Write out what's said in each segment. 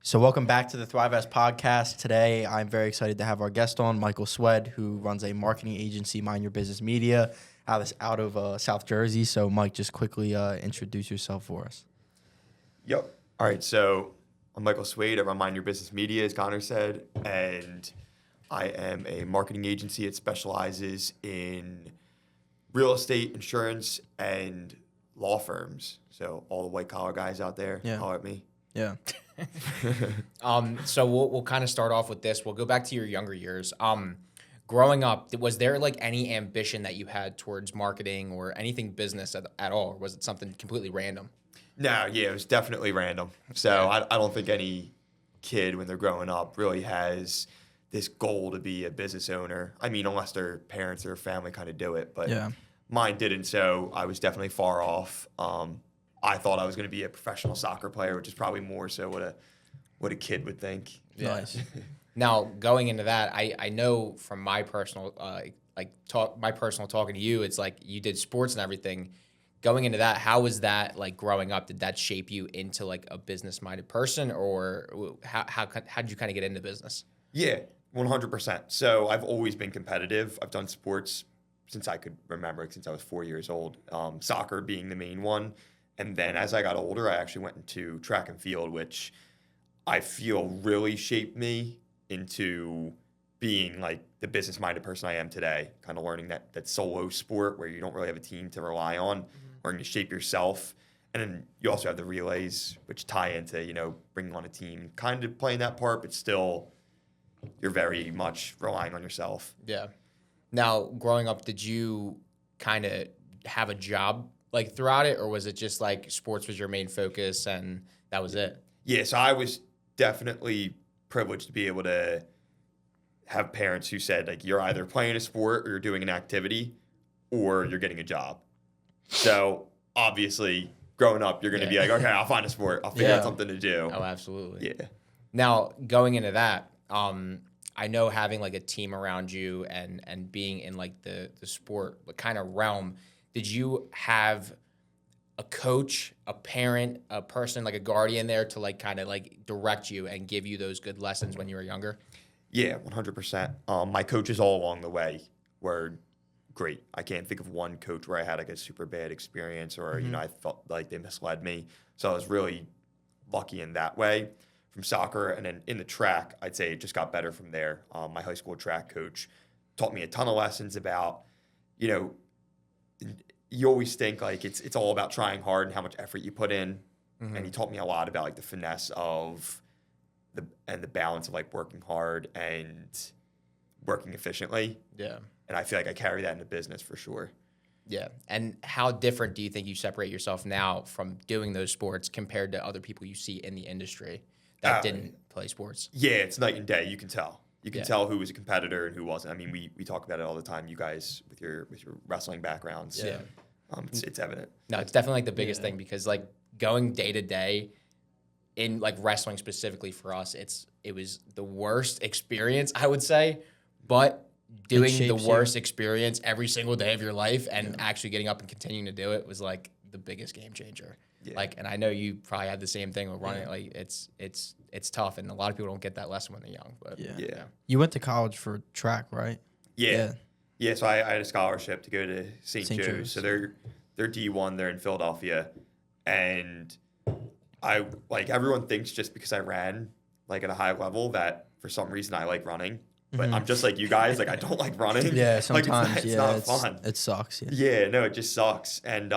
So welcome back to the Thrivvest Podcast. Today, I'm very excited to have our guest on, Michael Szwed, who runs a marketing agency, Mind Your Business Media, out of South Jersey. So, Mike, just quickly introduce yourself for us. Yep. All right. So I'm Michael Szwed. I run Mind Your Business Media, as Connor said, and I am a marketing agency that specializes in real estate, insurance, and law firms. So all the white collar guys out there, holler at me. Yeah. So we'll kind of start off with this. We'll go back to your younger years. Growing up, was there like any ambition that you had towards marketing or anything business at all? Or was it something completely random? No, yeah, it was definitely random. So I don't think any kid when they're growing up really has this goal to be a business owner. I mean, unless their parents or family kind of do it, but mine didn't. So I was definitely far off. I thought I was going to be a professional soccer player, which is probably more so what a kid would think. Yeah. Nice. Now, going into that, I know from my personal talking to you, it's like you did sports and everything. Going into that, how was that like growing up? Did that shape you into like a business-minded person, or how did you kind of get into business? Yeah, 100%. So I've always been competitive. I've done sports since I could remember, since I was 4 years old. Soccer being the main one. And then as I got older, I actually went into track and field, which I feel really shaped me into being like the business-minded person I am today, kind of learning that solo sport where you don't really have a team to rely on, learning to shape yourself. And then you also have the relays, which tie into, bringing on a team, kind of playing that part, but still you're very much relying on yourself. Yeah. Now, growing up, did you kind of have a job like throughout it, or was it just like sports was your main focus and that was it? Yeah, so I was definitely privileged to be able to have parents who said, like, you're either playing a sport or you're doing an activity or you're getting a job. So obviously, growing up, you're going to be like, okay, I'll find a sport. I'll figure out something to do. Oh, absolutely. Yeah. Now, going into that, I know having like a team around you and being in like the sport kind of realm, did you have a coach, a parent, a person, like a guardian there to like kind of like direct you and give you those good lessons when you were younger? Yeah, 100%. My coaches all along the way were great. I can't think of one coach where I had like a super bad experience or, I felt like they misled me. So I was really lucky in that way from soccer. And then in the track, I'd say it just got better from there. My high school track coach taught me a ton of lessons about, you always think like it's all about trying hard and how much effort you put in. And he taught me a lot about like the finesse of the balance of like working hard and working efficiently. Yeah. And I feel like I carry that into business for sure. Yeah. And how different do you think you separate yourself now from doing those sports compared to other people you see in the industry that didn't play sports? Yeah, it's night and day. You can tell. You can tell who was a competitor and who wasn't. I mean, we talk about it all the time. You guys with your wrestling backgrounds. Yeah. It's evident. No, it's definitely like the biggest thing because like going day to day in like wrestling specifically for us, it was the worst experience, I would say, but doing the worst experience every single day of your life and actually getting up and continuing to do it was like the biggest game changer. Yeah. Like, and I know you probably had the same thing with running. Like it's tough, and a lot of people don't get that lesson when they're young. But yeah. You went to college for track, right? Yeah. So I had a scholarship to go to St. Joe's. So they're D1. They're in Philadelphia, and I like everyone thinks just because I ran like at a high level that for some reason I like running. But I'm just like you guys, like I don't like running. Yeah, sometimes like, it's not fun. It sucks. Yeah, no, it just sucks. And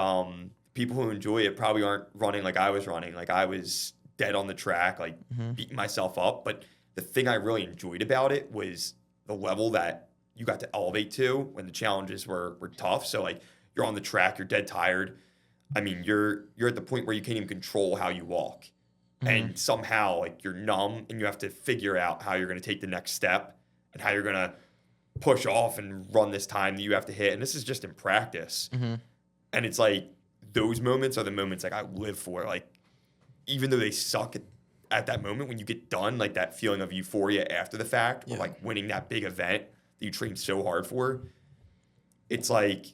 people who enjoy it probably aren't running like I was running. Like I was dead on the track, like beating myself up. But the thing I really enjoyed about it was the level that you got to elevate to when the challenges were tough. So like you're on the track, you're dead tired. I mean, you're at the point where you can't even control how you walk. And somehow like you're numb and you have to figure out how you're going to take the next step and how you're going to push off and run this time that you have to hit. And this is just in practice. And it's like those moments are the moments like I live for. Like even though they suck at that moment, when you get done, like that feeling of euphoria after the fact or like winning that big event that you trained so hard for, it's like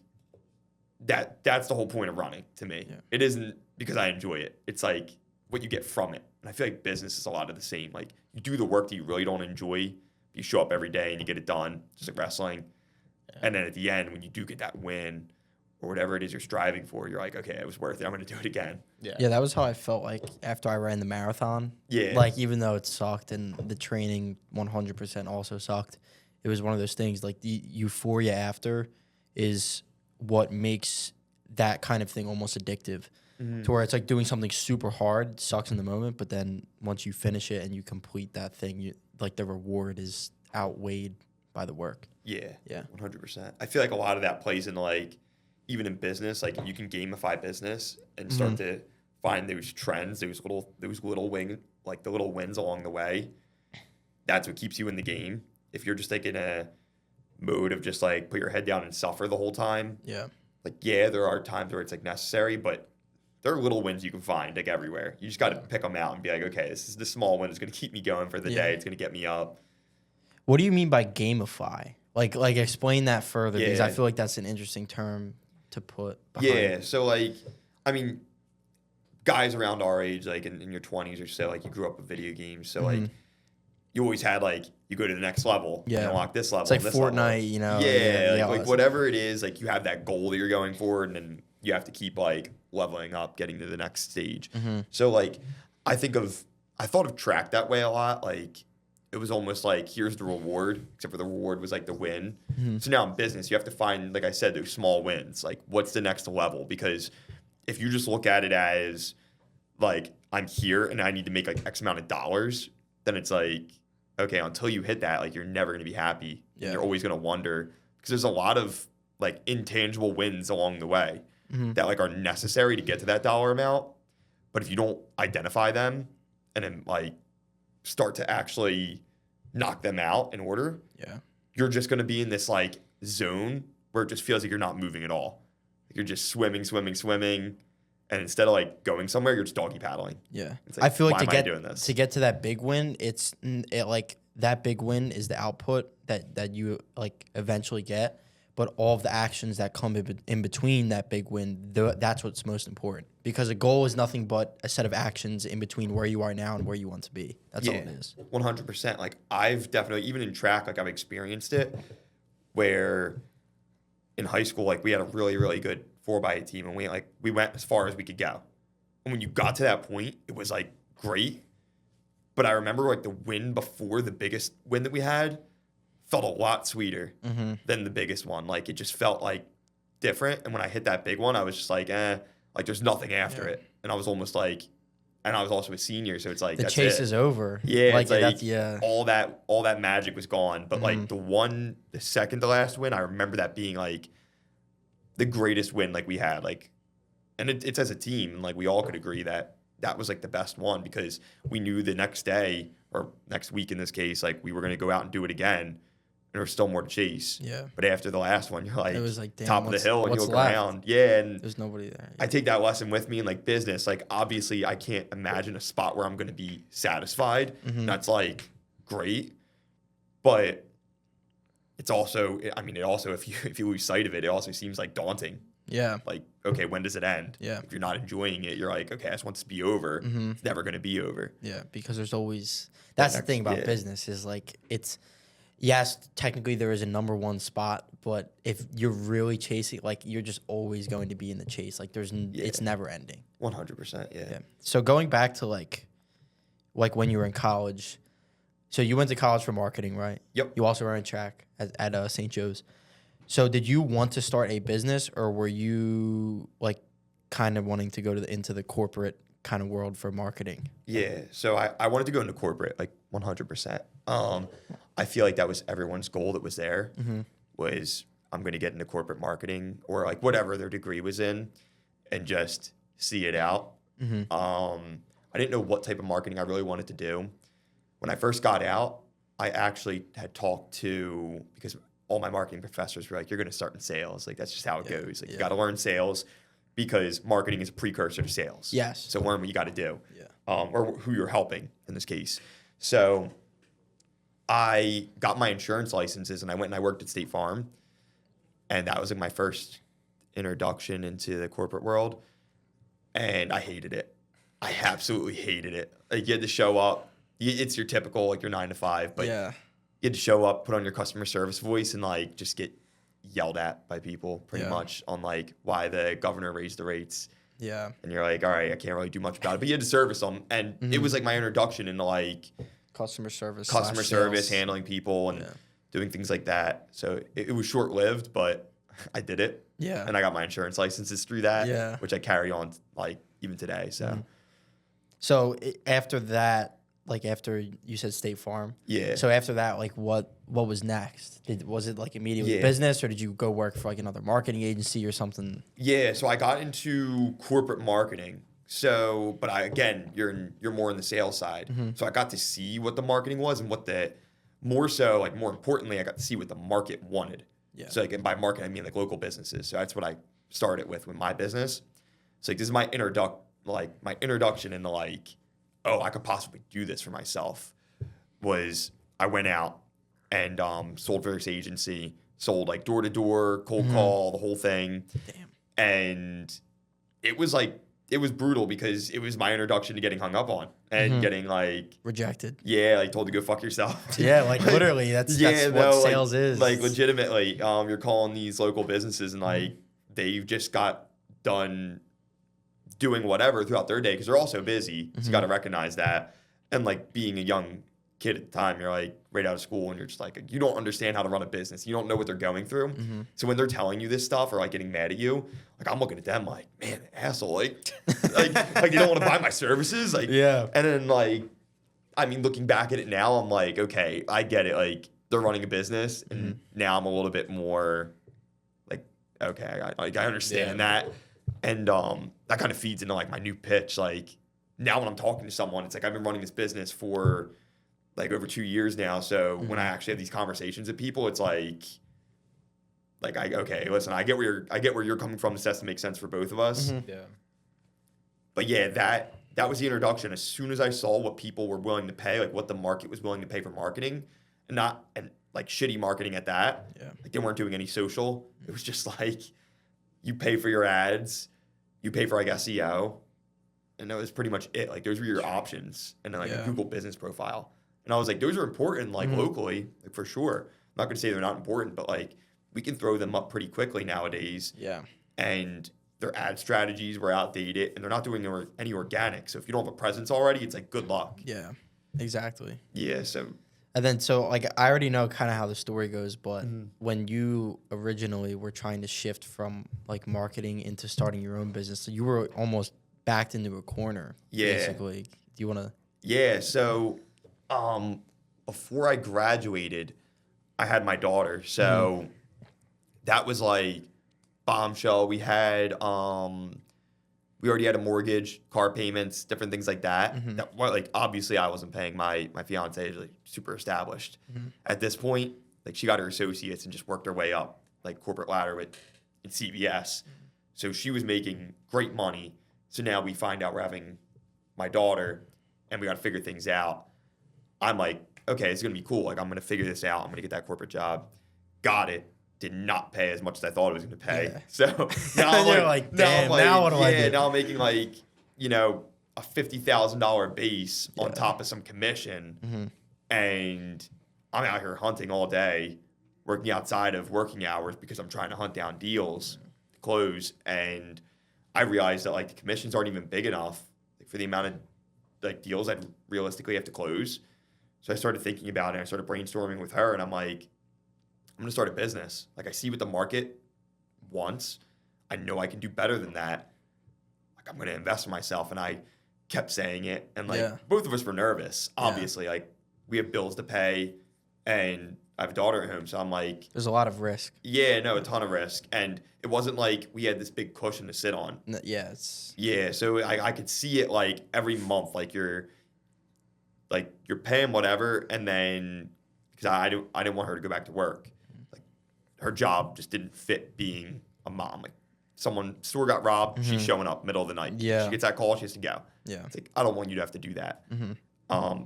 that's the whole point of running to me. It isn't because I enjoy it. It's like what you get from it. And I feel like business is a lot of the same. Like you do the work that you really don't enjoy, you show up every day and you get it done, just like wrestling. Yeah. And then at the end, when you do get that win or whatever it is you're striving for, you're like, okay, it was worth it. I'm going to do it again. Yeah, that was how I felt like after I ran the marathon. Yeah. Like even though it sucked and the training 100% also sucked, it was one of those things like the euphoria after is what makes that kind of thing almost addictive. To where it's like doing something super hard sucks in the moment, but then once you finish it and you complete that thing, like the reward is outweighed by the work. Yeah, 100%. I feel like a lot of that plays into like even in business, like you can gamify business and start to find those trends, those little wins along the way. That's what keeps you in the game. If you're just like in a mode of just like put your head down and suffer the whole time. Yeah. Like there are times where it's like necessary, but there are little wins you can find like everywhere. You just got to pick them out and be like, okay, this is the small win. It's going to keep me going for the day. It's going to get me up. What do you mean by gamify? Like explain that further because I feel like that's an interesting term to put behind. Yeah. So like, I mean, guys around our age, like in your 20s or so, like you grew up with video games. So like you always had like, you go to the next level and unlock this level. It's like this Fortnite, level. you know. Yeah. Like whatever it is, like you have that goal that you're going for and then you have to keep like leveling up, getting to the next stage. So like I thought of track that way a lot. Like it was almost like here's the reward, except for the reward was like the win. So now in business, you have to find, like I said, those small wins. Like what's the next level? Because if you just look at it as like I'm here and I need to make like X amount of dollars, then it's like, okay, until you hit that, like you're never going to be happy. Yeah. And you're always going to wonder because there's a lot of like intangible wins along the way that like are necessary to get to that dollar amount. But if you don't identify them and then like start to actually knock them out in order, you're just going to be in this like zone where it just feels like you're not moving at all. Like you're just swimming. And instead of like going somewhere, you're just doggy paddling. Yeah. Like, I feel like to get to that big win, it like that big win is the output that you like eventually get. But all of the actions that come in between that big win, that's what's most important. Because a goal is nothing but a set of actions in between where you are now and where you want to be. That's all it is. 100%. Like I've definitely, even in track, like I've experienced it where in high school, like we had a really, really good 4x8 team and we went as far as we could go. And when you got to that point, it was like great. But I remember like the win before the biggest win that we had felt a lot sweeter than the biggest one. Like it just felt like different. And when I hit that big one, I was just like, like there's nothing after it. And I was almost like, and I was also a senior, so it's like the chase is over. Yeah, like, it's like all that magic was gone. But like the second to last win, I remember that being like the greatest win like we had. Like, and it's as a team, like we all could agree that was like the best one because we knew the next day or next week in this case, like we were going to go out and do it again. And there was still more to chase. Yeah. But after the last one, you're like, it was like damn, top of the hill and you look around. Yeah. And there's nobody there. Yeah. I take that lesson with me in like business. Like obviously I can't imagine a spot where I'm going to be satisfied. That's like great. But it's also, I mean, if you lose sight of it, it also seems like daunting. Yeah. Like, okay, when does it end? Yeah. If you're not enjoying it, you're like, okay, I just want this to be over. It's never going to be over. Yeah. Because there's always, that's the thing about business is like, yes, technically there is a number one spot, but if you're really chasing, like you're just always going to be in the chase. Like it's never ending. 100%. Yeah. So going back to like when you were in college, so you went to college for marketing, right? Yep. You also ran track at St. Joe's. So did you want to start a business or were you like kind of wanting to go into the corporate kind of world for marketing? Yeah. So I wanted to go into corporate, like 100%. I feel like that was everyone's goal that was there was I'm going to get into corporate marketing or like whatever their degree was in and just see it out. I didn't know what type of marketing I really wanted to do. When I first got out, I actually had talked to, because all my marketing professors were like, you're going to start in sales. Like, that's just how it goes. Like, you got to learn sales because marketing is a precursor to sales. Yes. So learn what you got to do or who you're helping in this case. So I got my insurance licenses and I went and I worked at State Farm. And that was like my first introduction into the corporate world. And I hated it. I absolutely hated it. Like, you had to show up. It's your typical, like, your 9 to 5, but Yeah. you had to show up, put on your customer service voice, and, like, just get yelled at by people pretty Yeah. much on, like, why the governor raised the rates. Yeah. And you're like, all right, I can't really do much about it. But you had to service them. And it was, like, my introduction into, like, Customer service, handling people, and doing things like that. So it was short-lived, but I did it. Yeah. And I got my insurance licenses through that, Yeah. which I carry on, like, even today. So, So after that, like after you said State Farm, yeah. so after that, like what was next? Was it like immediately Yeah. business, or did you go work for like another marketing agency or something? Yeah, so I got into corporate marketing. So, but you're more in the sales side. So I got to see what the marketing was and what more importantly, I got to see what the market wanted. Yeah. So like, and by market, I mean like local businesses. So that's what I started with my business. So like, this is my introduction into like, oh, I could possibly do this for myself. Was I went out and sold for this agency, sold like door to door, cold call, the whole thing. Damn. And it was brutal because it was my introduction to getting hung up on and getting like Rejected. Yeah, like told to go fuck yourself. Yeah, like literally, that's what sales is. Like legitimately, you're calling these local businesses and like they've just got done doing whatever throughout their day because they're all so busy. So you got to recognize that. And like being a young kid at the time, you're like right out of school and you're just like, you don't understand how to run a business. You don't know what they're going through. So when they're telling you this stuff or like getting mad at you, like I'm looking at them like, man, asshole, like you don't want to buy my services. Like, yeah. And then like, I mean, looking back at it now, I'm like, okay, I get it. Like they're running a business and now I'm a little bit more like, okay, I understand that. And that kind of feeds into like my new pitch. Like now when I'm talking to someone, it's like I've been running this business for like over 2 years now. So when I actually have these conversations with people, it's like okay, listen, I get where you're coming from. This has to make sense for both of us. Yeah. But yeah, that was the introduction. As soon as I saw what people were willing to pay, like what the market was willing to pay for marketing, and like shitty marketing at that. Yeah. Like they weren't doing any social. It was just like you pay for your ads, you pay for like SEO, and that was pretty much it. Like those were your options, and then like a Google business profile. And I was like, those are important, like locally, like for sure. I'm not gonna say they're not important, but like we can throw them up pretty quickly nowadays. Yeah. And their ad strategies were outdated, and they're not doing any organic. So if you don't have a presence already, it's like good luck. Yeah. Exactly. Yeah. So. And then, so like I already know kind of how the story goes, but when you originally were trying to shift from like marketing into starting your own business, so you were almost backed into a corner. Yeah. Basically, do you want to? Yeah. So, before I graduated, I had my daughter. So that was like bombshell. We had we already had a mortgage, car payments, different things like that. That like obviously I wasn't paying. My fiance is like super established at this point. Like she got her associates and just worked her way up like corporate ladder in CVS. So she was making great money. So now we find out we're having my daughter and we got to figure things out. I'm like, okay, it's gonna be cool. Like I'm gonna figure this out. I'm gonna get that corporate job. Got it. Did not pay as much as I thought it was going to pay. Yeah. So now I'm like, damn, now what do I do? Now I'm making like, a $50,000 base on top of some commission. And I'm out here hunting all day, working outside of working hours because I'm trying to hunt down deals to close. And I realized that like the commissions aren't even big enough for the amount of like deals I'd realistically have to close. So I started thinking about it. I started brainstorming with her and I'm like, I'm going to start a business. Like I see what the market wants. I know I can do better than that. Like I'm going to invest in myself. And I kept saying it. And like both of us were nervous. Obviously, like we have bills to pay and I have a daughter at home. So I'm like, there's a lot of risk. Yeah, no, a ton of risk. And it wasn't like we had this big cushion to sit on. Yeah. So I could see it like every month, like you're paying whatever. And then because I didn't want her to go back to work. Her job just didn't fit being a mom. Like store got robbed, she's showing up middle of the night. Yeah. She gets that call, she has to go. Yeah. It's like, I don't want you to have to do that.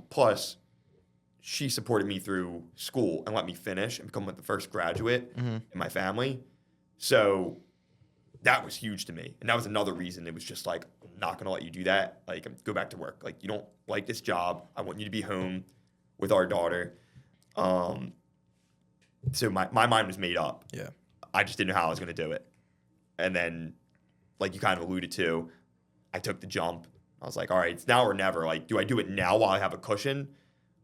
Plus, she supported me through school and let me finish and become like the first graduate in my family. So that was huge to me. And that was another reason it was just like, I'm not going to let you do that. Like, go back to work. Like, you don't like this job. I want you to be home with our daughter. So my mind was made up. Yeah. I just didn't know how I was going to do it. And then, like you kind of alluded to, I took the jump. I was like, all right, it's now or never. Like, do I do it now while I have a cushion?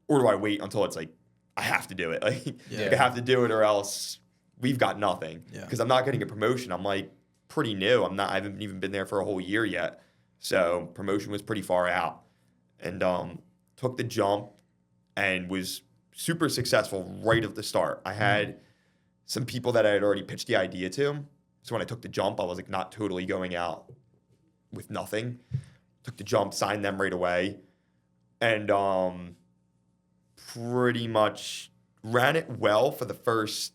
Or do I wait until it's like, I have to do it? Like, I have to do it or else we've got nothing. Because I'm not getting a promotion. I'm like pretty new. I haven't even been there for a whole year yet. So promotion was pretty far out. And took the jump and was super successful right at the start. I had some people that I had already pitched the idea to. So when I took the jump, I was like not totally going out with nothing. Took the jump, signed them right away, and pretty much ran it well for the first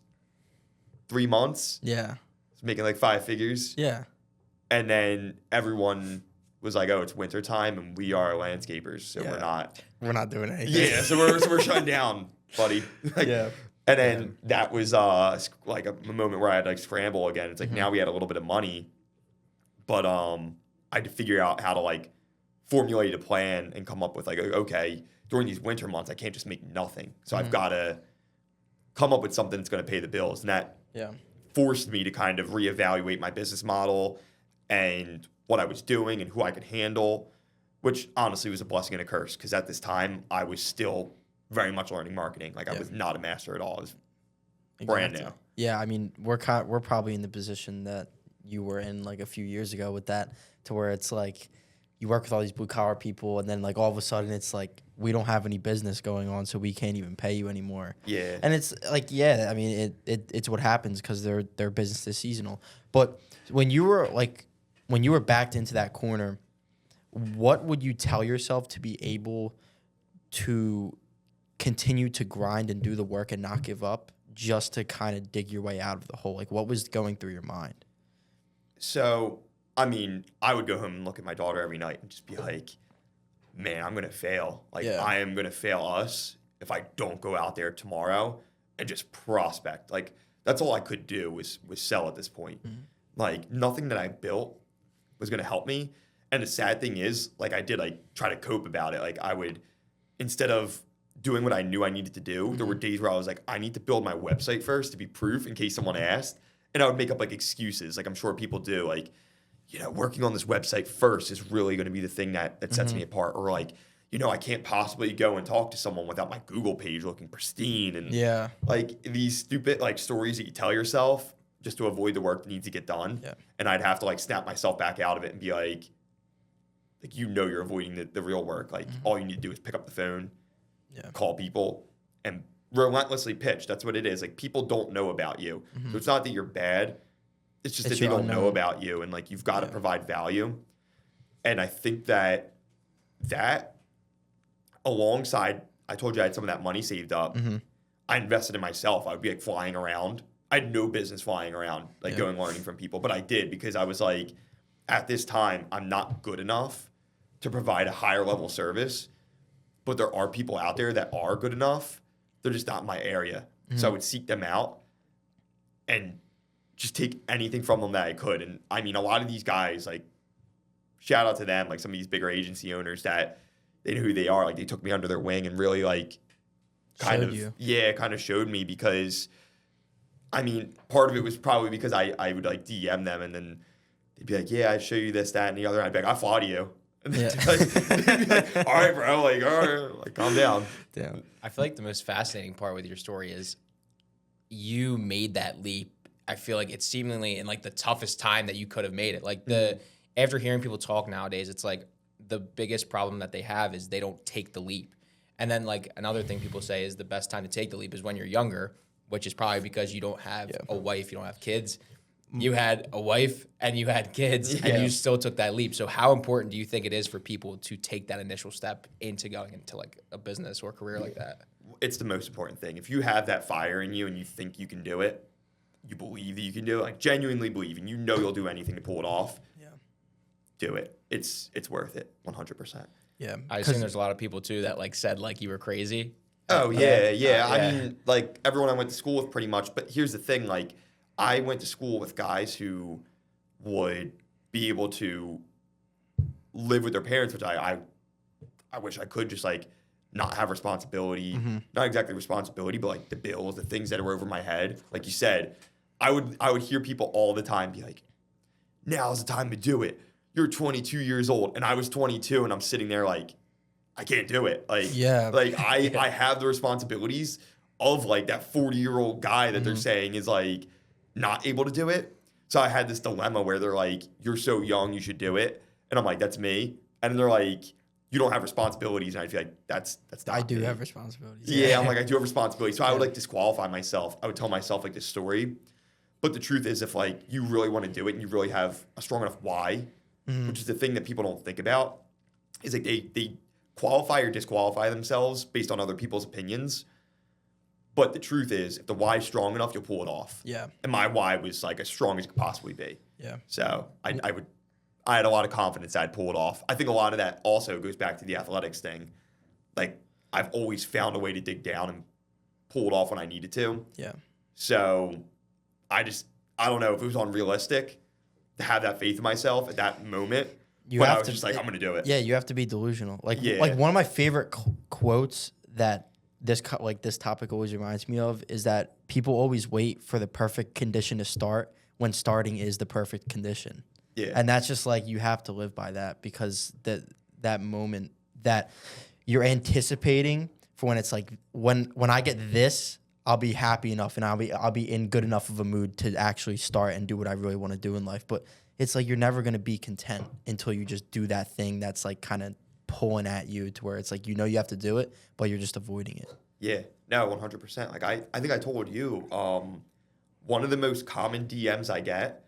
3 months. Yeah. Was making like 5 figures. Yeah. And then everyone was like, "Oh, it's winter time, and we are landscapers, so we're not doing anything." Yeah, so we're shutting down, buddy. Like, yeah. And then that was like a moment where I had to like scramble again. It's like now we had a little bit of money, but I had to figure out how to like formulate a plan and come up with like, okay, during these winter months, I can't just make nothing. So I've got to come up with something that's going to pay the bills. And that forced me to kind of reevaluate my business model and what I was doing and who I could handle, which honestly was a blessing and a curse because at this time I was still very much learning marketing. Like I was not a master at all. I was brand new. Yeah, I mean, we're probably in the position that you were in like a few years ago with that, to where it's like you work with all these blue collar people, and then like all of a sudden it's like we don't have any business going on, so we can't even pay you anymore. Yeah, and it's like I mean it's what happens because their business is seasonal. But when you were backed into that corner, what would you tell yourself to be able to continue to grind and do the work and not give up, just to kind of dig your way out of the hole? Like, what was going through your mind? So, I mean, I would go home and look at my daughter every night and just be like, man, I'm going to fail. Like, I am going to fail us if I don't go out there tomorrow and just prospect. Like, that's all I could do was sell at this point. Like, nothing that I built was going to help me. And the sad thing is, like, I did, like, try to cope about it. Like, I would, instead of doing what I knew I needed to do, there were days where I was like, I need to build my website first to be proof in case someone asked. And I would make up like excuses, like I'm sure people do, like, you know, working on this website first is really going to be the thing that sets me apart. Or like, you know, I can't possibly go and talk to someone without my Google page looking pristine. And like these stupid like stories that you tell yourself just to avoid the work that needs to get done. Yeah. And I'd have to like snap myself back out of it and be like, you know, you're avoiding the real work. Like all you need to do is pick up the phone, call people, and relentlessly pitch. That's what it is. Like people don't know about you. So it's not that you're bad. It's just that they don't know about you. And like you've got to provide value. And I think that alongside, I told you I had some of that money saved up. I invested in myself. I would be like flying around. I had no business flying around, like going learning from people. But I did because I was like, at this time, I'm not good enough to provide a higher level service. But there are people out there that are good enough. They're just not in my area. So I would seek them out and just take anything from them that I could. And I mean, a lot of these guys, like, shout out to them, like some of these bigger agency owners that they know who they are. Like they took me under their wing and really like kind of showed me because I mean, part of it was probably because I would like DM them and then they'd be like, yeah, I'd show you this, that, and the other. I'd be like, I fly to you. And then they'd be like, all right, bro, like, all right, like, calm down. Damn. I feel like the most fascinating part with your story is you made that leap. I feel like it's seemingly in like the toughest time that you could have made it. Like after hearing people talk nowadays, it's like the biggest problem that they have is they don't take the leap. And then like another thing people say is the best time to take the leap is when you're younger, which is probably because you don't have a wife, you don't have kids. You had a wife and you had kids and you still took that leap. So how important do you think it is for people to take that initial step into going into like a business or career like that? It's the most important thing. If you have that fire in you and you think you can do it, you believe that you can do it, like genuinely believe, and you know you'll do anything to pull it off, do it. It's worth it, 100%. Yeah. I assume there's a lot of people too that like said like you were crazy. Oh, yeah. I mean, like everyone I went to school with pretty much, but here's the thing, like I went to school with guys who would be able to live with their parents, which I wish I could, just like not have responsibility, not exactly responsibility, but like the bills, the things that are over my head. Like you said, I would hear people all the time be like, now's the time to do it. You're 22 years old. And I was 22 and I'm sitting there like, I can't do it. Like, I have the responsibilities of like that 40-year-old guy that they're saying is like not able to do it. So I had this dilemma where they're like, you're so young, you should do it. And I'm like, that's me. And then they're like, you don't have responsibilities. And I feel like that's not I do me. have responsibilities. Yeah, I'm like, I do have responsibilities. So I would like disqualify myself. I would tell myself like this story. But the truth is, if like you really want to do it and you really have a strong enough why, which is the thing that people don't think about, is like they qualify or disqualify themselves based on other people's opinions. But the truth is, if the why is strong enough, you'll pull it off. Yeah. And my why was like as strong as it could possibly be. Yeah. So I had a lot of confidence that I'd pull it off. I think a lot of that also goes back to the athletics thing. Like I've always found a way to dig down and pull it off when I needed to. Yeah. So I don't know if it was unrealistic to have that faith in myself at that moment. But I was just like, I'm going to do it. Yeah, you have to be delusional. Like one of my favorite quotes that this topic always reminds me of is that people always wait for the perfect condition to start when starting is the perfect condition. Yeah. And that's just like, you have to live by that, because that moment that you're anticipating for when it's like, when I get this, I'll be happy enough and I'll be in good enough of a mood to actually start and do what I really want to do in life. But it's like, you're never going to be content until you just do that thing that's like kind of pulling at you to where it's like, you have to do it, but you're just avoiding it. Yeah, no, 100%. Like I think I told you, one of the most common DMs I get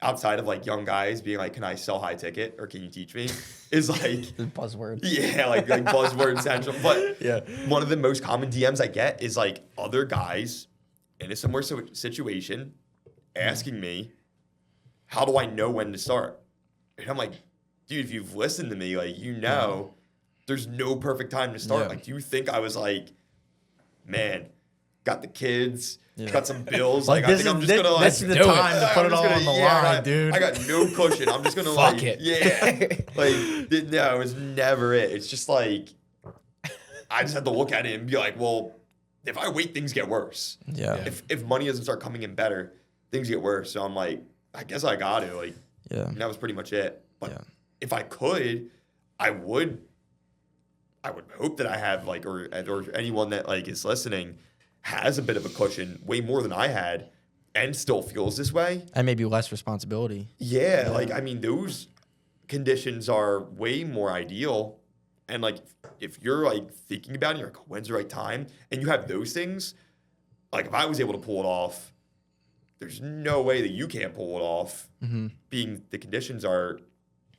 outside of like young guys being like, can I sell high ticket or can you teach me, is like The buzzword. Yeah, like buzzword central. But Yeah. one of the most common DMs I get is like other guys in a similar situation asking me, how do I know when to start? And I'm like, dude, if you've listened to me, like, there's no perfect time to start. Yeah. Like, do you think I was like, man, got the kids, got some bills. Like, I think I'm just going to like. This is the time to put it all on the line, dude. I got no cushion. I'm just going to Fuck like. it. Yeah. Like, no, it was never it. It's just like, I just had to look at it and be like, well, if I wait, things get worse. Yeah. If money doesn't start coming in better, things get worse. So I'm like, I guess I got to. Like, Yeah. and that was pretty much it. But Yeah. if I could, I would hope that I have like, or anyone that like is listening has a bit of a cushion, way more than I had, and still feels this way. And maybe less responsibility. Yeah, like I mean, those conditions are way more ideal. And like, if you're like thinking about it, you're like, when's the right time? And you have those things. Like, if I was able to pull it off, there's no way that you can't pull it off. Being the conditions are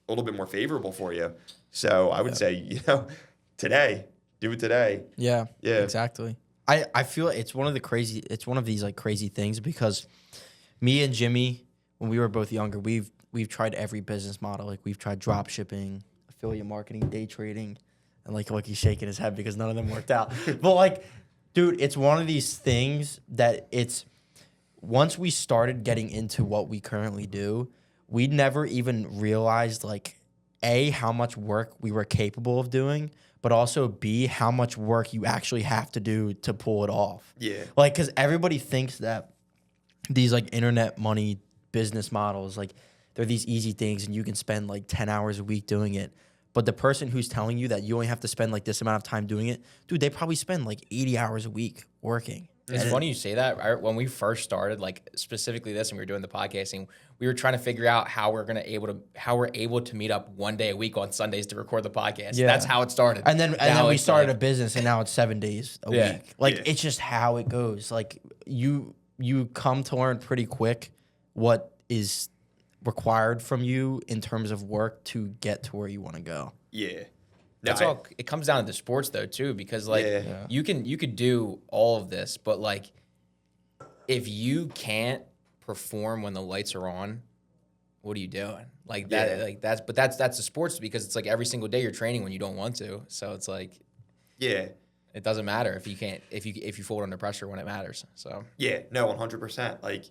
a little bit more favorable for you. So I would say, today, do it today. Yeah. Yeah. Exactly. I feel it's one of these like crazy things, because me and Jimmy, when we were both younger, we've tried every business model. Like, we've tried drop shipping, affiliate marketing, day trading, and like he's shaking his head because none of them worked out. But like, dude, it's one of these things that once we started getting into what we currently do, we never even realized like A, how much work we were capable of doing, but also B, how much work you actually have to do to pull it off. Yeah. Like, because everybody thinks that these like internet money business models, like, they're these easy things and you can spend like 10 hours a week doing it. But the person who's telling you that you only have to spend like this amount of time doing it, dude, they probably spend like 80 hours a week working. It's funny you say that. When we first started, like specifically this, and we were doing the podcasting, we were trying to figure out how we're able to meet up one day a week on Sundays to record the podcast. Yeah. That's how it started. And then we started a business, and now it's 7 days a week. Like, Yeah. it's just how it goes. Like, you come to learn pretty quick what is required from you in terms of work to get to where you want to go. Yeah. That's all. It comes down to the sports though too, because like you could do all of this, but like if you can't perform when the lights are on, what are you doing? Like that. Yeah. Like that's the sports, because it's like every single day you're training when you don't want to. So it's like it doesn't matter if you can't if you fold under pressure when it matters. So Yeah, no, 100%. Like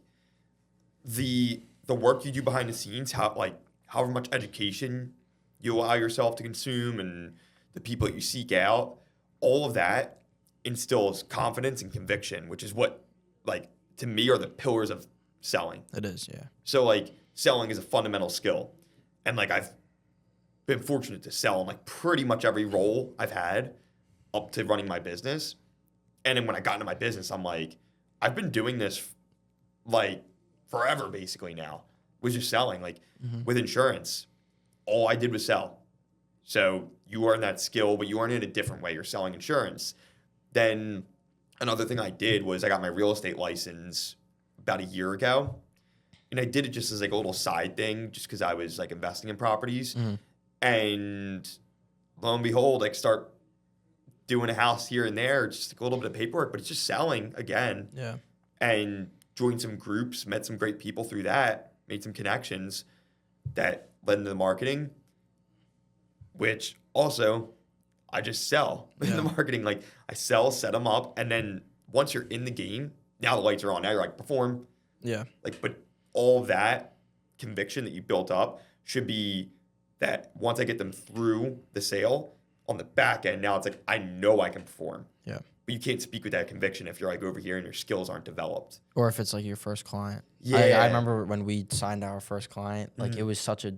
the the work you do behind the scenes, however much education you allow yourself to consume and the people that you seek out, all of that instills confidence and conviction, which is what, like, to me are the pillars of selling. It is, yeah. So, like, selling is a fundamental skill. And, like, I've been fortunate to sell in, like, pretty much every role I've had up to running my business. And then when I got into my business, I'm like, I've been doing this, like, forever, basically now. Was just selling. Like, with insurance, all I did was sell. So you learn that skill, but you learn it a different way. You're selling insurance. Then another thing I did was I got my real estate license about a year ago. And I did it just as like a little side thing, just because I was like investing in properties. And lo and behold, like start doing a house here and there, just like a little bit of paperwork, but it's just selling again. Yeah. And joined some groups, met some great people through that, made some connections that led into the marketing, which also I just sell in the marketing. Like I sell, set them up, and then once you're in the game, now the lights are on. Now you're like, perform. Yeah. Like, but all of that conviction that you built up should be that once I get them through the sale on the back end, now it's like, I know I can perform. Yeah. But you can't speak with that conviction if you're like over here and your skills aren't developed. Or if it's like your first client. Yeah. I remember when we signed our first client, like it was such a,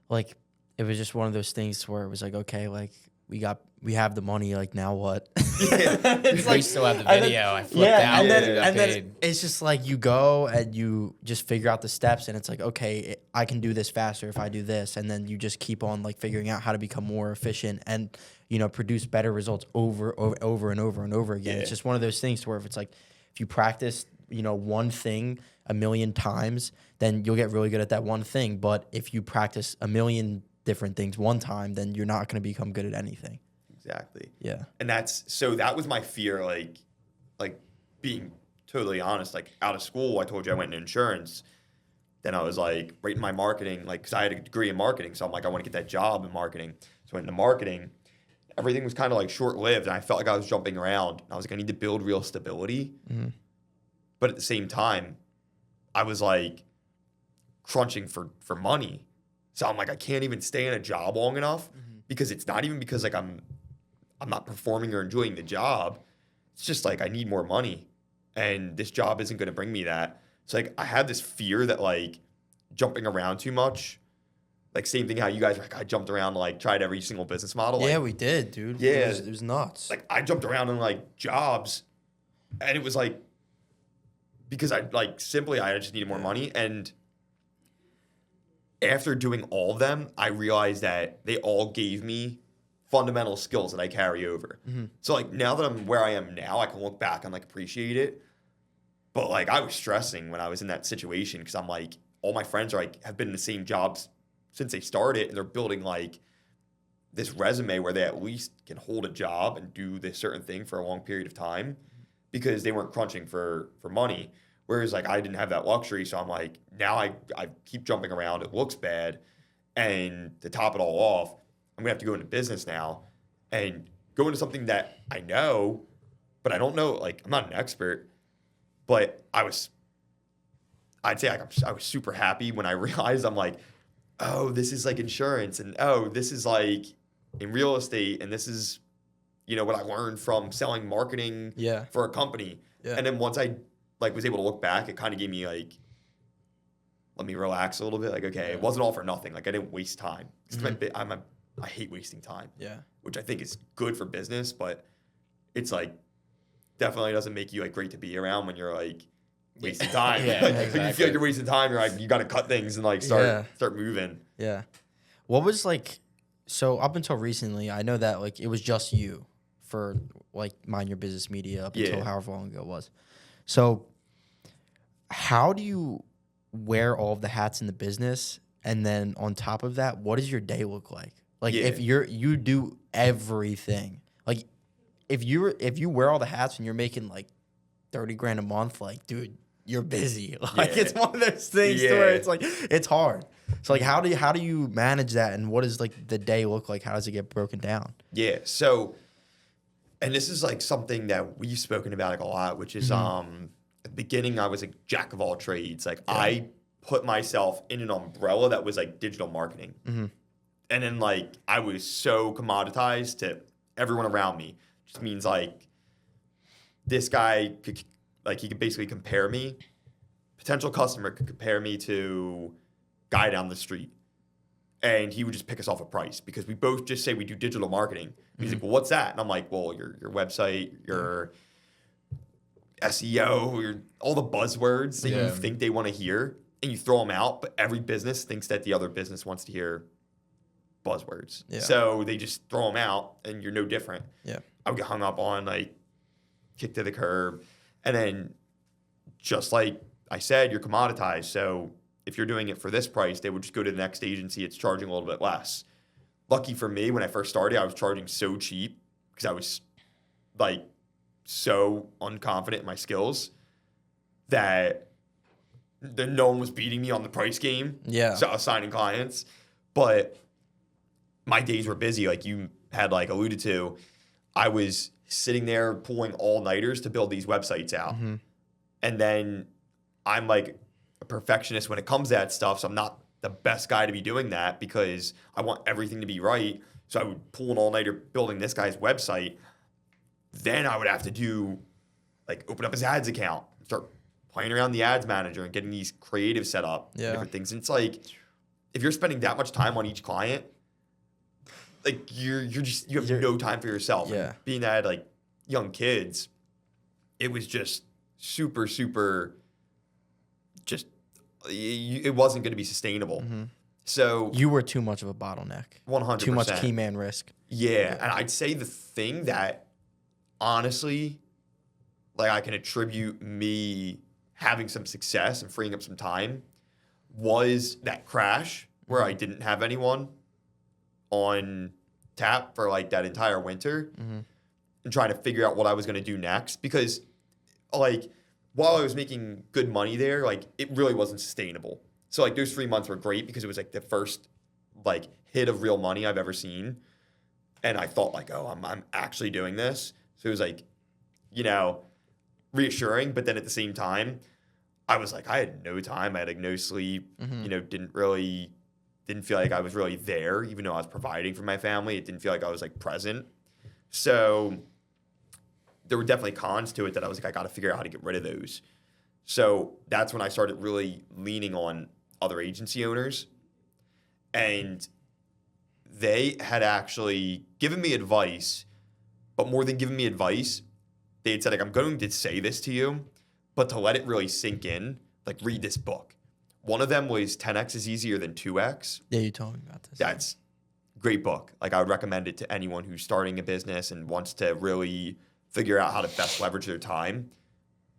like, it was just one of those things where it was like, okay, like we have the money, like now what? It's like, we still have the video. I flipped out. And then it's just like you go and you just figure out the steps, and it's like, okay, I can do this faster if I do this, and then you just keep on like figuring out how to become more efficient and produce better results over and over again. It's just one of those things to where if it's like if you practice one thing a million times, then you'll get really good at that one thing. But if you practice a million different things one time, then you're not going to become good at anything. Exactly. Yeah. And that was my fear, like being totally honest, like out of school, I told you I went into insurance. Then I was like right in my marketing, like, cause I had a degree in marketing. So I'm like, I want to get that job in marketing. So I went into marketing. Everything was kind of like short lived. And I felt like I was jumping around. And I was like, I need to build real stability. But at the same time, I was like crunching for money. So I'm like, I can't even stay in a job long enough because it's not even because like I'm not performing or enjoying the job. It's just like I need more money, and this job isn't going to bring me that. So like I had this fear that like jumping around too much, like same thing how you guys were like I jumped around like tried every single business model. Yeah, like, we did, dude. Yeah, it was nuts. Like I jumped around in like jobs, and it was like because I just needed more money. And after doing all of them, I realized that they all gave me fundamental skills that I carry over. So like now that I'm where I am now, I can look back and like appreciate it. But like I was stressing when I was in that situation because I'm like, all my friends are like have been in the same jobs since they started, and they're building like this resume where they at least can hold a job and do this certain thing for a long period of time because they weren't crunching for money. Whereas like I didn't have that luxury, so I'm like, now I keep jumping around. It looks bad, and to top it all off, I'm gonna have to go into business now and go into something that I know, but I don't know. Like I'm not an expert, but I'd say like I was super happy when I realized I'm like, oh, this is like insurance, and oh, this is like in real estate, and this is what I learned from selling marketing for a company. And then once I like was able to look back, it kind of gave me like, let me relax a little bit. Like, okay, it wasn't all for nothing. Like I didn't waste time. I hate wasting time. Yeah. Which I think is good for business, but it's like definitely doesn't make you like great to be around when you're like wasting time. Exactly. When you feel like you're wasting time, you're like, you got to cut things and like start moving. Yeah. What was like, so up until recently, I know that like it was just you for like Mind Your Business Media up until however long ago it was. So how do you wear all of the hats in the business? And then on top of that, what does your day look like? Like if you do everything, like if you wear all the hats and you're making like $30,000 a month, like dude, you're busy. Like it's one of those things to where it's like it's hard. So like how do you manage that, and what does like the day look like? How does it get broken down? Yeah. So, and this is like something that we've spoken about like a lot, which is at the beginning I was a jack of all trades. Like I put myself in an umbrella that was like digital marketing. Mm-hmm. And then like I was so commoditized to everyone around me. Just means like this guy could, like, he could basically compare me. Potential customer could compare me to guy down the street. And he would just pick us off a price because we both just say we do digital marketing. He's like, well, what's that? And I'm like, well, your website, your SEO, all the buzzwords that you think they want to hear, and you throw them out, but every business thinks that the other business wants to hear buzzwords. Yeah. So they just throw them out, and you're no different. Yeah. I would get hung up on, like, kick to the curb. And then just like I said, you're commoditized. So if you're doing it for this price, they would just go to the next agency. It's charging a little bit less. Lucky for me, when I first started, I was charging so cheap because I was like so unconfident in my skills that no one was beating me on the price game. Yeah. So I was signing clients. But my days were busy, like you had like alluded to. I was sitting there pulling all-nighters to build these websites out. Mm-hmm. And then I'm like a perfectionist when it comes to that stuff, so I'm not the best guy to be doing that because I want everything to be right. So I would pull an all-nighter building this guy's website. Then I would have to do, like, open up his ads account, start playing around the ads manager and getting these creative set up, different things. And it's like, if you're spending that much time on each client, like you have no time for yourself. Yeah. And being that I had like young kids, it was just super, super, just, it wasn't going to be sustainable. Mm-hmm. So you were too much of a bottleneck. 100%. Too much key man risk. Yeah. And I'd say the thing that honestly, like, I can attribute me having some success and freeing up some time was that crash where I didn't have anyone on tap for like that entire winter and trying to figure out what I was going to do next. Because like while I was making good money there, like it really wasn't sustainable. So like those 3 months were great because it was like the first like hit of real money I've ever seen. And I thought like, oh, I'm actually doing this. So it was like, you know, reassuring. But then at the same time, I was like, I had no time. I had like no sleep, you know, didn't feel like I was really there, even though I was providing for my family. It didn't feel like I was like present. So there were definitely cons to it that I was like, I got to figure out how to get rid of those. So that's when I started really leaning on other agency owners. And they had actually given me advice, but more than giving me advice, they had said, like, I'm going to say this to you, but to let it really sink in, like, read this book. One of them was 10X is easier than 2X. Yeah, you told me about this. That's a great book. Like, I would recommend it to anyone who's starting a business and wants to really figure out how to best leverage their time.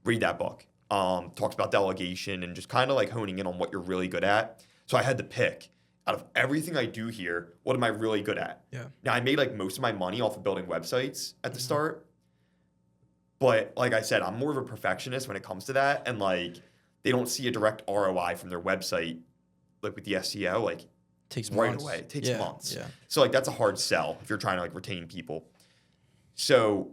Read that book. Talks about delegation and just kind of like honing in on what you're really good at. So I had to pick out of everything I do here, what am I really good at? Yeah. Now, I made like most of my money off of building websites at the start. But like I said, I'm more of a perfectionist when it comes to that. And like, they don't see a direct ROI from their website, like with the SEO, like takes right months. away. It takes months. Yeah. So like that's a hard sell if you're trying to like retain people. So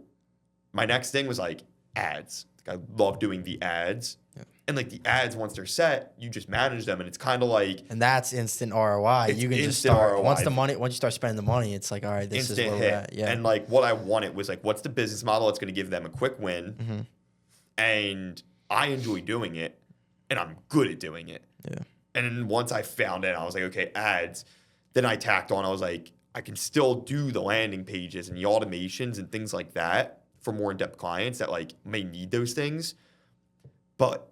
my next thing was like ads. Like, I love doing the ads. Yeah. And like the ads, once they're set, you just manage them, and it's kind of like, and that's instant ROI. You can just start ROI. Once you start spending the money, it's like, all right, this instant is where hit. we're at. Yeah. And like what I wanted was like, what's the business model that's going to give them a quick win? And I enjoy doing it, and I'm good at doing it. Yeah. And then once I found it, I was like, okay, ads. Then I tacked on. I was like, I can still do the landing pages and the automations and things like that for more in-depth clients that like may need those things. But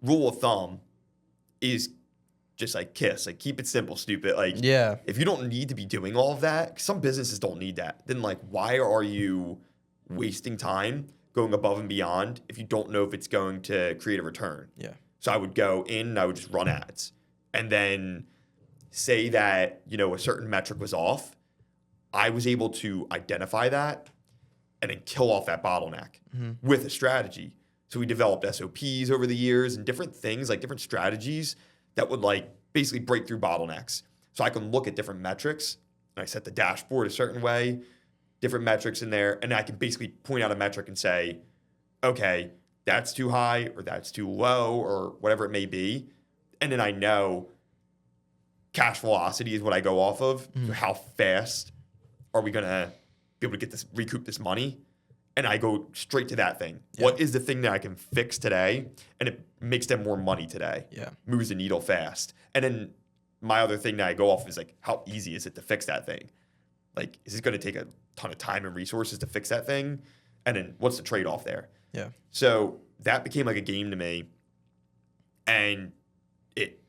rule of thumb is just like KISS, like keep it simple, stupid. Like, yeah, if you don't need to be doing all of that, some businesses don't need that. Then like, why are you wasting time going above and beyond if you don't know if it's going to create a return? Yeah. So I would go in and I would just run ads, and then say that, you know, a certain metric was off. I was able to identify that and then kill off that bottleneck with a strategy. So we developed SOPs over the years and different things, like different strategies that would like basically break through bottlenecks. So I can look at different metrics, and I set the dashboard a certain way, different metrics in there, and I can basically point out a metric and say, okay, that's too high or that's too low or whatever it may be. And then I know cash velocity is what I go off of. So how fast are we going to be able to get recoup this money? And I go straight to that thing. Yeah. What is the thing that I can fix today? And it makes them more money today. Yeah. Moves the needle fast. And then my other thing that I go off is like, how easy is it to fix that thing? Like, is it going to take a ton of time and resources to fix that thing? And then what's the trade-off there? Yeah. So that became like a game to me. And it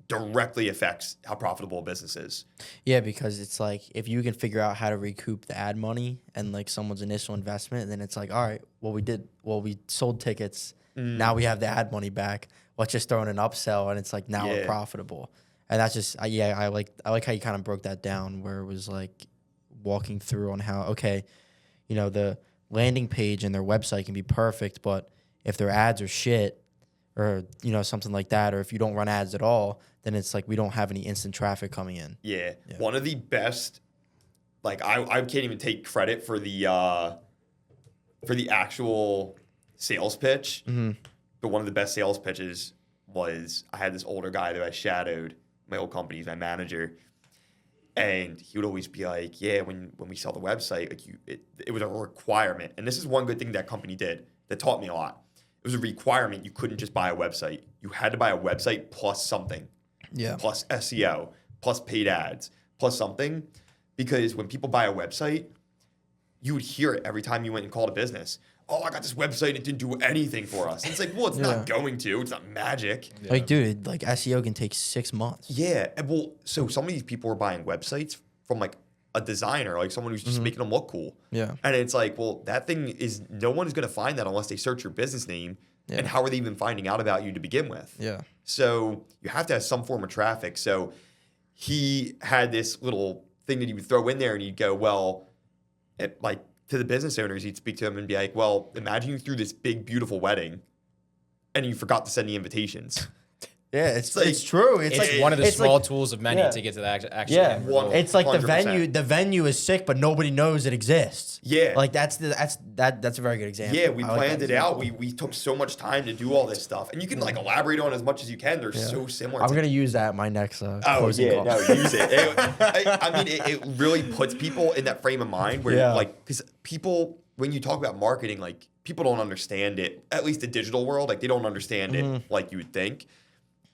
directly affects how profitable a business is. Yeah, because it's like if you can figure out how to recoup the ad money and like someone's initial investment, then it's like, all right, we sold tickets. Now we have the ad money back. Let's just throw in an upsell, and it's like now we're profitable. And that's just I like how you kind of broke that down, where it was like walking through on how, okay, the landing page and their website can be perfect, but if their ads are shit or something like that, or if you don't run ads at all, then it's like we don't have any instant traffic coming in. Yeah. One of the best, like I can't even take credit for the actual sales pitch, but one of the best sales pitches was I had this older guy that I shadowed, my old company, he's my manager, and he would always be like, yeah, when we sell the website, like it was a requirement. And this is one good thing that company did that taught me a lot. It was a requirement. You couldn't just buy a website. You had to buy a website plus something. Yeah. Plus SEO, plus paid ads, plus something. Because when people buy a website, you would hear it every time you went and called a business. Oh, I got this website. It didn't do anything for us. And it's like, well, it's not going to. It's not magic. Yeah. Like, dude, like SEO can take 6 months. Yeah. And well, so some of these people were buying websites from like a designer, like someone who's just making them look cool. Yeah. And it's like, well, that thing is, no one is going to find that unless they search your business name. Yeah. And how are they even finding out about you to begin with? Yeah. So you have to have some form of traffic. So he had this little thing that he would throw in there, and he'd go, well, like to the business owners, he'd speak to them and be like, well, imagine you threw this big, beautiful wedding and you forgot to send the invitations. Yeah, it's true. It's like one of the small tools of many to get to the actual end result. It's like 100%. The venue is sick, but nobody knows it exists. Yeah. Like that's a very good example. Yeah, we planned it out. We took so much time to do all this stuff. And you can like elaborate on as much as you can. They're so similar. I'm going to use that in my next closing call. No, use it. It really puts people in that frame of mind where like, because people, when you talk about marketing, like people don't understand it, at least the digital world, like they don't understand it like you would think.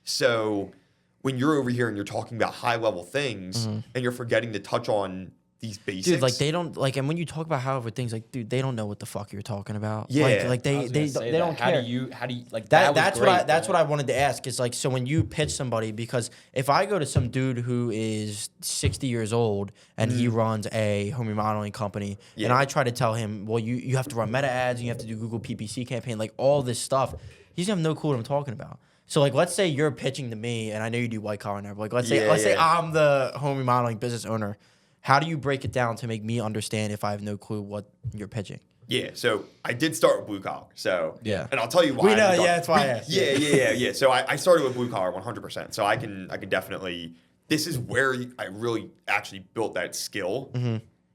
So when you're over here and you're talking about high level things and you're forgetting to touch on these basics. Dude, like they don't like, and when you talk about high level things, like, dude, they don't know what the fuck you're talking about. Yeah. Like they don't care. How do you like that? That's what I wanted to ask is like, so when you pitch somebody, because if I go to some dude who is 60 years old and he runs a home remodeling company and I try to tell him, well, you have to run meta ads and you have to do Google PPC campaign, like all this stuff, he's gonna have no clue what I'm talking about. So like, let's say you're pitching to me, and I know you do white collar now, but like, let's say I'm the home remodeling business owner. How do you break it down to make me understand if I have no clue what you're pitching? Yeah, so I did start with blue collar. So and I'll tell you why. We know, that's why I asked. Yeah. So I started with blue collar 100%. So I can definitely. This is where I really actually built that skill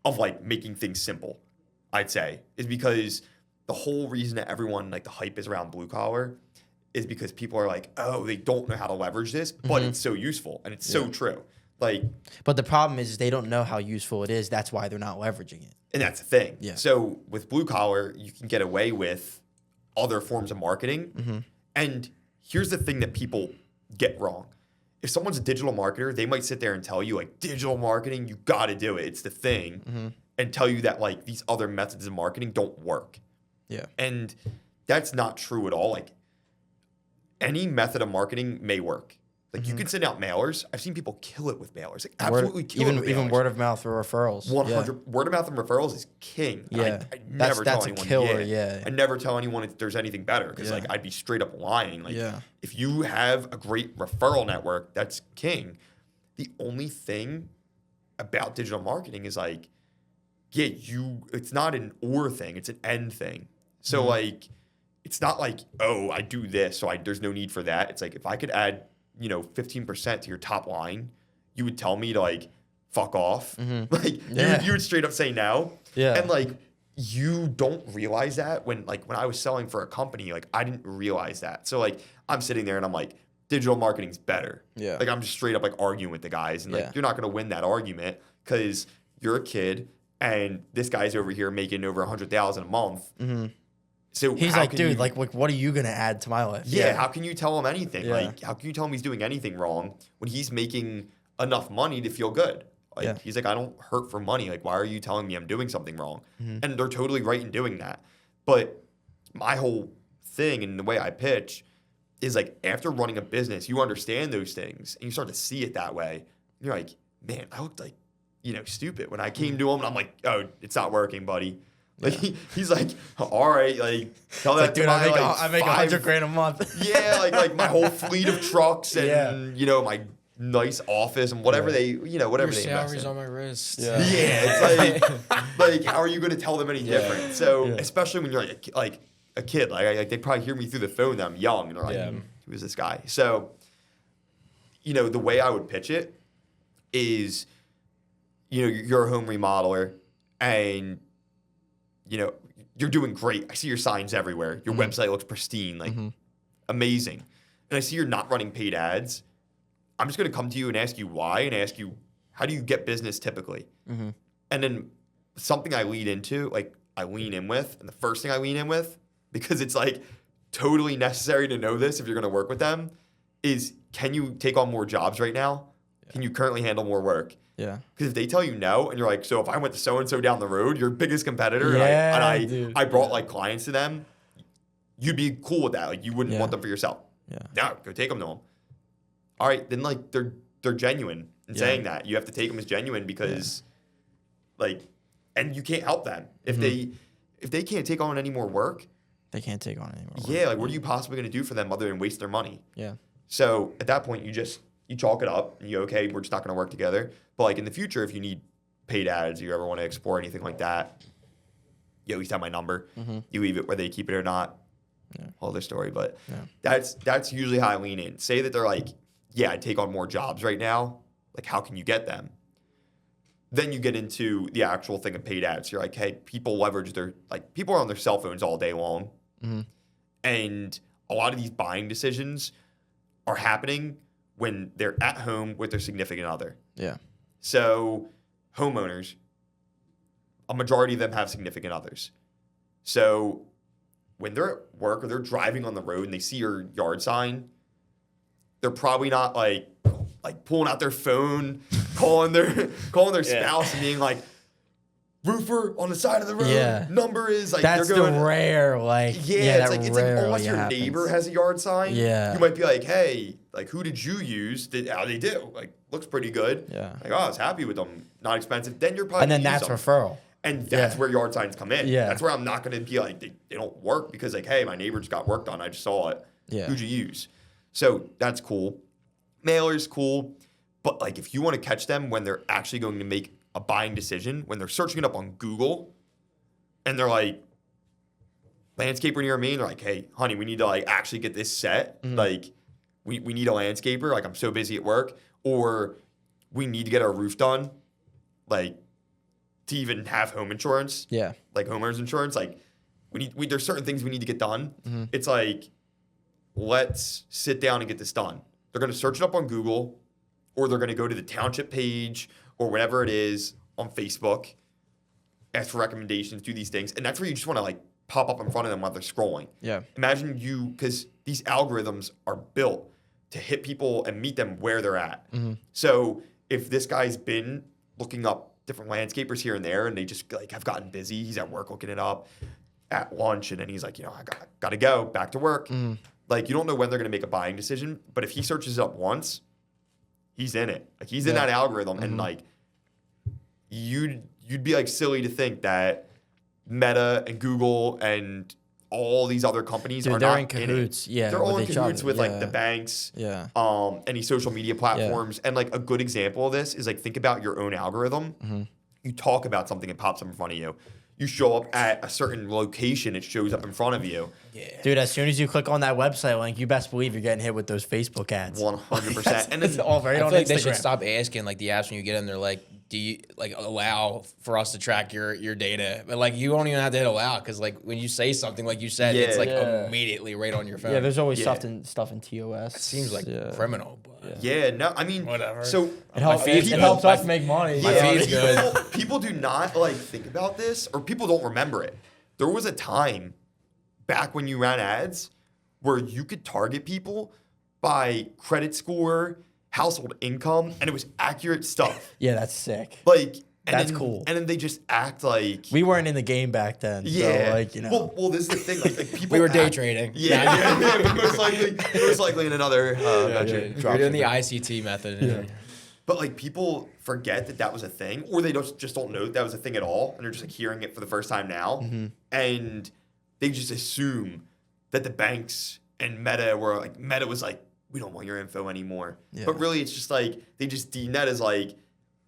of like making things simple. I'd say is because the whole reason that everyone like the hype is around blue collar is because people are like, oh, they don't know how to leverage this, but it's so useful and it's so true. Like, but the problem is they don't know how useful it is. That's why they're not leveraging it. And that's the thing. Yeah. So with blue collar, you can get away with other forms of marketing. And here's the thing that people get wrong. If someone's a digital marketer, they might sit there and tell you like digital marketing, you got to do it. It's the thing. And tell you that like these other methods of marketing don't work. Yeah. And that's not true at all. Like any method of marketing may work. Like you can send out mailers. I've seen people kill it with mailers. Like absolutely kill it with mailers. Even word of mouth or referrals. 100. Word of mouth and referrals is king. Yeah. I never tell anyone. That's a killer, yeah. I never tell anyone if there's anything better because like I'd be straight up lying. Like if you have a great referral network, that's king. The only thing about digital marketing is like, it's not an or thing, it's an and thing. So like it's not like, oh, I do this, so there's no need for that. It's like if I could add 15% to your top line, you would tell me to like fuck off. Like you would straight up say no. Yeah. And like you don't realize that when I was selling for a company, like I didn't realize that. So like I'm sitting there and I'm like, digital marketing's better. Yeah. Like I'm just straight up like arguing with the guys, and like you're not gonna win that argument because you're a kid and this guy's over here making over $100,000 a month. Mm-hmm. So he's like, dude, like what are you gonna add to my life? Yeah, how can you tell him anything? Yeah. Like, how can you tell him he's doing anything wrong when he's making enough money to feel good? Like, he's like, I don't hurt for money. Like, why are you telling me I'm doing something wrong? Mm-hmm. And they're totally right in doing that. But my whole thing and the way I pitch is like, after running a business, you understand those things and you start to see it that way. And you're like, man, I looked like, stupid when I came to him, and I'm like, oh, it's not working, buddy. Like he's like, all right, like tell that dude, to my, I make $100,000 a month. Yeah, like my whole fleet of trucks and my nice office and whatever they whatever Your they invest salary's in. on my wrist. Yeah, it's like how are you going to tell them any different? So especially when you're like a kid, like they probably hear me through the phone that I'm young and they're like, who is this guy? So the way I would pitch it is, you're a home remodeler and you're doing great. I see your signs everywhere. Your website looks pristine, like amazing. And I see you're not running paid ads. I'm just going to come to you and ask you why and ask you, how do you get business typically? Mm-hmm. And then something I lean in with, and the first thing I lean in with, because it's like totally necessary to know this if you're going to work with them, is can you take on more jobs right now? Yeah. Can you currently handle more work? Yeah. Because if they tell you no, and you're like, so if I went to so-and-so down the road, your biggest competitor, and I brought like clients to them, you'd be cool with that. Like you wouldn't want them for yourself. Yeah. No, go take them to them. All right, then like they're genuine in saying that. You have to take them as genuine because and you can't help them. If they can't take on any more work, they can't take on any more work. Yeah, like what are you possibly going to do for them other than waste their money? Yeah. So at that point, you chalk it up and you okay, we're just not going to work together. But like in the future, if you need paid ads, or you ever want to explore anything like that, you at least have my number. Mm-hmm. You leave it whether you keep it or not. Yeah. Whole other story, but that's usually how I lean in. Say that they're like, yeah, I take on more jobs right now. Like, how can you get them? Then you get into the actual thing of paid ads. You're like, hey, people leverage people are on their cell phones all day long. Mm-hmm. And a lot of these buying decisions are happening when they're at home with their significant other. Yeah. So homeowners, a majority of them have significant others. So when they're at work or they're driving on the road and they see your yard sign, they're probably not like pulling out their phone, calling their spouse and being like, roofer on the side of the road. Yeah. Number is like that's they're going the rare it's like unless your neighbor has a yard sign. Yeah. You might be like, hey, like who did you use? How they do? Like looks pretty good. Yeah. Like I was happy with them, not expensive. Then you're probably and then that's referral. And that's where yard signs come in. Yeah. That's where I'm not going to be like they don't work because like hey, my neighbor just got work done. I just saw it. Yeah. Who'd you use? So that's cool. Mailers cool, but like if you want to catch them when they're actually going to make a buying decision, when they're searching it up on Google and they're like, landscaper near me, and they're like, hey, honey, we need to like actually get this set. Mm-hmm. Like we need a landscaper. Like I'm so busy at work, or we need to get our roof done. Like to even have home insurance. Yeah. Like homeowners insurance. Like there's certain things we need to get done. Mm-hmm. It's like, let's sit down and get this done. They're going to search it up on Google, or they're going to go to the township page or whatever it is on Facebook, ask for recommendations, do these things. And that's where you just want to like pop up in front of them while they're scrolling. Yeah. Imagine because these algorithms are built to hit people and meet them where they're at. Mm-hmm. So if this guy's been looking up different landscapers here and there and they just like have gotten busy, he's at work looking it up at lunch, and then he's like, I got to go back to work. Mm-hmm. Like, you don't know when they're going to make a buying decision, but if he searches it up once, he's in it. Like, he's in that algorithm, mm-hmm. and, like, you'd be, like, silly to think that Meta and Google and all these other companies are not in cahoots. Yeah, they're all in cahoots with, like, the banks, any social media platforms. And, like, a good example of this is, like, think about your own algorithm. Mm-hmm. You talk about something, it pops up in front of you. You show up at a certain location, it shows up in front of you. Yeah. Dude, as soon as you click on that website link, you best believe you're getting hit with those Facebook ads. 100%. And it's all very I feel like Instagram. They should stop asking, like, the apps when you get in, they're like, do you like allow for us to track your data? But like you don't even have to hit allow because like when you say something like you said, it's like immediately right on your phone. Yeah, there's always stuff in TOS. It seems like criminal, but no, I mean, whatever. So it helps us make money. My feed's good. People do not like think about this, or people don't remember it. There was a time back when you ran ads where you could target people by credit score, household income, and it was accurate stuff. Yeah, that's sick. Like, that's cool. And then they just act like we weren't in the game back then. Yeah, so like Well, this is the thing. Like people. We were day trading. Yeah, most likely in another venture. We're doing the ICT method. Yeah. But like people forget that was a thing, or they just don't know that was a thing at all, and they're just like hearing it for the first time now, and they just assume that the banks and Meta was like, we don't want your info anymore. Yeah. But really, it's just like they just deem that as like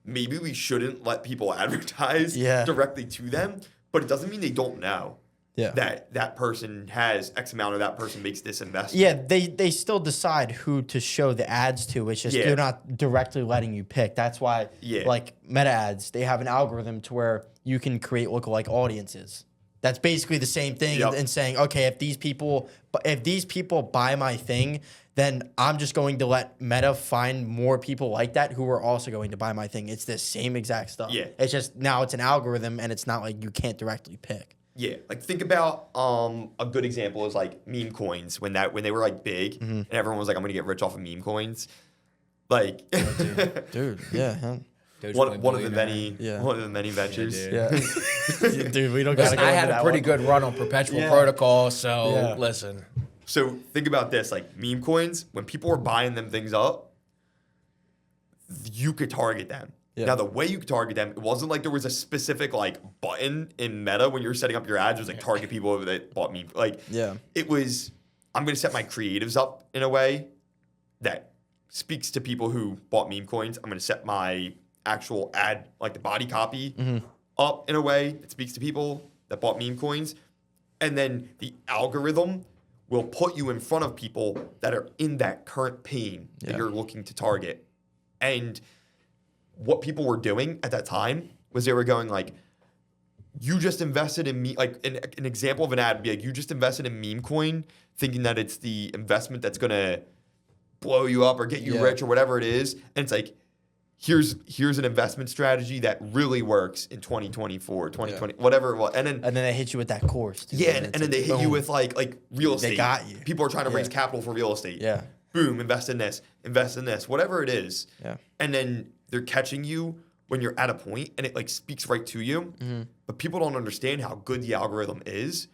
maybe we shouldn't let people advertise directly to them, but it doesn't mean they don't know. Yeah. That person has X amount or that person makes this investment. Yeah, they still decide who to show the ads to. It's just they're not directly letting you pick. That's why like Meta ads, they have an algorithm to where you can create lookalike audiences. That's basically the same thing and saying, okay, if these people buy my thing, then I'm just going to let Meta find more people like that who are also going to buy my thing. It's the same exact stuff. Yeah. It's just now it's an algorithm and it's not like you can't directly pick. Yeah, like think about a good example is like meme coins when they were like big and everyone was like, I'm gonna get rich off of meme coins. Like, dude, yeah. One of the many ventures. Yeah, dude, we don't. Gotta I had a pretty good run on perpetual protocol, so listen. So think about this, like meme coins. When people were buying them things up, you could target them. Yeah. Now, the way you could target them, it wasn't like there was a specific like button in Meta when you were setting up your ads. It was like target people that bought meme. Like, it was, I'm going to set my creatives up in a way that speaks to people who bought meme coins. I'm going to set my actual ad, like the body copy, up in a way that speaks to people that bought meme coins. And then the algorithm will put you in front of people that are in that current pain that you're looking to target. And what people were doing at that time was they were going like, you just invested in me. Like an example of an ad would be like, you just invested in meme coin thinking that it's the investment that's going to blow you up or get you rich or whatever it is. And it's like, here's an investment strategy that really works in 2024, 2020, whatever it was. And then they hit you with that course. Dude. Yeah. And then they hit you with like real estate. They got you. People are trying to raise capital for real estate. Yeah. Boom, invest in this, whatever it is. Yeah. And then they're catching you when you're at a point and it like speaks right to you. But people don't understand how good the algorithm is.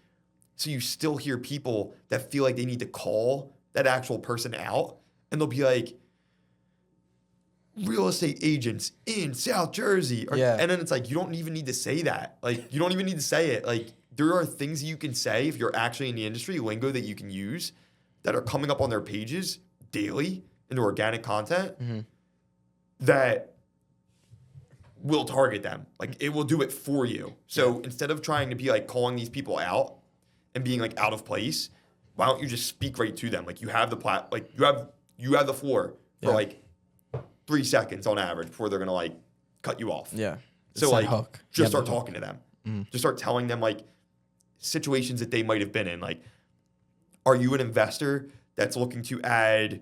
So you still hear people that feel like they need to call that actual person out. And they'll be like, real estate agents in South Jersey. And then it's like, you don't even need to say that. Like, you don't even need to say it. Like, there are things you can say if you're actually in the industry, lingo that you can use that are coming up on their pages daily into organic content that will target them. Like, it will do it for you. So instead of trying to be like calling these people out and being like out of place, why don't you just speak right to them? Like, you have the you have the floor for like 3 seconds on average before they're gonna like cut you off. Yeah. So like just start talking to them. Just start telling them like situations that they might have been in. Like, are you an investor that's looking to add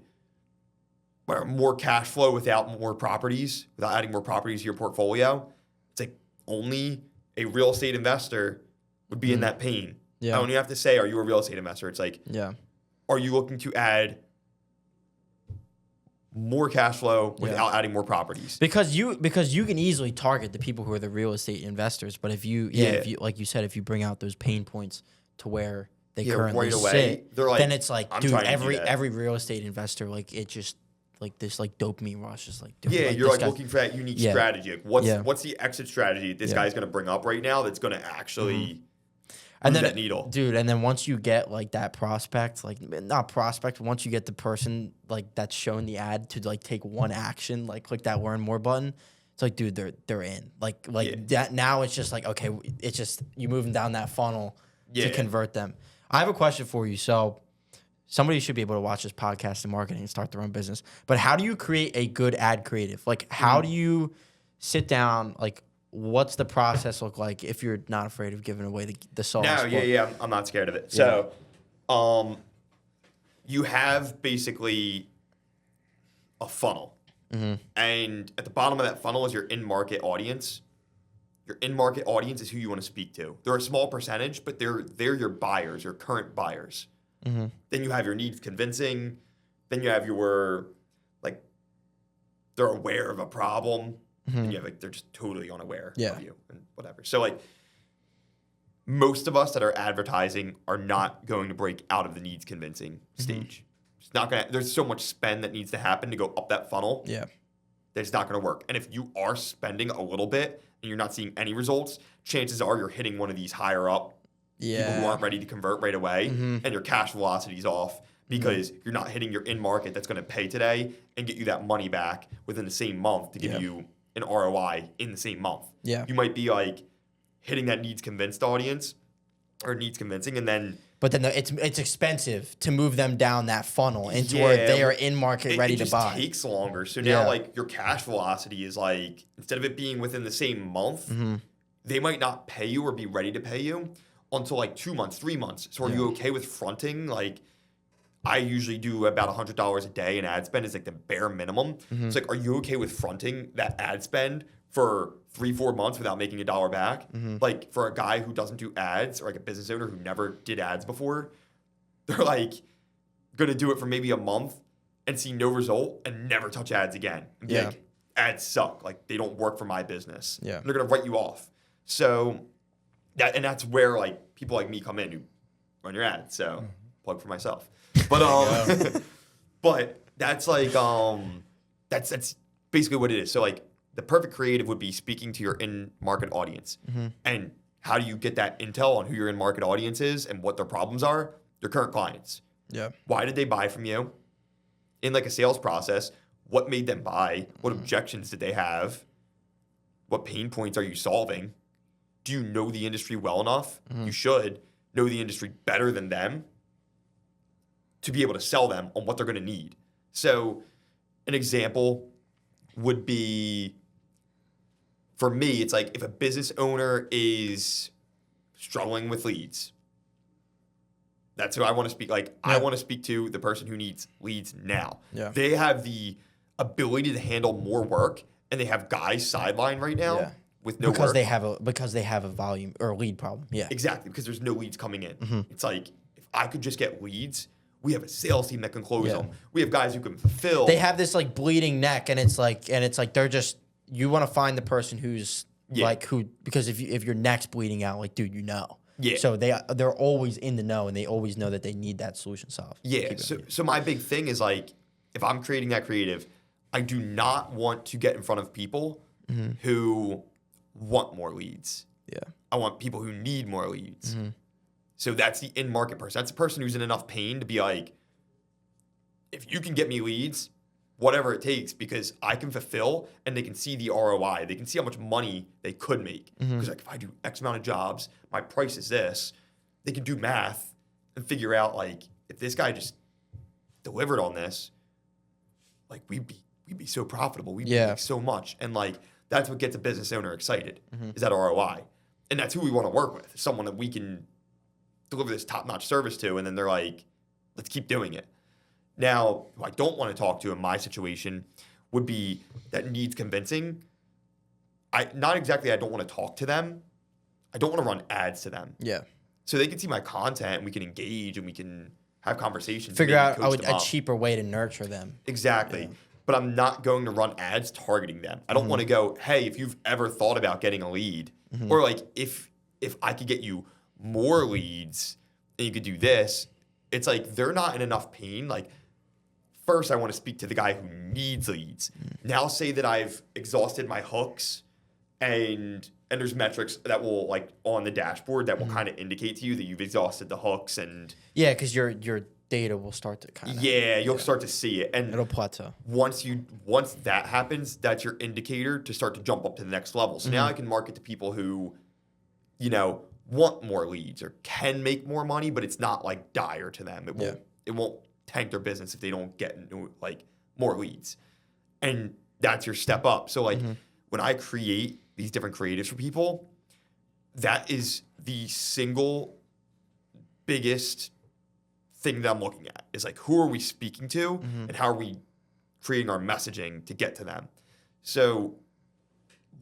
more cash flow without adding more properties to your portfolio? It's like only a real estate investor would be in that pain. Yeah. I don't even have to say, are you a real estate investor? It's like, are you looking to add more cash flow without adding more properties? Because you can easily target the people who are the real estate investors. But if you like you said, if you bring out those pain points to where they currently sit, like, then it's like, dude, every real estate investor, like, it just like this like dopamine rush is like, dude, you're like looking for that unique strategy. Like, what's the exit strategy this guy's gonna bring up right now that's gonna actually and then that needle. Dude, and then once you get like that prospect, like not prospect, once you get the person like that's showing the ad to like take one action, like click that learn more button, it's like, dude, they're in. Like that now it's just like, okay, it's just you moving down that funnel to convert them. I have a question for you. So somebody should be able to watch this podcast in marketing and start their own business. But how do you create a good ad creative? Like, how do you sit down, like, what's the process look like if you're not afraid of giving away the sauce? No, yeah, I'm not scared of it. Yeah. So, you have basically a funnel. And at the bottom of that funnel is your in-market audience. Your in-market audience is who you want to speak to. They're a small percentage, but they're your buyers, your current buyers. Then you have your needs convincing. Then you have your, like, they're aware of a problem. And you have, like, they're just totally unaware of you and whatever. So, like, most of us that are advertising are not going to break out of the needs convincing stage. It's not gonna. There's so much spend that needs to happen to go up that funnel. Yeah. That it's not going to work. And if you are spending a little bit and you're not seeing any results, chances are you're hitting one of these higher up people who aren't ready to convert right away, and your cash velocity is off because you're not hitting your in-market that's going to pay today and get you that money back within the same month to give you an ROI in the same month. Yeah. You might be like hitting that needs convinced audience or needs convincing, and then But then it's expensive to move them down that funnel into where they are in market ready to buy. It takes longer. So now, like, your cash velocity is like, instead of it being within the same month, they might not pay you or be ready to pay you until like 2 months, 3 months. So are you okay with fronting? Like, I usually do about $100 a day in ad spend is like the bare minimum. It's like, are you okay with fronting that ad spend for 3-4 months without making $1 back? Like, for a guy who doesn't do ads, or like a business owner who never did ads before, they're like gonna do it for maybe a month and see no result and never touch ads again. And be like, ads suck. Like, they don't work for my business. Yeah. And they're gonna write you off. So that's where, like, people like me come in who run your ads. So plug for myself. But but that's like that's basically what it is. So, like, the perfect creative would be speaking to your in-market audience. And how do you get that intel on who your in-market audience is and what their problems are? Your current clients. Yeah. Why did they buy from you? In, like, a sales process, what made them buy? What objections did they have? What pain points are you solving? Do you know the industry well enough? You should know the industry better than them to be able to sell them on what they're going to need. So an example would be, for me, it's like if a business owner is struggling with leads, that's who I want to speak. Like, I want to speak to the person who needs leads now. Yeah. They have the ability to handle more work, and they have guys sidelined right now with no because work. they have a volume or a lead problem. Yeah. Exactly, because there's no leads coming in. It's like, if I could just get leads, we have a sales team that can close them. We have guys who can fulfill. They have this, like, bleeding neck, and it's like they're just, you want to find the person who's like, who, because if your neck's bleeding out, like, dude, you know. Yeah. So they're always in the know, and they always know that they need that solution solved. Yeah. So my big thing is, like, if I'm creating that creative, I do not want to get in front of people who want more leads. Yeah. I want people who need more leads. So that's the in-market person. That's the person who's in enough pain to be like, if you can get me leads, whatever it takes, because I can fulfill, and they can see the ROI. They can see how much money they could make. Because, like, if I do X amount of jobs, my price is this. They can do math and figure out, like, if this guy just delivered on this, like, we'd be so profitable. We'd make so much. And, like, that's what gets a business owner excited, is that ROI. And that's who we want to work with, someone that we can deliver this top-notch service to, and then they're like, let's keep doing it. Now, who I don't want to talk to in my situation would be that needs convincing. I don't want to talk to them. I don't want to run ads to them. Yeah. So they can see my content, and we can engage, and we can have conversations. Figure out a cheaper way to nurture them. Exactly. Yeah. But I'm not going to run ads targeting them. I don't want to go, hey, if you've ever thought about getting a lead, or, like, if I could get you more leads and you could do this, it's like they're not in enough pain. Like, first I want to speak to the guy who needs leads. Now say that I've exhausted my hooks, and there's metrics that will, like, on the dashboard that will kind of indicate to you that you've exhausted the hooks. And yeah, because your data will start to kind of you'll start to see it, and it'll plateau. Once that happens, that's your indicator to start to jump up to the next level. So now I can market to people who, you know, want more leads or can make more money, but it's not, like, dire to them. It won't tank their business if they don't get, like, more leads. And that's your step up. So, like, when I create these different creatives for people, that is the single biggest thing that I'm looking at is like, who are we speaking to and how are we creating our messaging to get to them? So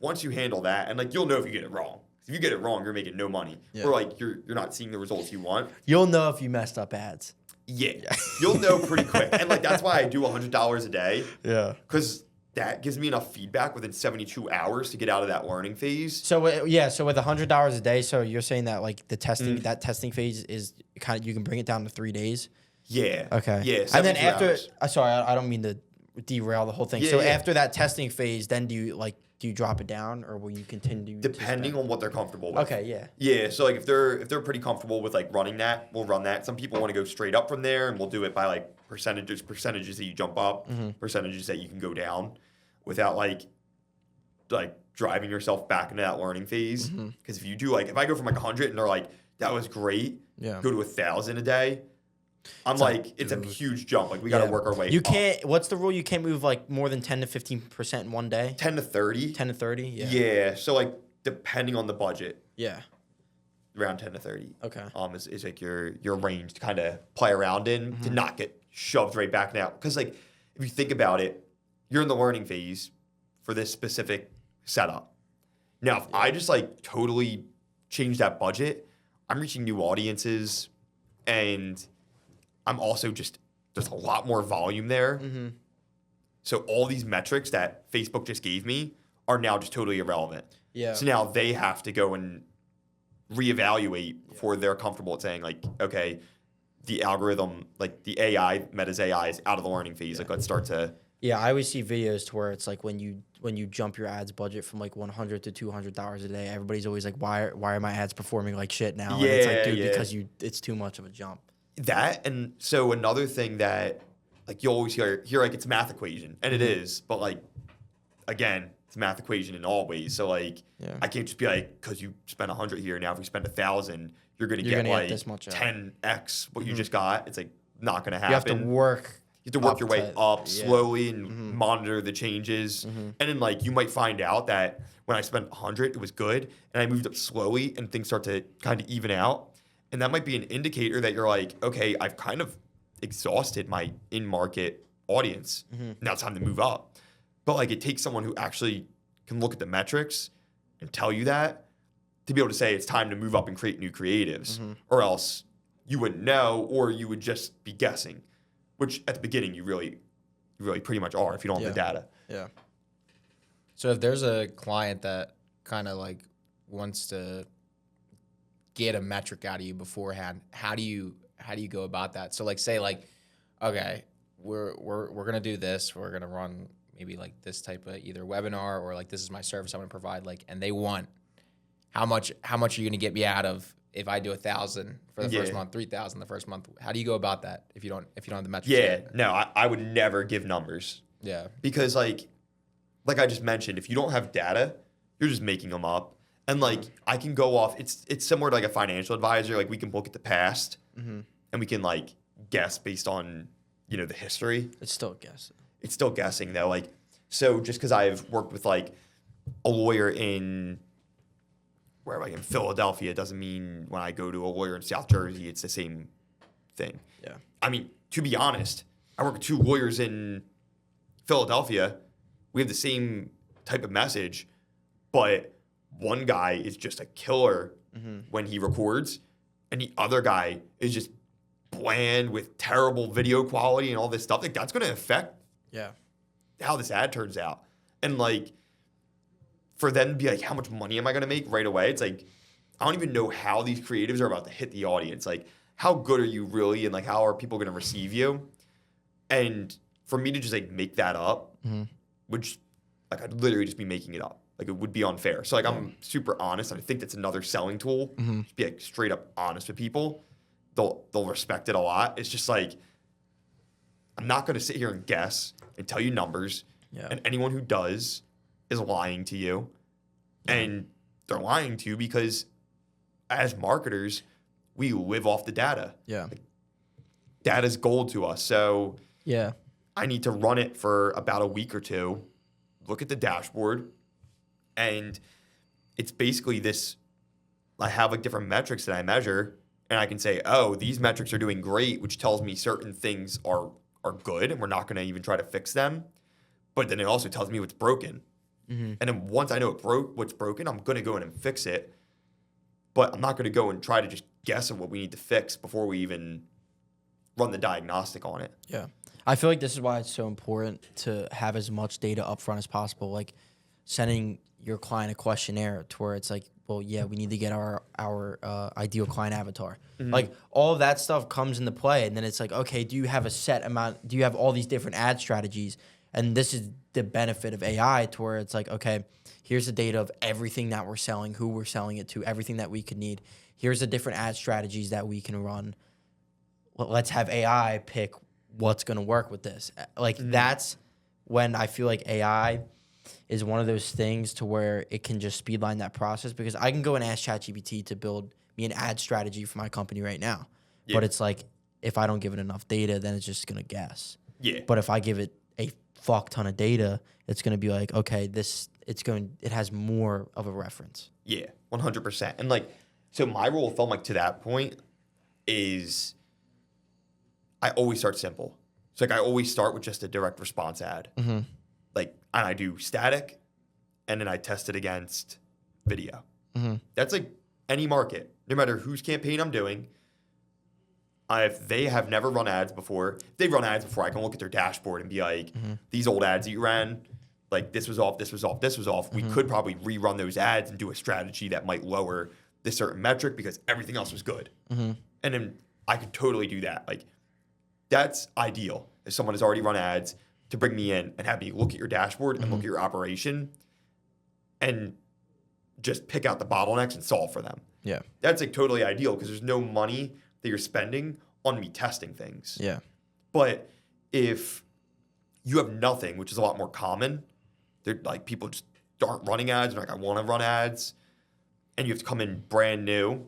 once you handle that, and like, you'll know if you get it wrong. If you get it wrong, you're making no money, or like you're not seeing the results you want. You'll know if you messed up ads. Yeah. You'll know pretty quick. And like, that's why I do $100 a day. Yeah. Because that gives me enough feedback within 72 hours to get out of that learning phase. So so with $100 a day, so you're saying that like the testing, that testing phase is kind of, you can bring it down to 3 days? Yeah. Okay. Yeah. And then 72 after, hours. sorry, I don't mean to derail the whole thing. Yeah, so yeah. after that testing phase, then do you drop it down, or will you continue? Depending on what they're comfortable with. Okay, yeah. Yeah, so like if they're pretty comfortable with like running that, we'll run that. Some people want to go straight up from there, and we'll do it by like percentages that you jump up, percentages that you can go down, without like driving yourself back into that learning phase. Because if you do if I go from like 100 and they're like, that was great, go to 1,000 a day. It's a huge jump. Like we got to work our way. You can't. What's the rule? You can't move like more than 10 to 15% in one day. 10 to 30. 10 to 30. Yeah. Yeah. So like depending on the budget. Yeah. Around 10 to 30. Okay. Is like your range to kind of play around in to not get shoved right back now. Because like if you think about it, you're in the learning phase for this specific setup. Now if I just like totally change that budget, I'm reaching new audiences, and I'm also there's a lot more volume there. So all these metrics that Facebook just gave me are now just totally irrelevant. Yeah. So now they have to go and reevaluate before they're comfortable at saying like, okay, the algorithm, like the AI, Meta's AI is out of the learning phase. Like let's start to. Yeah, I always see videos to where it's like when you jump your ads budget from like $100 to $200 a day, everybody's always like, why are my ads performing like shit now? Yeah, and it's like, dude, because it's too much of a jump. That, and so another thing that like you always hear like it's a math equation, and it is, but like again, it's a math equation in all ways. So like I can't just be like, because you spent 100 here, now if we spend 1,000, you're gonna get like this much 10x what you just got. It's like not gonna happen. You have to work. You have to work your way up slowly and monitor the changes. And then like you might find out that when I spent 100, it was good, and I moved up slowly and things start to kind of even out. And that might be an indicator that you're like, okay, I've kind of exhausted my in-market audience. Now it's time to move up. But like it takes someone who actually can look at the metrics and tell you that to be able to say it's time to move up and create new creatives, or else you wouldn't know, or you would just be guessing, which at the beginning you really pretty much are if you don't have the data. Yeah. So if there's a client that kind of like wants to get a metric out of you beforehand, how do you go about that? So like say like, okay, we're gonna do this, we're gonna run maybe like this type of either webinar, or like this is my service I'm gonna provide, like, and they want how much are you gonna get me out of if I do 1,000 for the first month, 3,000 the first month? How do you go about that if you don't have the metrics? Yet? No, I would never give numbers. Yeah. Because like I just mentioned, if you don't have data, you're just making them up. And like I can go off, it's similar to like a financial advisor. Like we can look at the past and we can like guess based on, the history. It's still guessing. It's still guessing though. Like, so just because I've worked with like a lawyer in Philadelphia doesn't mean when I go to a lawyer in South Jersey, it's the same thing. Yeah. I mean, to be honest, I work with 2 lawyers in Philadelphia. We have the same type of message, but one guy is just a killer when he records, and the other guy is just bland with terrible video quality and all this stuff. Like that's going to affect how this ad turns out. And like for them to be like, how much money am I going to make right away? It's like, I don't even know how these creatives are about to hit the audience. Like how good are you really? And like, how are people going to receive you? And for me to just like make that up, which like I'd literally just be making it up. Like it would be unfair. So like I'm super honest, and I think that's another selling tool. Just be like straight up honest with people. They'll respect it a lot. It's just like I'm not going to sit here and guess and tell you numbers. Yeah. And anyone who does is lying to you. And they're lying to you because as marketers, we live off the data. Yeah. Like, data's gold to us. So I need to run it for about a week or two, look at the dashboard, And it's basically this, I have like different metrics that I measure, and I can say, oh, these metrics are doing great, which tells me certain things are good, and we're not going to even try to fix them. But then it also tells me what's broken. And then once I know what's broken, I'm going to go in and fix it. But I'm not going to go and try to just guess at what we need to fix before we even run the diagnostic on it. Yeah. I feel like this is why it's so important to have as much data up front as possible. Like sending your client a questionnaire to where it's like, well, yeah, we need to get our ideal client avatar. Like all of that stuff comes into play. And then it's like, okay, do you have a set amount? Do you have all these different ad strategies? And this is the benefit of AI to where it's like, okay, here's the data of everything that we're selling, who we're selling it to, everything that we could need. Here's the different ad strategies that we can run. Well, let's have AI pick what's going to work with this. Like that's when I feel like AI is one of those things to where it can just speedline that process, because I can go and ask ChatGPT to build me an ad strategy for my company right now. Yeah. But it's like, if I don't give it enough data, then it's just going to guess. Yeah. But if I give it a fuck ton of data, it's going to be like, okay, it has more of a reference. Yeah, 100%. And like, so my rule of thumb, like to that point, is I always start simple. So like I always start with just a direct response ad. Like, and I do static, and then I test it against video. That's like any market, no matter whose campaign I'm doing. If they have never run ads before, if they run ads before, I can look at their dashboard and be like, these old ads that you ran, like this was off, this was off, this was off. We could probably rerun those ads and do a strategy that might lower this certain metric because everything else was good. And then I could totally do that. Like that's ideal if someone has already run ads to bring me in and have me look at your dashboard and look at your operation and just pick out the bottlenecks and solve for them. Yeah. That's like totally ideal because there's no money that you're spending on me testing things. Yeah. But if you have nothing, which is a lot more common, they're like people just aren't running ads, and like I want to run ads, and you have to come in brand new,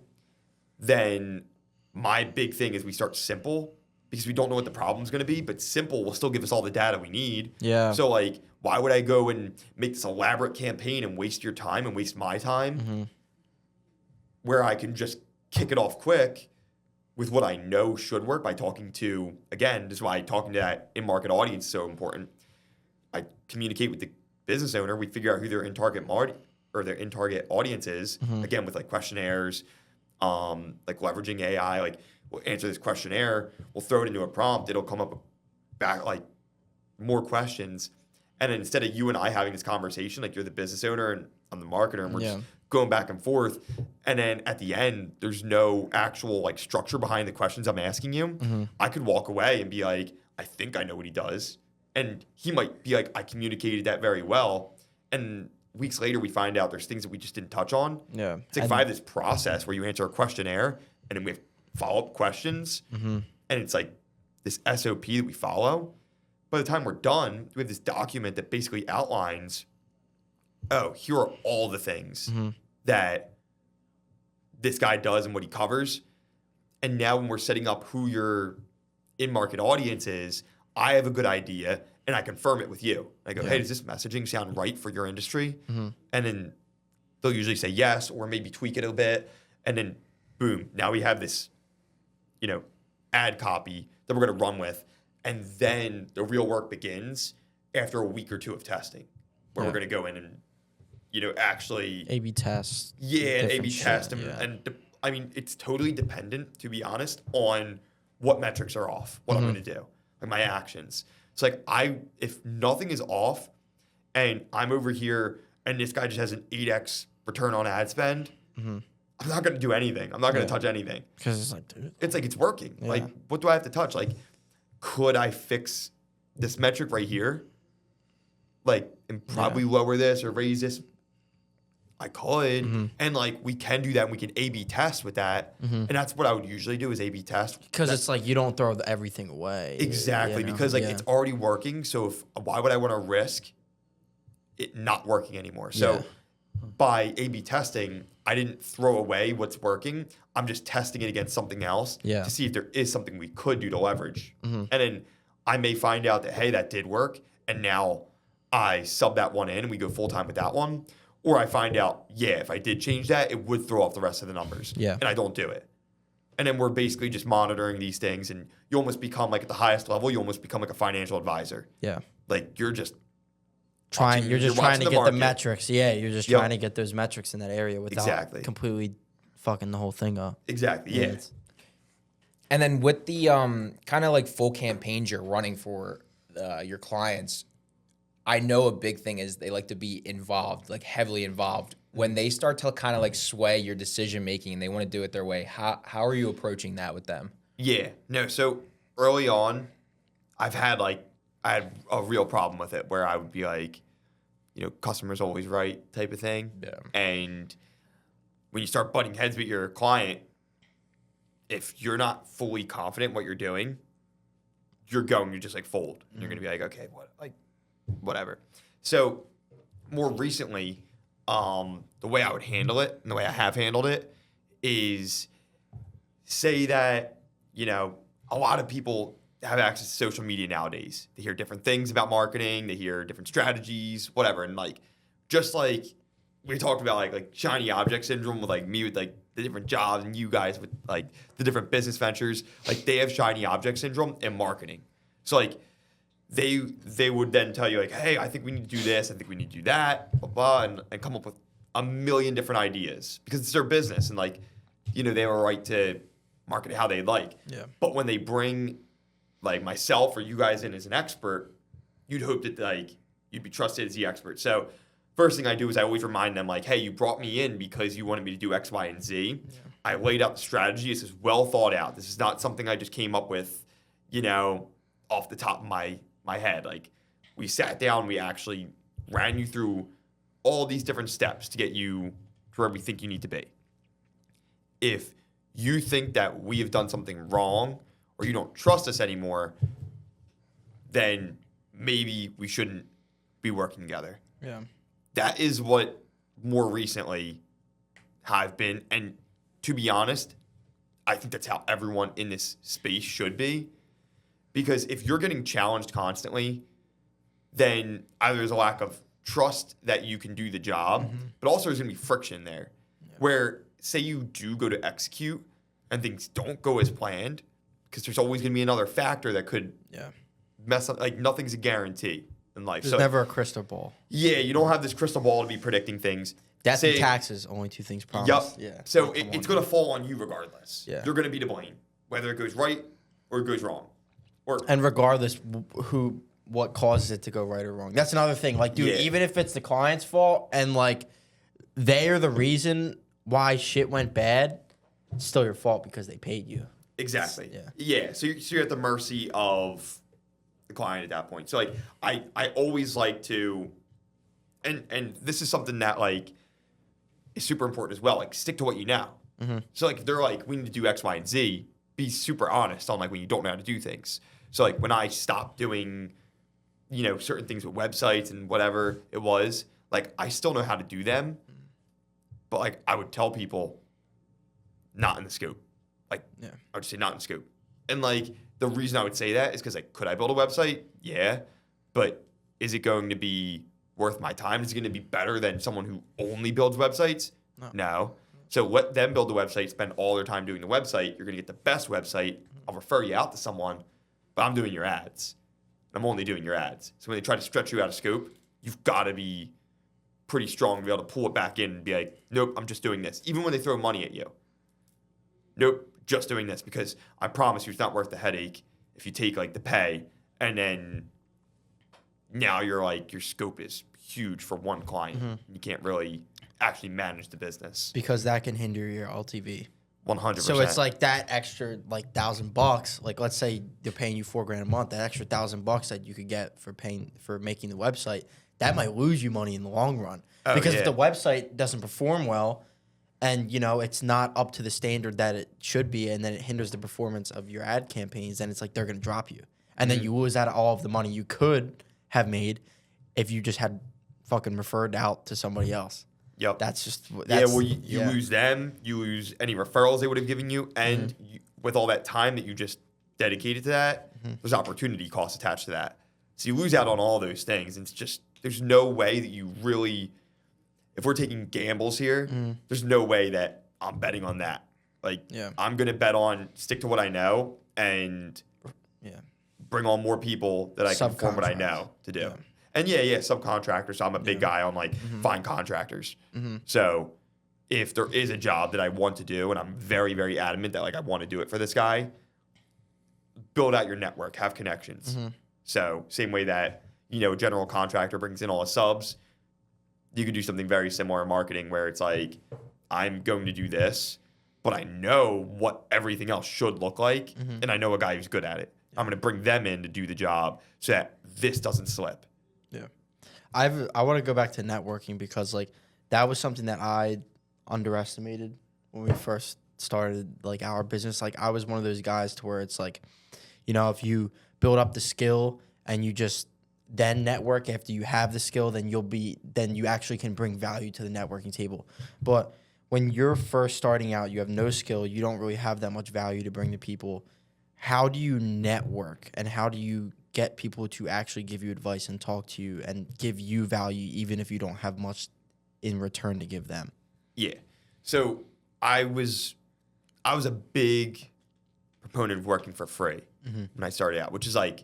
then my big thing is we start simple because we don't know what the problem's going to be, but simple will still give us all the data we need. Yeah. So like, why would I go and make this elaborate campaign and waste your time and waste my time where I can just kick it off quick with what I know should work by talking to, again, this is why talking to that in-market audience is so important. I communicate with the business owner. We figure out who their in-target audience is, again, with like questionnaires, like leveraging AI, like we'll answer this questionnaire, we'll throw it into a prompt, it'll come up back like more questions. And then instead of you and I having this conversation, like you're the business owner and I'm the marketer, and we're just going back and forth. And then at the end, there's no actual like structure behind the questions I'm asking you. I could walk away and be like, I think I know what he does. And he might be like, I communicated that very well. And weeks later, we find out there's things that we just didn't touch on. Yeah. It's like if I have this process where you answer a questionnaire and then we have follow-up questions, and it's like this SOP that we follow. By the time we're done, we have this document that basically outlines, oh, here are all the things that this guy does and what he covers. And now when we're setting up who your in-market audience is, I have a good idea and I confirm it with you. I go, hey, does this messaging sound right for your industry? And then they'll usually say yes, or maybe tweak it a bit. And then boom, now we have this, ad copy that we're going to run with. And then the real work begins after a week or two of testing, where we're going to go in and, actually A/B test. Yeah, and A/B test. And I mean, it's totally dependent, to be honest, on what metrics are off, what I'm going to do, like my actions. It's like if nothing is off and I'm over here and this guy just has an 8x return on ad spend, I'm not going to do anything. I'm not going to touch anything. Because it's like, dude. It's like, it's working. Yeah. Like, what do I have to touch? Like, could I fix this metric right here? Like, and probably lower this or raise this? I could. And like, we can do that and we can A/B test with that. And that's what I would usually do is A/B test. Because it's like, you don't throw everything away. Exactly. Because like, it's already working. So why would I want to risk it not working anymore? So by A/B testing, I didn't throw away what's working. I'm just testing it against something else to see if there is something we could do to leverage. And then I may find out that, hey, that did work. And now I sub that one in and we go full time with that one. Or I find out, if I did change that, it would throw off the rest of the numbers. Yeah. And I don't do it. And then we're basically just monitoring these things, and you almost become like at the highest level, you almost become like a financial advisor. Yeah. Like you're just trying to get the metrics. Yeah, you're just Yep. trying to get those metrics in that area without completely fucking the whole thing up. Exactly. Yeah. And then with the kind of like full campaigns you're running for your clients, I know a big thing is they like to be involved, like heavily involved. When they start to kind of like sway your decision making and they want to do it their way, how are you approaching that with them? Yeah. No, so early on, I had a real problem with it where I would be like, customer's always right type of thing. Yeah. And when you start butting heads with your client, if you're not fully confident in what you're doing, you're going to just like fold. And you're going to be like, okay, whatever. So more recently, the way I would handle it and the way I have handled it is say that, a lot of people have access to social media nowadays. They hear different things about marketing. They hear different strategies, whatever. And just like we talked about like shiny object syndrome with like me with like the different jobs and you guys with like the different business ventures, like they have shiny object syndrome in marketing. So like they would then tell you like, hey, I think we need to do this. I think we need to do that, blah, blah, and come up with a million different ideas because it's their business. And like, they have a right to market it how they like. Yeah. But when they bring like myself or you guys in as an expert, you'd hope that like you'd be trusted as the expert. So first thing I do is I always remind them like, hey, you brought me in because you wanted me to do X, Y, and Z. Yeah. I laid out the strategy. This is well thought out. This is not something I just came up with, off the top of my head. Like we sat down, we actually ran you through all these different steps to get you to where we think you need to be. If you think that we have done something wrong or you don't trust us anymore, then maybe we shouldn't be working together. Yeah. That is what more recently have been. And to be honest, I think that's how everyone in this space should be. Because if you're getting challenged constantly, then either there's a lack of trust that you can do the job, but also there's going to be friction there. Yeah. Where, say you do go to execute and things don't go as planned, because there's always going to be another factor that could mess up. Like, nothing's a guarantee in life. There's never a crystal ball. Yeah, you don't have this crystal ball to be predicting things. Death and taxes, only two things promised. Yep. Yeah. So it's going to fall on you regardless. Yeah. You're going to be to blame, whether it goes right or it goes wrong. And regardless what causes it to go right or wrong. That's another thing. Like, dude, even if it's the client's fault and like they are the reason why shit went bad, it's still your fault because they paid you. Exactly. Yeah. So you're at the mercy of the client at that point. So like I always like to, and this is something that like is super important as well. Like stick to what you know. Mm-hmm. So like if they're like, we need to do X, Y, and Z, be super honest on like when you don't know how to do things. So like when I stopped doing, certain things with websites and whatever it was, like I still know how to do them, but like I would tell people not in the scope. Like I would just say not in scope. And like the reason I would say that is because like, could I build a website? Yeah. But is it going to be worth my time? Is it going to be better than someone who only builds websites? No. So let them build the website, spend all their time doing the website. You're going to get the best website. I'll refer you out to someone, but I'm doing your ads. I'm only doing your ads. So when they try to stretch you out of scope, you've got to be pretty strong to be able to pull it back in and be like, nope, I'm just doing this. Even when they throw money at you. Nope, just doing this because I promise you it's not worth the headache if you take like the pay and then now you're like, your scope is huge for one client. Mm-hmm. You can't really actually manage the business. Because that can hinder your LTV. 100%. So it's like that extra like $1,000, like let's say they're paying you $4,000 a month, that extra $1,000 that you could get for making the website, that might lose you money in the long run. Because if the website doesn't perform well and it's not up to the standard that it should be, and then it hinders the performance of your ad campaigns, then it's like they're gonna drop you. And then you lose out all of the money you could have made if you just had fucking referred out to somebody else. Yep. You lose them, you lose any referrals they would have given you, and with all that time that you just dedicated to that, there's opportunity costs attached to that. So you lose out on all those things, and it's just there's no way that you really if we're taking gambles here, there's no way that I'm betting on that. Like, I'm going to stick to what I know and bring on more people that I can perform what I know to do. Yeah. And subcontractors. So I'm a big guy on like find contractors. So if there is a job that I want to do and I'm very, very adamant that like I want to do it for this guy, build out your network, have connections. So same way that, a general contractor brings in all his subs, you could do something very similar in marketing where it's like, I'm going to do this, but I know what everything else should look like, and I know a guy who's good at it. I'm going to bring them in to do the job so that this doesn't slip. Yeah. I want to go back to networking because, like, that was something that I underestimated when we first started, like, our business. Like, I was one of those guys to where it's like, if you build up the skill and you just then network after you have the skill, then you actually can bring value to the networking table. But when you're first starting out, you have no skill, you don't really have that much value to bring to people. How do you network and how do you get people to actually give you advice and talk to you and give you value even if you don't have much in return to give them? Yeah. So I was a big proponent of working for free when I started out, which is like,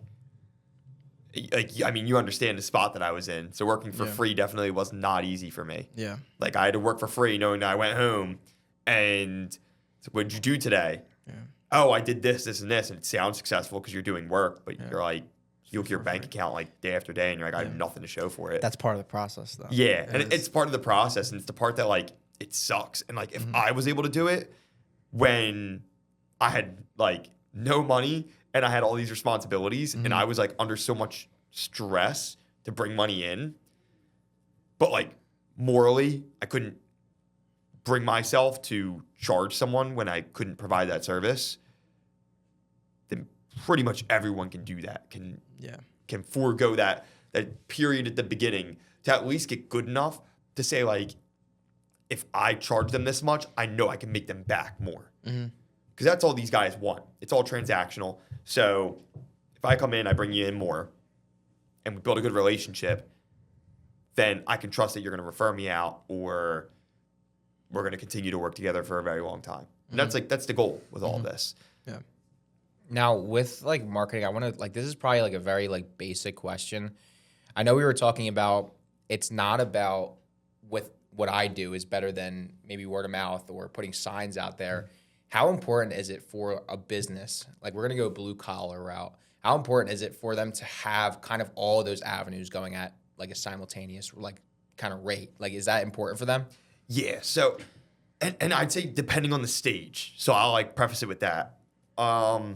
I mean, you understand the spot that I was in. So working for free definitely was not easy for me. Yeah. Like I had to work for free knowing that I went home and so what'd you do today? Yeah. Oh, I did this, this, and this. And it sounds successful because you're doing work, but you're like, you look at your bank account like day after day and you're like, I have nothing to show for it. That's part of the process though. Yeah. And it's part of the process. And it's the part that like, it sucks. And like, if I was able to do it when I had like no money and I had all these responsibilities and I was like under so much stress to bring money in, but like morally, I couldn't bring myself to charge someone when I couldn't provide that service, then pretty much everyone can do that, can forego that period at the beginning to at least get good enough to say like, if I charge them this much, I know I can make them back more. Because that's all these guys want. It's all transactional. So if I come in, I bring you in more, and we build a good relationship, then I can trust that you're going to refer me out or we're going to continue to work together for a very long time. And that's the goal with all of this. Yeah. Now with like marketing, I want to like, this is probably like a very like basic question. I know we were talking about, it's not about with what I do is better than maybe word of mouth or putting signs out there. How important is it for a business? Like we're going to go blue collar route. How important is it for them to have kind of all of those avenues going at like a simultaneous like kind of rate? Like, is that important for them? Yeah. So, and I'd say depending on the stage. So I'll like preface it with that. So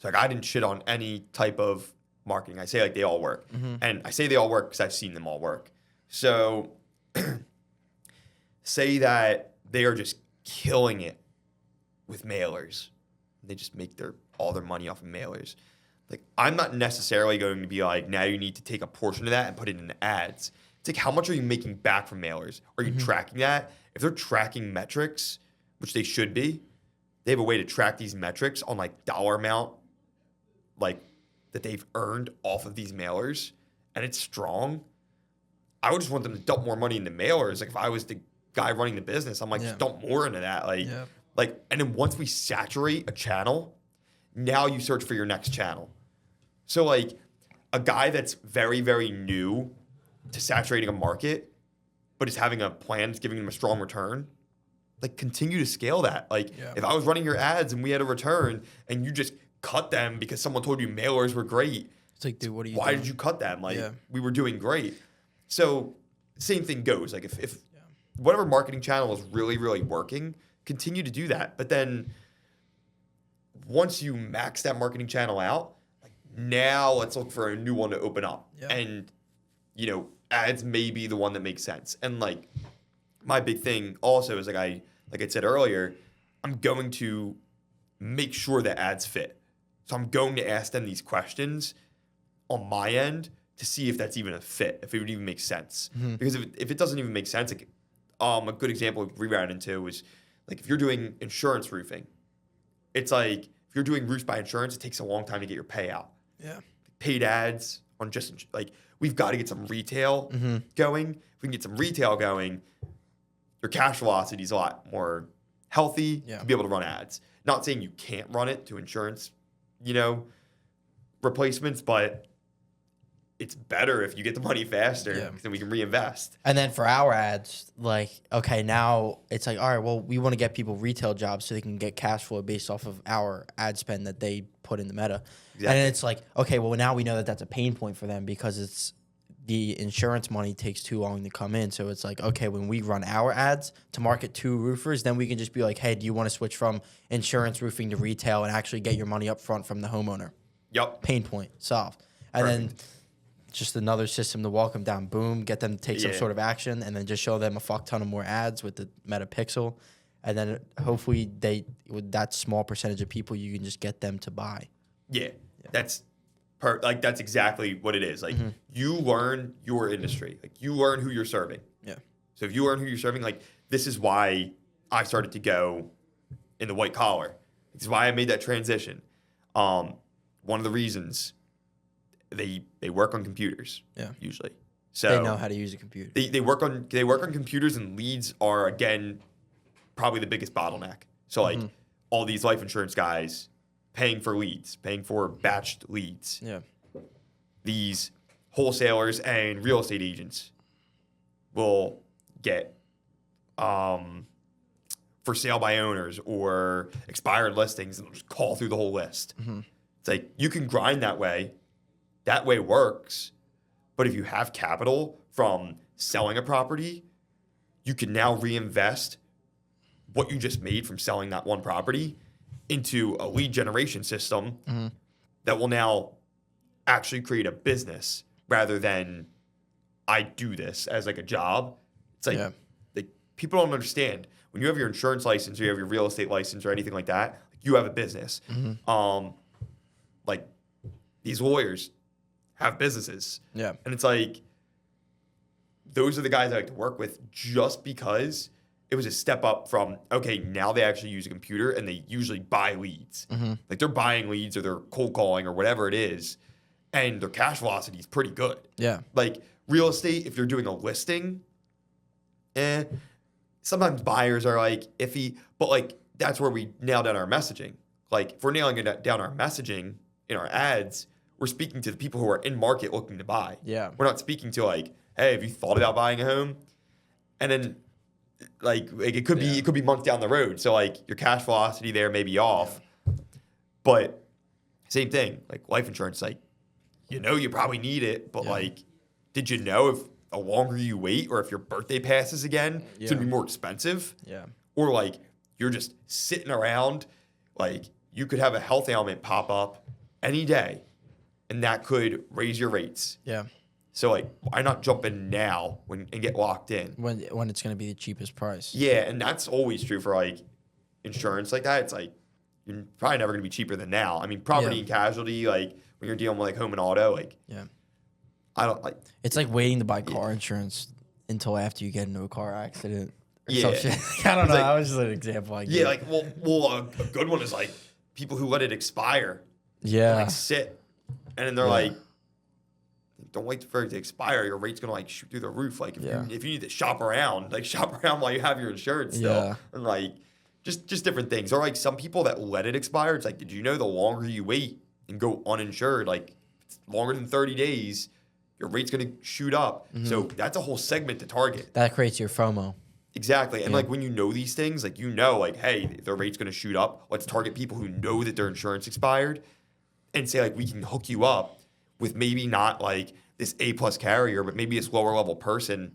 like I didn't shit on any type of marketing. I say like they all work. And I say they all work because I've seen them all work. So say that they are just killing it with mailers. They just make all their money off of mailers. Like I'm not necessarily going to be like, now you need to take a portion of that and put it in ads. It's like, how much are you making back from mailers? Are you tracking that? If they're tracking metrics, which they should be, they have a way to track these metrics on like dollar amount, like that they've earned off of these mailers, and it's strong. I would just want them to dump more money into mailers. Like if I was the guy running the business, I'm like, just dump more into that. Like, and then once we saturate a channel, now you search for your next channel. So like a guy that's very, very new to saturating a market, but is having a plan that's giving him a strong return, like continue to scale that. Like if I was running your ads and we had a return and you just cut them because someone told you mailers were great. It's like, dude, what are you Why doing? did you cut them? Like we were doing great. So same thing goes. Like if whatever marketing channel is really, really working, continue to do that. But then once you max that marketing channel out, like now let's look for a new one to open up. And, ads may be the one that makes sense. And like my big thing also is like I said earlier, I'm going to make sure that ads fit. So I'm going to ask them these questions on my end to see if that's even a fit, if it would even make sense. Because if it doesn't even make sense, like a good example we ran into was like if you're doing insurance roofing, it's like if you're doing roofs by insurance, it takes a long time to get your payout. Paid ads on just like we've got to get some retail going. If we can get some retail going, your cash velocity is a lot more healthy to be able to run ads. Not saying you can't run it to insurance, replacements, but it's better if you get the money faster because then we can reinvest. And then for our ads, like, okay, now it's like, all right, well, we want to get people retail jobs so they can get cash flow based off of our ad spend that they put in the Meta. Exactly. And then it's like, okay, well, now we know that that's a pain point for them because it's the insurance money takes too long to come in. So it's like, okay, when we run our ads to market to roofers, then we can just be like, hey, do you want to switch from insurance roofing to retail and actually get your money up front from the homeowner? Yep. Pain point solved. And then just another system to walk them down. Boom, get them to take some sort of action, and then just show them a fuck ton of more ads with the Meta Pixel. And then hopefully with that small percentage of people, you can just get them to buy. Yeah. That's exactly what it is. Like you learn your industry. Like you learn who you're serving. Yeah. So if you learn who you're serving, like this is why I started to go in the white collar. This is why I made that transition. One of the reasons they work on computers. Yeah. Usually. So they know how to use a computer. They work on computers, and leads are again probably the biggest bottleneck. So like all these life insurance guys paying for leads, paying for batched leads. Yeah. These wholesalers and real estate agents will get for sale by owners or expired listings, and they'll just call through the whole list. It's like you can grind that way. That way works. But if you have capital from selling a property, you can now reinvest what you just made from selling that one property into a lead generation system that will now actually create a business rather than I do this as like a job. It's like, like people don't understand when you have your insurance license or you have your real estate license or anything like that, like you have a business. Like these lawyers have businesses. Yeah. And it's like, those are the guys I like to work with just because it was a step up from, okay, now they actually use a computer and they usually buy leads. Like they're buying leads or they're cold calling or whatever it is. And their cash velocity is pretty good. Yeah. Like real estate, if you're doing a listing, sometimes buyers are like iffy, but like that's where we nail down our messaging. Like if we're nailing down our messaging in our ads, we're speaking to the people who are in market looking to buy. Yeah. We're not speaking to like, hey, have you thought about buying a home? And then like it could be months down the road. So like your cash velocity there may be off. But same thing, like life insurance, like you probably need it, but like did you know if the longer you wait or if your birthday passes again, it's gonna be more expensive? Yeah. Or like you're just sitting around, like you could have a health ailment pop up any day and that could raise your rates. Yeah. So like, why not jump in now and get locked in when it's going to be the cheapest price? Yeah, and that's always true for like insurance like that. It's like you're probably never going to be cheaper than now. I mean, property and casualty, like when you're dealing with like home and auto, like I don't like. It's like waiting to buy car insurance until after you get into a car accident. Or some shit. I don't know. That was just an example. I guess. Like a good one is like people who let it expire. Yeah, and, like sit, and then they're like. Don't wait for it to expire. Your rate's gonna like shoot through the roof. Like if you need to shop around while you have your insurance still. Yeah. And like just different things. Or like some people that let it expire. It's like, did you know the longer you wait and go uninsured, like longer than 30 days, your rate's gonna shoot up. So that's a whole segment to target. That creates your FOMO. Exactly. And like when you know these things, like like, hey, their rate's gonna shoot up. Let's target people who know that their insurance expired and say like we can hook you up with maybe not like this A+ carrier, but maybe this lower level person,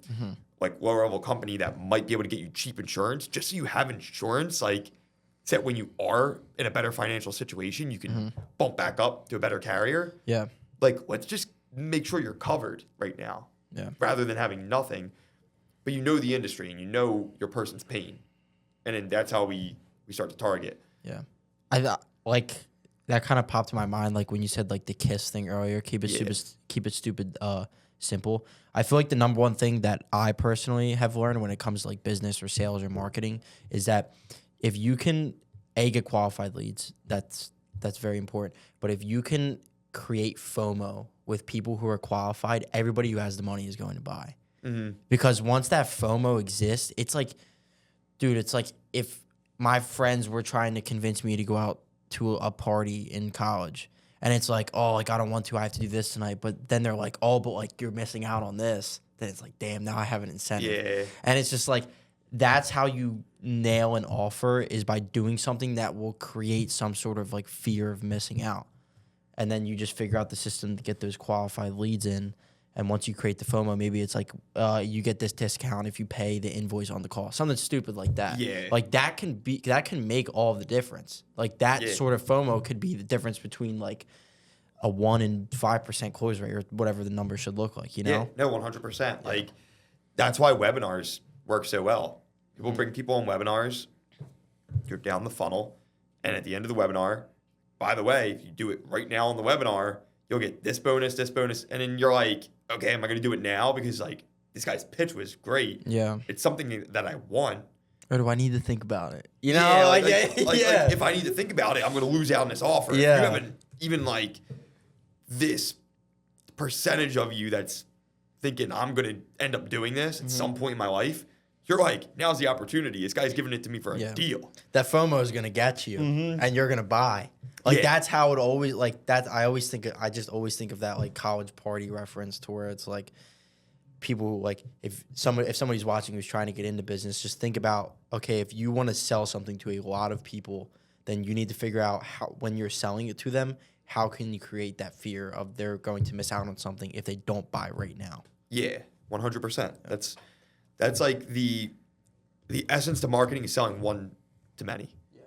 like lower level company that might be able to get you cheap insurance, just so you have insurance, like so that when you are in a better financial situation, you can bump back up to a better carrier. Yeah. Like, let's just make sure you're covered right now. Yeah. Rather than having nothing. But you know the industry and you know your person's pain. And then that's how we start to target. Yeah. I thought that kind of popped in my mind, like when you said like the KISS thing earlier, keep it stupid, simple. I feel like the number one thing that I personally have learned when it comes to like business or sales or marketing is that if you can get qualified leads, that's very important. But if you can create FOMO with people who are qualified, everybody who has the money is going to buy. Mm-hmm. Because once that FOMO exists, it's like, dude, it's like if my friends were trying to convince me to go out to a party in college, and it's like, oh, like I don't want to, I have to do this tonight. But then they're like, oh, but like you're missing out on this. Then it's like, damn, now I have an incentive. Yeah. And it's just like, that's how you nail an offer, is by doing something that will create some sort of like fear of missing out. And then you just figure out the system to get those qualified leads in. And once you create the FOMO, maybe it's like you get this discount if you pay the invoice on the call. Something stupid like that. Yeah. Like that can make all the difference. Like that sort of FOMO could be the difference between like a 1 and 5% close rate, or whatever the number should look like, you know? Yeah, no, 100%. Like that's why webinars work so well. People bring people on webinars, you're down the funnel, and at the end of the webinar, by the way, if you do it right now on the webinar, you'll get this bonus, and then you're like, okay, am I going to do it now? Because like this guy's pitch was great. Yeah. It's something that I want. Or do I need to think about it? You know? Yeah, like, like if I need to think about it, I'm going to lose out on this offer. Yeah. If you haven't even like this percentage of you that's thinking I'm going to end up doing this at some point in my life, you're like, now's the opportunity. This guy's giving it to me for a deal. That FOMO is going to get you, and you're going to buy. Like, that's how it always, like, that, I just always think of that, like, college party reference to where it's, like, people, like, if somebody's watching who's trying to get into business, just think about, okay, if you want to sell something to a lot of people, then you need to figure out how, when you're selling it to them, how can you create that fear of they're going to miss out on something if they don't buy right now? Yeah, 100%. That's like the essence to marketing is selling one to many. Yeah.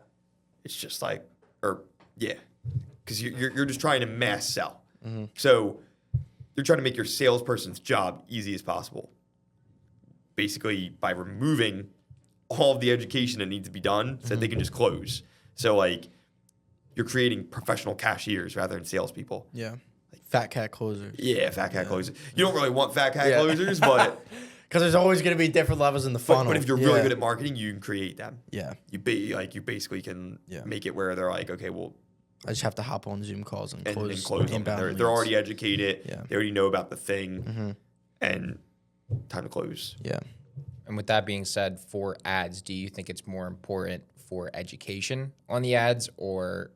It's just like, because you're just trying to mass sell. Mm-hmm. So you're trying to make your salesperson's job easy as possible. Basically, by removing all of the education that needs to be done so that they can just close. So like, you're creating professional cashiers rather than salespeople. Yeah. Like fat cat closers. Yeah, fat cat closers. You don't really want fat cat closers, but... Because there's always going to be different levels in the funnel. But if you're really good at marketing, you can create them. Yeah. You basically can make it where they're like, okay, well... I just have to hop on Zoom calls and close them. They're already educated. Yeah. They already know about the thing. Mm-hmm. And time to close. Yeah. And with that being said, for ads, do you think it's more important for education on the ads or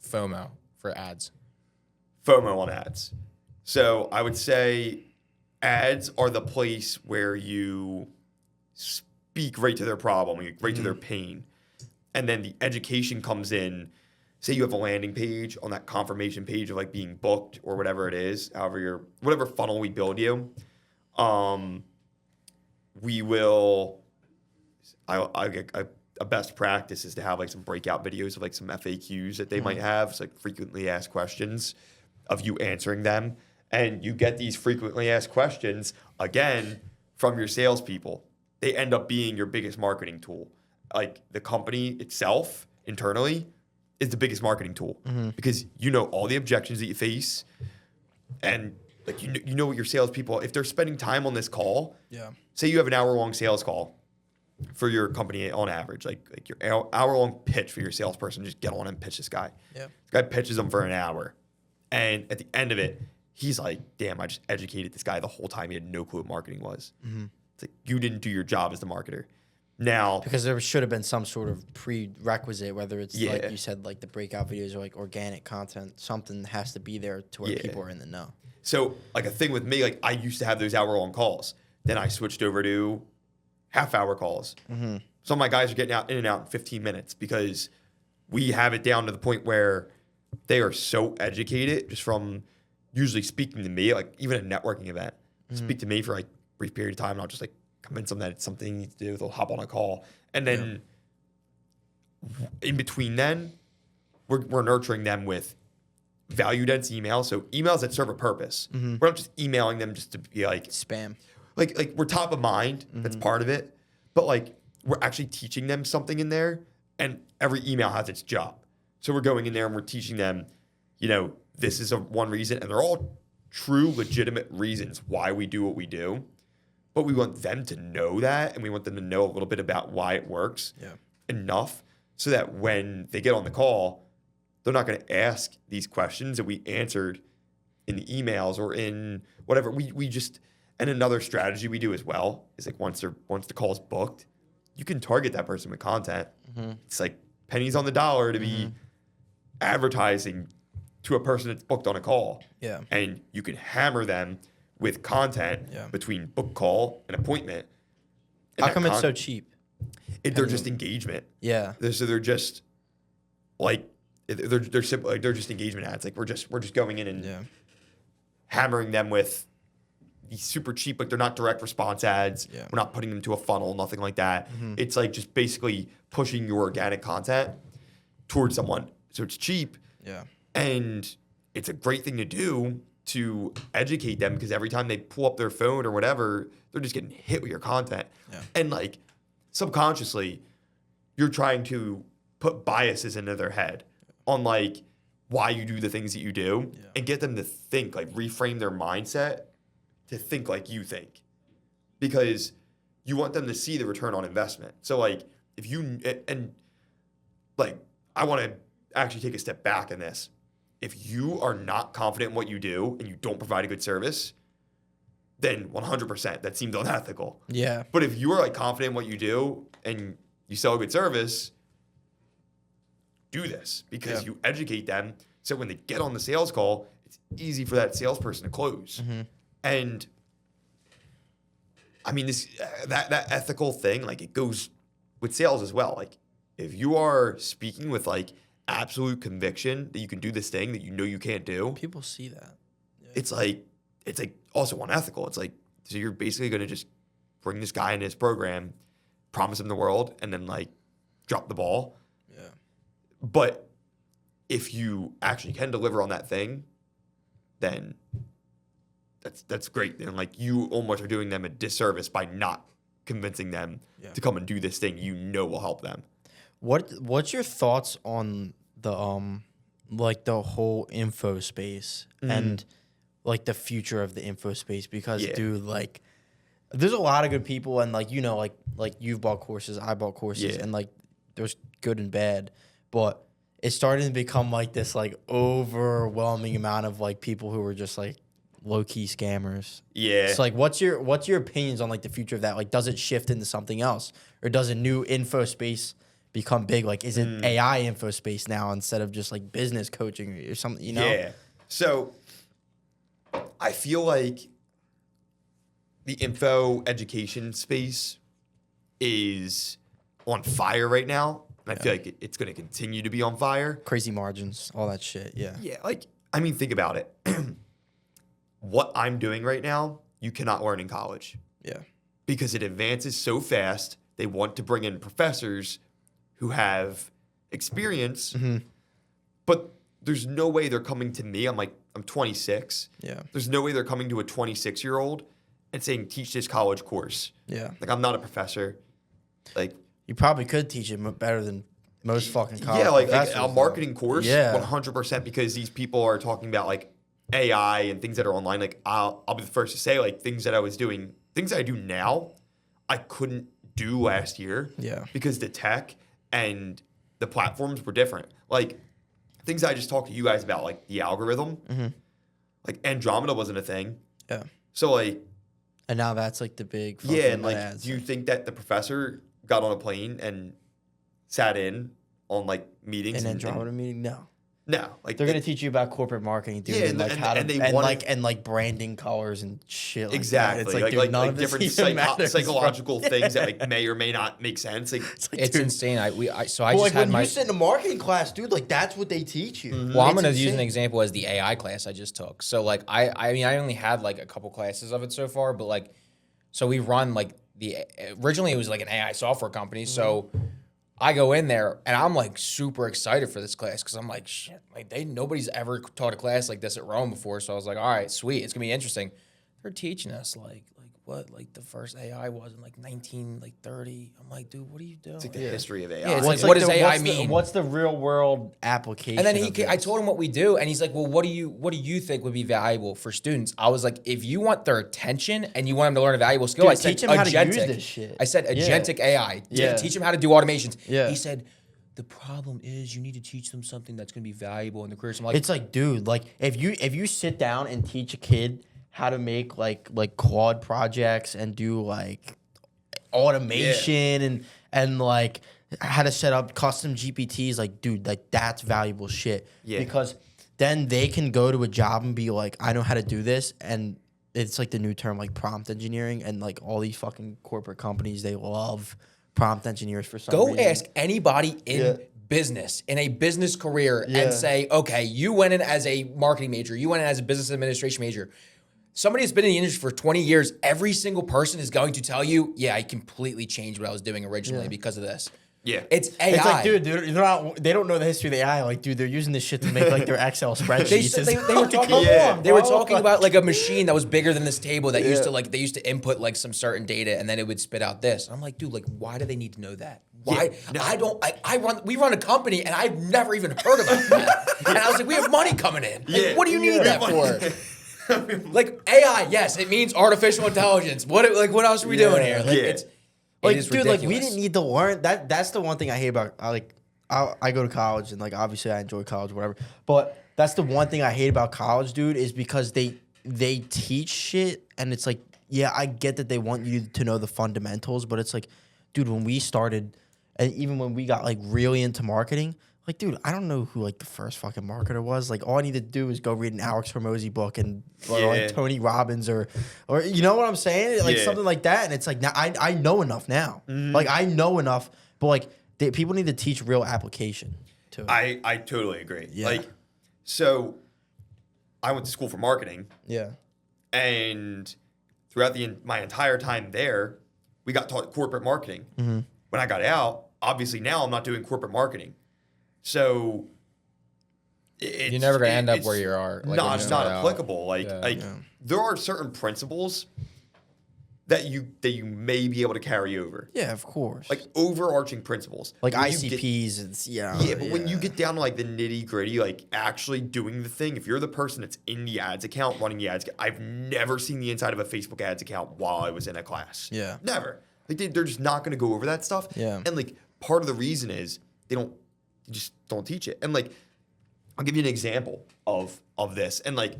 FOMO for ads? FOMO on ads. So I would say ads are the place where you speak right to their problem, right to their pain. And then the education comes in. Say you have a landing page on that confirmation page of like being booked or whatever it is, whatever funnel we build you. We will, a best practice is to have like some breakout videos of like some FAQs that they might have. It's like frequently asked questions of you answering them. And you get these frequently asked questions, again, from your salespeople. They end up being your biggest marketing tool. Like the company itself, internally, is the biggest marketing tool because you know all the objections that you face. And like you know what your salespeople, if they're spending time on this call, say you have an hour-long sales call for your company on average, like your hour-long pitch for your salesperson, just get on and pitch this guy. Yeah. This guy pitches them for an hour. And at the end of it, he's like, damn, I just educated this guy the whole time. He had no clue what marketing was. Mm-hmm. It's like, you didn't do your job as the marketer. Now, because there should have been some sort of prerequisite, whether it's like you said, like the breakout videos or like organic content, something has to be there to where people are in the know. So like a thing with me, like I used to have those hour-long calls. Then I switched over to half-hour calls. Mm-hmm. Some of my guys are getting in and out in 15 minutes because we have it down to the point where they are so educated just from usually speaking to me, like even a networking event, speak to me for like a brief period of time, and I'll just like convince them that it's something you need to do. They'll hop on a call. And then in between then, we're nurturing them with value-dense emails. So emails that serve a purpose. Mm-hmm. We're not just emailing them just to be like... spam. Like we're top of mind. That's part of it. But like we're actually teaching them something in there. And every email has its job. So we're going in there and we're teaching them, you know, this is one reason. And they're all true, legitimate reasons why we do what we do. But we want them to know that, and we want them to know a little bit about why it works enough so that when they get on the call, they're not going to ask these questions that we answered in the emails or in whatever. We just, and another strategy we do as well is like once the call's booked, you can target that person with content. It's like pennies on the dollar to be advertising to a person that's booked on a call. Yeah. And you can hammer them with content between book call and appointment. And how come it's so cheap? They're just engagement. Yeah. So they're just like they're simple. Like they're just engagement ads. Like we're just going in and hammering them with these super cheap. Like they're not direct response ads. Yeah. We're not putting them to a funnel. Nothing like that. It's like just basically pushing your organic content towards someone. So it's cheap. Yeah. And it's a great thing to do to educate them because every time they pull up their phone or whatever, they're just getting hit with your content. Yeah. And like subconsciously, you're trying to put biases into their head on like why you do the things that you do and get them to think, like reframe their mindset to think like you think. Because you want them to see the return on investment. So like if you, and like I want to actually take a step back in this. If you are not confident in what you do and you don't provide a good service, then 100% that seems unethical. Yeah. But if you are like confident in what you do and you sell a good service, do this because you educate them. So when they get on the sales call, it's easy for that salesperson to close. And I mean, this that ethical thing, like it goes with sales as well. Like if you are speaking with like absolute conviction that you can do this thing that you know you can't do, people see that. Yeah. It's like also unethical. It's like, so you're basically going to just bring this guy into his program, promise him the world, and then like drop the ball. Yeah. But if you actually can deliver on that thing, then that's great. And like you almost are doing them a disservice by not convincing them to come and do this thing you know will help them. What's your thoughts on the like the whole info space and like the future of the info space? Because dude, like there's a lot of good people and like like you've bought courses, I bought courses, and like there's good and bad, but it's starting to become like this like overwhelming amount of like people who are just like low-key scammers. Yeah. So like what's your opinions on like the future of that? Like does it shift into something else? Or does a new info space become big? Like is it AI info space now instead of just like business coaching or something, you know? Yeah. So I feel like the info education space is on fire right now. And I feel like it's going to continue to be on fire. Crazy margins, all that shit. Yeah. Yeah. Like, I mean, think about it. What I'm doing right now, you cannot learn in college. Yeah. Because it advances so fast. They want to bring in professors who have experience, but there's no way they're coming to me. I'm 26. Yeah. There's no way they're coming to a 26-year-old and saying, teach this college course. Yeah. Like, I'm not a professor. Like, you probably could teach it better than most fucking college professors. Yeah, like a marketing course, 100%, because these people are talking about like AI and things that are online. Like I'll be the first to say, like things that I was doing, things that I do now, I couldn't do last year. Yeah. Because the tech and the platforms were different. Like things I just talked to you guys about, like the algorithm, like Andromeda wasn't a thing. Yeah. So like, and now that's like the big and like, do you think that the professor got on a plane and sat in on like meetings? An Andromeda meeting? No. No, like they're gonna teach you about corporate marketing, dude, and like how to and like branding colors and shit. Like exactly, that. It's like, dude, like different psychological things that like may or may not make sense. Like it's insane. I just like had when you sit in a marketing class, dude. Like that's what they teach you. Well, I'm gonna use an example as the AI class I just took. So like I mean I only had like a couple classes of it so far, but like so we run like originally it was like an AI software company, so. I go in there and I'm like super excited for this class because I'm like, shit, like nobody's ever taught a class like this at Rome before. So I was like, all right, sweet, it's gonna be interesting. They're teaching us like what like the first AI was in like 1930. I'm like, dude, what are you doing? It's like the history of AI. Yeah, it's like, what does AI mean? What's the real world application? And then I told him what we do, and he's like, well, what do you think would be valuable for students? I was like, if you want their attention and you want them to learn a valuable skill, dude, I said teach them how to use this shit. I said agentic AI. Teach them how to do automations. Yeah. He said, the problem is you need to teach them something that's going to be valuable in the career. So I'm like, It's like, dude, like if you sit down and teach a kid how to make like Claude projects and do like automation and like how to set up custom GPTs, like, dude, like that's valuable shit. Yeah. Because then they can go to a job and be like, I know how to do this, and it's like the new term, like prompt engineering, and like all these fucking corporate companies, they love prompt engineers for some reason. go ask anybody in business, in a business career, and say, okay, you went in as a marketing major, you went in as a business administration major. Somebody that's been in the industry for 20 years, every single person is going to tell you, yeah, I completely changed what I was doing originally because of this. Yeah. It's AI. It's like, dude, they don't know the history of the AI. Like, dude, they're using this shit to make like their Excel spreadsheets. They were talking, they were talking about like a machine that was bigger than this table that used to like, they used to input like some certain data and then it would spit out this. And I'm like, dude, like, why do they need to know that? Why? We run a company and I've never even heard about that. And I was like, we have money coming in. Like, what do you need that for? Like AI, yes, it means artificial intelligence. What else are we doing here? Like, Like, dude, like we didn't need to learn that. That's the one thing I hate about. I go to college and like obviously I enjoy college, whatever. But that's the one thing I hate about college, dude, is because they teach shit and it's like, yeah, I get that they want you to know the fundamentals, but it's like, dude, when we started, and even when we got like really into marketing, like, dude, I don't know who like the first fucking marketer was. Like, all I need to do is go read an Alex Hormozy book and or like Tony Robbins or you know what I'm saying? Like something like that. And it's like, now I know enough now. Like I know enough, but like people need to teach real application to it. I totally agree. Yeah. Like, so I went to school for marketing. Yeah. And throughout my entire time there, we got taught corporate marketing. When I got out, obviously now I'm not doing corporate marketing. So you're never gonna end up where you are. Like, it's not applicable. Like there are certain principles that you may be able to carry over. Yeah, of course. Like overarching principles. Like ICPs, but when you get down to like the nitty gritty, like actually doing the thing, if you're the person that's in the ads account, running the ads, I've never seen the inside of a Facebook ads account while I was in a class. Yeah. Never. Like they're just not gonna go over that stuff. Yeah. And like part of the reason is they just don't teach it. And like, I'll give you an example of this. And like,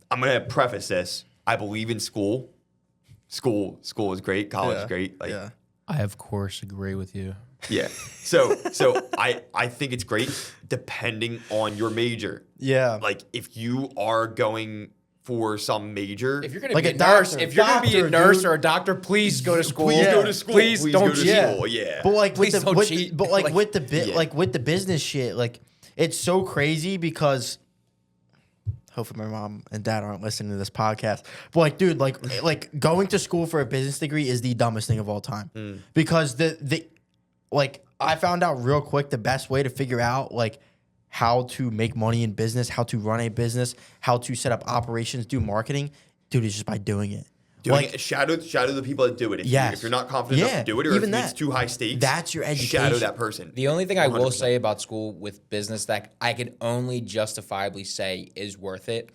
I'm gonna preface this. I believe in school. School is great. College is great. Like, I of course agree with you. Yeah. So I think it's great depending on your major. Yeah. Like if you are going for some major, If you're gonna Like be a a nurse, doctor. if you're gonna be a Doctor, nurse dude. or a doctor, please go to school. please go to school. Please don't go to cheat. school. Yeah. But like Please don't cheat. But like, Like, with the yeah. like with the business shit, like it's so crazy because hopefully my mom and dad aren't listening to this podcast. But like, dude, like going to school for a business degree is the dumbest thing of all time. Because the like I found out real quick the best way to figure out like how to make money in business, how to run a business, how to set up operations, do marketing, dude, is just by doing it. Shadow the people that do it. If you're not confident enough to do it, or even if it's too high stakes, that's your education. Shadow that person. The only thing I will 100%. say about school with business that I could only justifiably say is worth it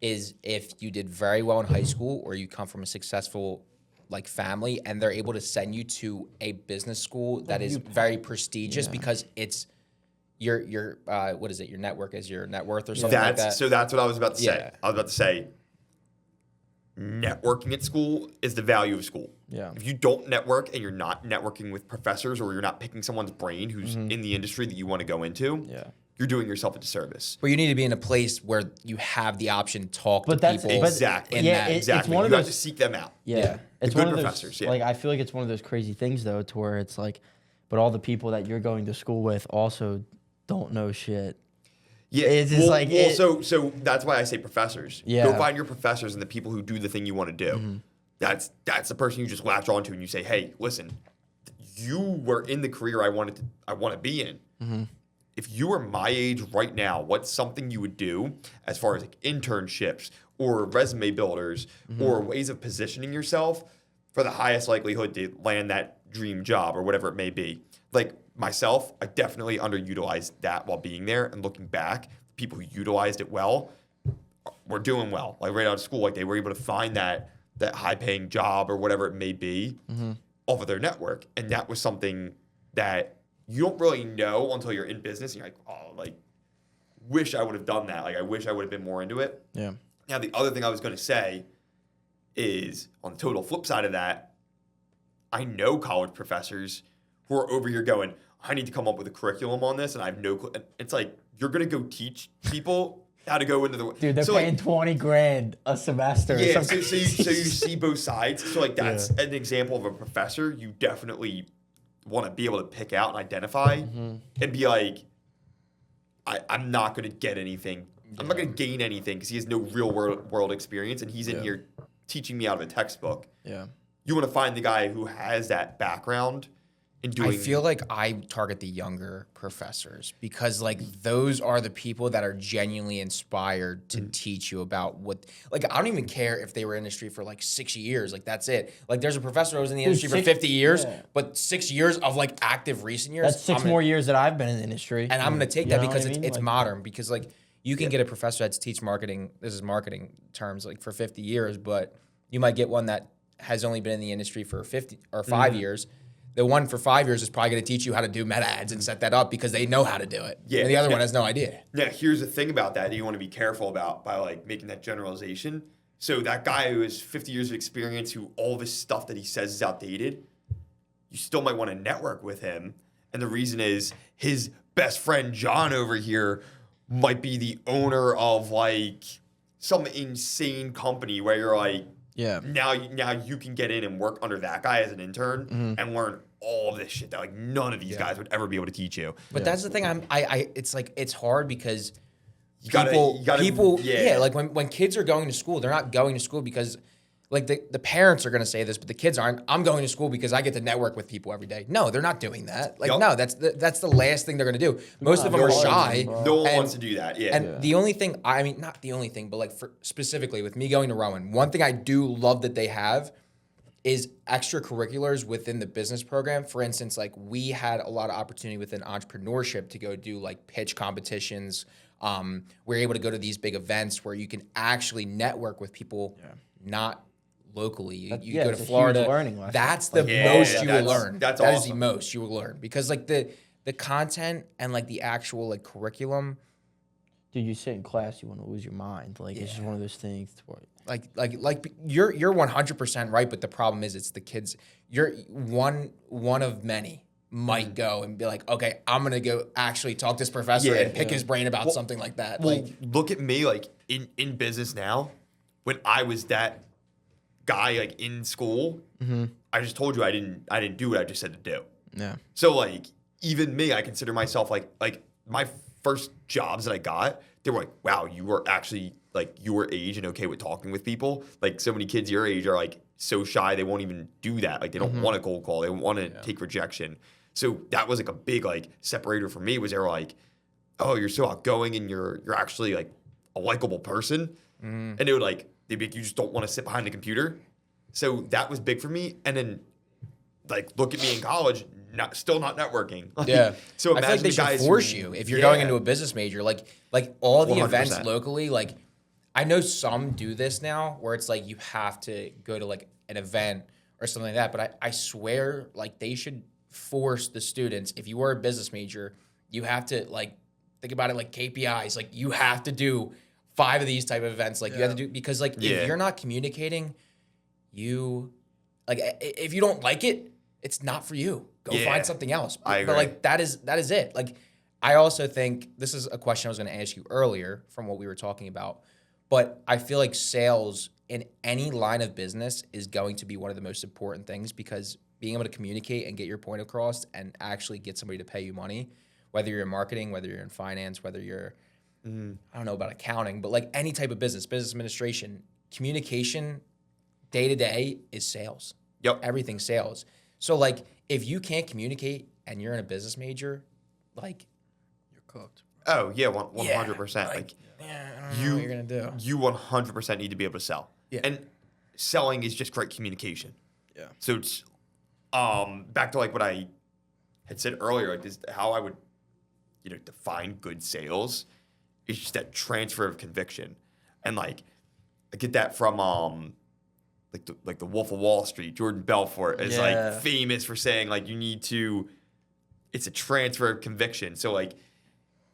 is if you did very well in high school or you come from a successful like family and they're able to send you to a business school that is very prestigious because it's your what is it? Your network is your net worth or something like that. So that's what I was about to say. Yeah. I was about to say networking at school is the value of school. Yeah. If you don't network and you're not networking with professors or you're not picking someone's brain who's in the industry that you want to go into, you're doing yourself a disservice. But you need to be in a place where you have the option to talk to that's- people. Exactly. It's Exactly. one of You have those- to seek them out. Yeah. It's The one good of those, professors, yeah. Like, I feel like it's one of those crazy things, though, to where it's like, but all the people that you're going to school with also don't know shit. Yeah, It's just like so that's why I say professors. Yeah. Go find your professors and the people who do the thing you want to do. That's the person you just latch onto and you say, hey, listen, you were in the career I want to be in. If you were my age right now, what's something you would do as far as like internships or resume builders or ways of positioning yourself for the highest likelihood to land that dream job or whatever it may be? Like myself, I definitely underutilized that while being there, and looking back, people who utilized it well were doing well. Like right out of school, like they were able to find that high paying job or whatever it may be off of their network. And that was something that you don't really know until you're in business. And you're like, oh, like, wish I would have done that. Like, I wish I would have been more into it. Yeah. Now, the other thing I was going to say is, on the total flip side of that, I know college professors who are over here going, I need to come up with a curriculum on this, and I have no clue. And it's like, you're going to go teach people how to go into the... Dude, they're paying $20,000 a semester. Yeah, so you see both sides. So, like, that's an example of a professor you definitely want to be able to pick out and identify and be like, I'm not going to get anything. I'm not going to gain anything because he has no real world experience, and he's in here teaching me out of a textbook. Yeah. You want to find the guy who has that background in doing... I feel like I target the younger professors because, like, those are the people that are genuinely inspired to teach you about what... Like, I don't even care if they were in the industry for, like, 6 years. Like, that's it. Like, there's a professor who was in the industry for 50 years, but 6 years of, like, active recent years... That's 6 more years that I've been in the industry. And I'm going to take that because it's like, modern. Because, like, you can get a professor that's teach marketing... This is marketing terms, like, for 50 years, but you might get one that has only been in the industry for 50 or 5 years. The one for 5 years is probably going to teach you how to do meta ads and set that up because they know how to do it. Yeah. And the other one has no idea. Yeah, here's the thing about that you want to be careful about by, like, making that generalization. So that guy who has 50 years of experience, who all this stuff that he says is outdated, you still might want to network with him. And the reason is his best friend John over here might be the owner of, like, some insane company where you're like, now you can get in and work under that guy as an intern and learn all of this shit that, like, none of these guys would ever be able to teach you. But that's the thing. It's like, it's hard because people, like when kids are going to school, they're not going to school because, like, the parents are going to say this, but the kids aren't. I'm going to school because I get to network with people every day. No, they're not doing that. Like, no, that's the last thing they're going to do. Most of them are shy. No one wants to do that. Yeah. And the only thing, I mean, not the only thing, but, like, for specifically with me going to Rowan, one thing I do love that they have is extracurriculars within the business program. For instance, like, we had a lot of opportunity within entrepreneurship to go do, like, pitch competitions. We're able to go to these big events where you can actually network with people, not locally. You go to Florida. That's the most you will learn. That awesome. Is the most you will learn because, like, the content and, like, the actual, like, curriculum. Dude, you sit in class, you want to lose your mind. Like, it's just one of those things. Like you're 100% right, but the problem is it's the kids. You're one of many might go and be like, okay, I'm gonna go actually talk to this professor and pick his brain about something like that. Well, look at me, like, in business now. When I was that guy, like, in school, I just told you I didn't do what I just said to do. Yeah. So, like, even me, I consider myself like my first jobs that I got, they were like, wow, you were actually, like, your age and okay with talking with people. Like, so many kids your age are, like, so shy they won't even do that. Like, they don't want to cold call. They want to take rejection. So that was, like, a big, like, separator for me was they were like, oh, you're so outgoing and you're actually, like, a likable person. And they would, like, they'd be like, you just don't want to sit behind the computer. So that was big for me. And then, like, look at me in college, still not networking. Like, so I feel like they should force you if you're going into a business major. Like all the 100%. Events locally, like, I know some do this now where it's like you have to go to, like, an event or something like that. But I swear, like, they should force the students. If you were a business major, you have to, like, think about it like KPIs. Like, you have to do 5 of these type of events. Like, you have to do, because, like, if you're not communicating, like, if you don't like it, it's not for you. Go find something else. But like, that is it. Like, I also think this is a question I was going to ask you earlier from what we were talking about, but I feel like sales in any line of business is going to be one of the most important things because being able to communicate and get your point across and actually get somebody to pay you money, whether you're in marketing, whether you're in finance, whether you're, I don't know about accounting, but, like, any type of business administration, communication day to day is sales. Yep. Everything's sales. So, like, if you can't communicate and you're in a business major, like, you're cooked. Oh, yeah, 100%. Like, I don't know what you're going to do. You 100% need to be able to sell. Yeah. And selling is just great communication. Yeah. So it's back to, like, what I had said earlier, like, this, how I would, define good sales is just that transfer of conviction. And, like, I get that from like the Wolf of Wall Street. Jordan Belfort is like famous for saying, like, you need to it's a transfer of conviction. So like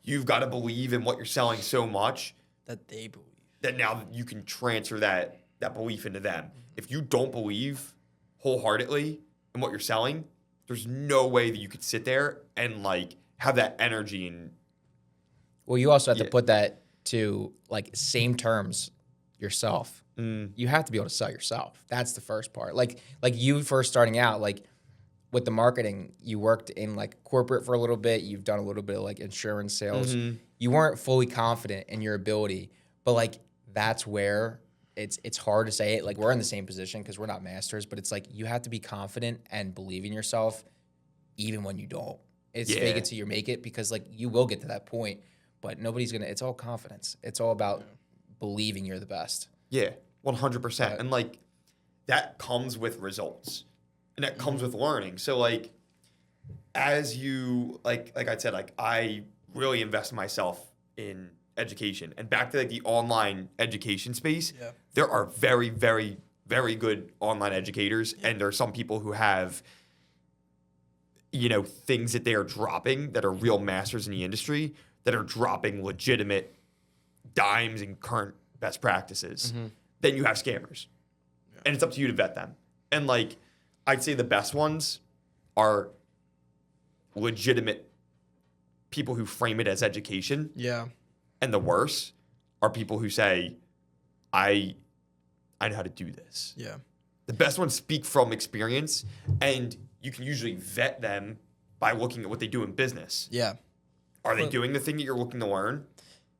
you've got to believe in what you're selling so much that they believe that now you can transfer that belief into them. If you don't believe wholeheartedly in what you're selling, there's no way that you could sit there and like have that energy and Well, you also have to put that to like same terms yourself. You have to be able to sell yourself. That's the first part. Like you first starting out, like with the marketing, you worked in like corporate for a little bit. You've done a little bit of like insurance sales. You weren't fully confident in your ability, but like that's where it's hard to say it. Like we're in the same position because we're not masters, but it's like you have to be confident and believe in yourself even when you don't. It's fake it till you make it, because like you will get to that point, but nobody's gonna. It's all confidence. It's all about believing you're the best. Yeah, 100%. And like that comes with results, and that comes with learning. So like as you like I said, like I really invest myself in education, and back to like the online education space. Yeah. There are very, very, very good online educators, and there are some people who have, you know, things that they are dropping that are real masters in the industry that are dropping legitimate dimes and current best practices. Then you have scammers, and it's up to you to vet them. And like, I'd say the best ones are legitimate people who frame it as education. Yeah. And the worst are people who say, I know how to do this. Yeah. The best ones speak from experience, and you can usually vet them by looking at what they do in business. Yeah. Are they doing the thing that you're looking to learn?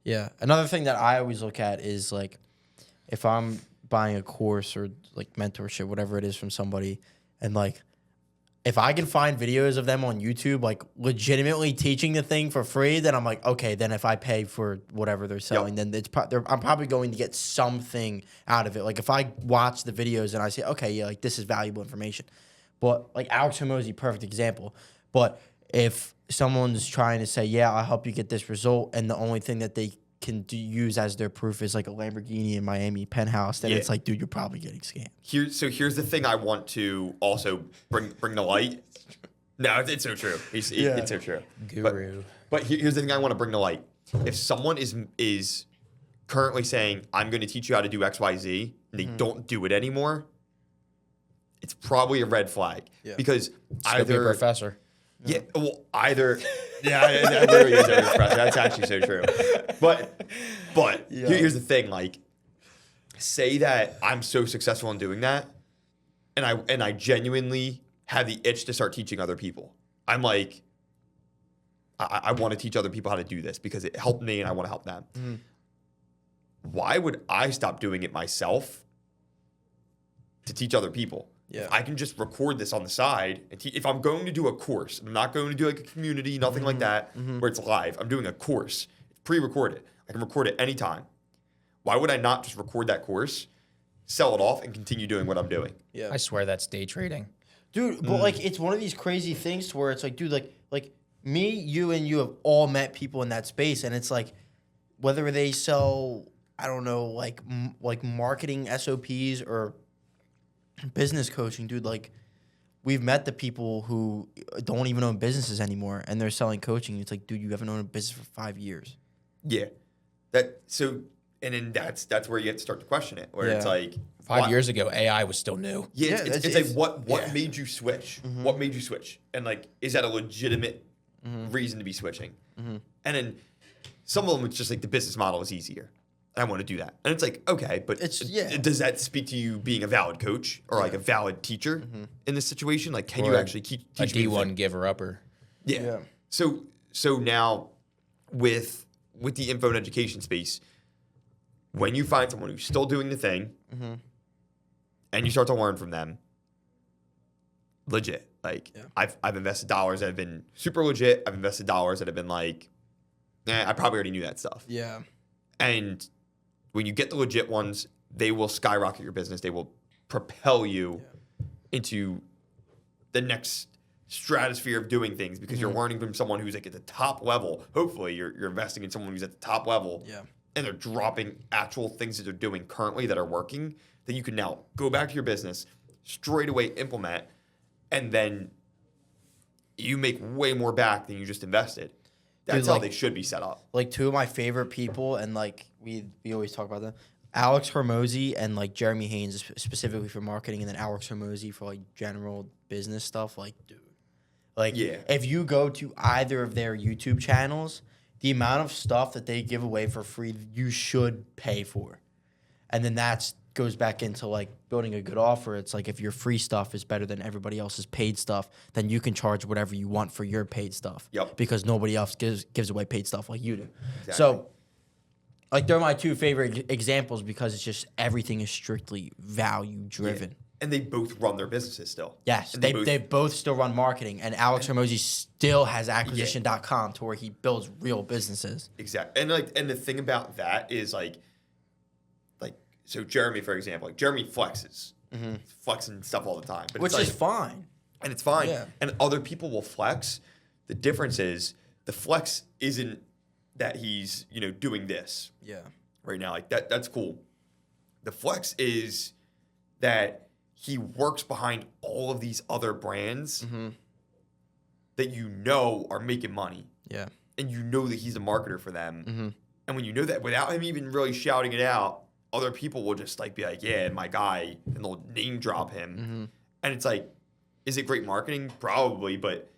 Yeah. Another thing that I always look at is like if I'm buying a course or like mentorship, whatever it is from somebody, and like if I can find videos of them on YouTube, like legitimately teaching the thing for free, then I'm like, okay, then if I pay for whatever they're selling, then it's I'm probably going to get something out of it. Like if I watch the videos and I say, okay, yeah, like this is valuable information. But like Alex Hormozy, perfect example. But if someone's trying to say, yeah, I'll help you get this result, and the only thing that they can use as their proof is like a Lamborghini in Miami penthouse, then it's like, dude, you're probably getting scammed. Here's the thing I want to also bring to light. No, it's so true. It's so true. Guru. But here's the thing I want to bring to light. If someone is currently saying, I'm going to teach you how to do X, Y, Z, and they don't do it anymore, it's probably a red flag. Yeah. Because Still be a professor. Yeah, well, either... Yeah, that really is a professor. That's actually so true. But here's the thing, like, say that I'm so successful in doing that, and I genuinely have the itch to start teaching other people. I'm like, I want to teach other people how to do this because it helped me and I want to help them. Why would I stop doing it myself to teach other people? Yeah. If I can just record this on the side, and if I'm going to do a course, I'm not going to do like a community, nothing like that, where it's live. I'm doing a course. It's pre-recorded. I can record it anytime. Why would I not just record that course, sell it off, and continue doing what I'm doing? Yeah. I swear that's day trading. Dude, but like it's one of these crazy things to where it's like, dude, like me, you, and you have all met people in that space, and it's like whether they sell, I don't know, like marketing SOPs or business coaching, dude, like we've met the people who don't even own businesses anymore and they're selling coaching. It's like, dude, you haven't owned a business for 5 years. Yeah. And then that's where you have to start to question it, where it's like 5 years ago, AI was still new. Yeah, it's like what made you switch? What made you switch? And like, is that a legitimate reason to be switching? And then some of them, it's just like the business model is easier. I want to do that. And it's like, okay, but does that speak to you being a valid coach or like a valid teacher in this situation? Like, can you actually teach a D1 giver-upper? Yeah. So now with the info and education space, when you find someone who's still doing the thing and you start to learn from them, legit. Like, I've invested dollars that have been super legit. I've invested dollars that have been like, I probably already knew that stuff. Yeah. And when you get the legit ones, they will skyrocket your business. They will propel you into the next stratosphere of doing things because you're learning from someone who's like at the top level. Hopefully, you're investing in someone who's at the top level. Yeah. And they're dropping actual things that they're doing currently that are working that you can now go back to your business, straight away implement, and then you make way more back than you just invested. That's how they should be set up. Like, two of my favorite people, and like we always talk about them, Alex Hormozy and like Jeremy Haynes specifically for marketing, and then Alex Hormozy for like general business stuff. Like, dude, like if you go to either of their YouTube channels, the amount of stuff that they give away for free, you should pay for. And then that goes back into like building a good offer. It's like if your free stuff is better than everybody else's paid stuff, then you can charge whatever you want for your paid stuff. Yep. Because nobody else gives away paid stuff like you do. Exactly. So, like, they're my two favorite examples because it's just everything is strictly value driven. Yeah. And they both run their businesses still. Yes, they both still run marketing, and Alex Hormozy still has acquisition.com to where he builds real businesses. Exactly. And the thing about that is like so Jeremy, for example, like Jeremy flexes. Flexing stuff all the time. But Which it's is fine. And it's fine. Yeah. And other people will flex. The difference is the flex isn't that he's, doing this. Yeah. Right now. Like that's cool. The flex is that he works behind all of these other brands that are making money. Yeah. And that he's a marketer for them. And when you know that without him even really shouting it out, other people will just like be like, yeah, my guy, and they'll name drop him. And it's like, is it great marketing? Probably, but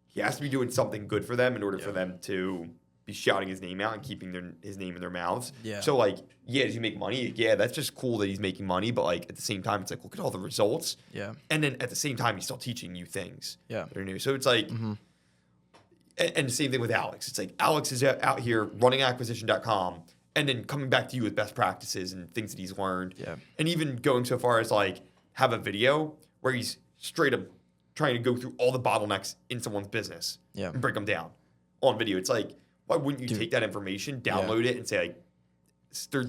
he has to be doing something good for them in order for them to be shouting his name out and keeping his name in their mouths. Yeah. So like, does he make money? Yeah, that's just cool that he's making money, but like at the same time, it's like, look at all the results. Yeah. And then at the same time, he's still teaching you things that are new. So it's like, and the same thing with Alex. It's like Alex is out here running acquisition.com and then coming back to you with best practices and things that he's learned. Yeah. And even going so far as like have a video where he's straight up trying to go through all the bottlenecks in someone's business and break them down on video. It's like, why wouldn't you take that information, download it, and say, like,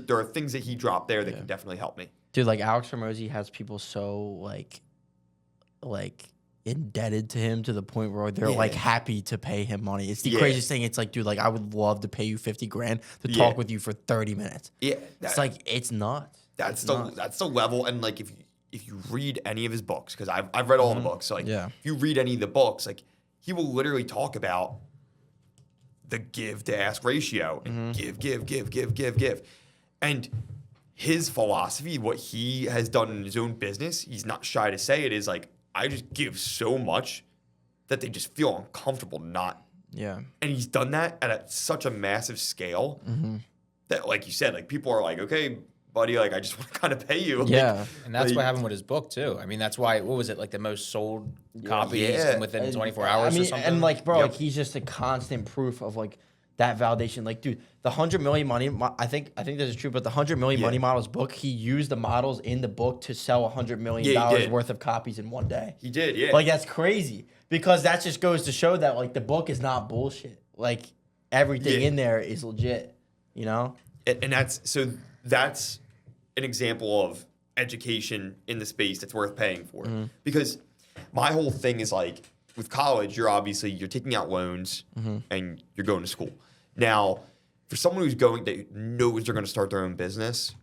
there are things that he dropped there that can definitely help me. Dude, like, Alex Hormozy has people so, like indebted to him to the point where they're, like, happy to pay him money. It's the craziest thing. It's like, dude, like, I would love to pay you $50,000 to talk with you for 30 minutes. Yeah. It's like, it's nuts. That's the level. And, like, if you read any of his books, because I've read all the books. So, like, if you read any of the books, like, he will literally talk about the give to ask ratio and give. And his philosophy, what he has done in his own business, he's not shy to say it, is like, I just give so much that they just feel uncomfortable not. Yeah. And he's done that at such a massive scale that, like you said, like people are like, okay, buddy, like I just want to kind of pay you. Yeah. Like, and that's what happened with his book too. I mean, that's why, what was it, like the most sold copies within 24 hours or something? And like, bro, like he's just a constant proof of like that validation. Like, dude, the 100 million money, I think this is true, but the 100 million money models book, he used the models in the book to sell $100 million worth of copies in one day. He did, yeah. Like, that's crazy because that just goes to show that like the book is not bullshit. Like everything in there is legit, you know? And that's an example of education in the space that's worth paying for. Because my whole thing is like, with college, you're taking out loans and you're going to school. Now, for someone that knows they're going to start their own business,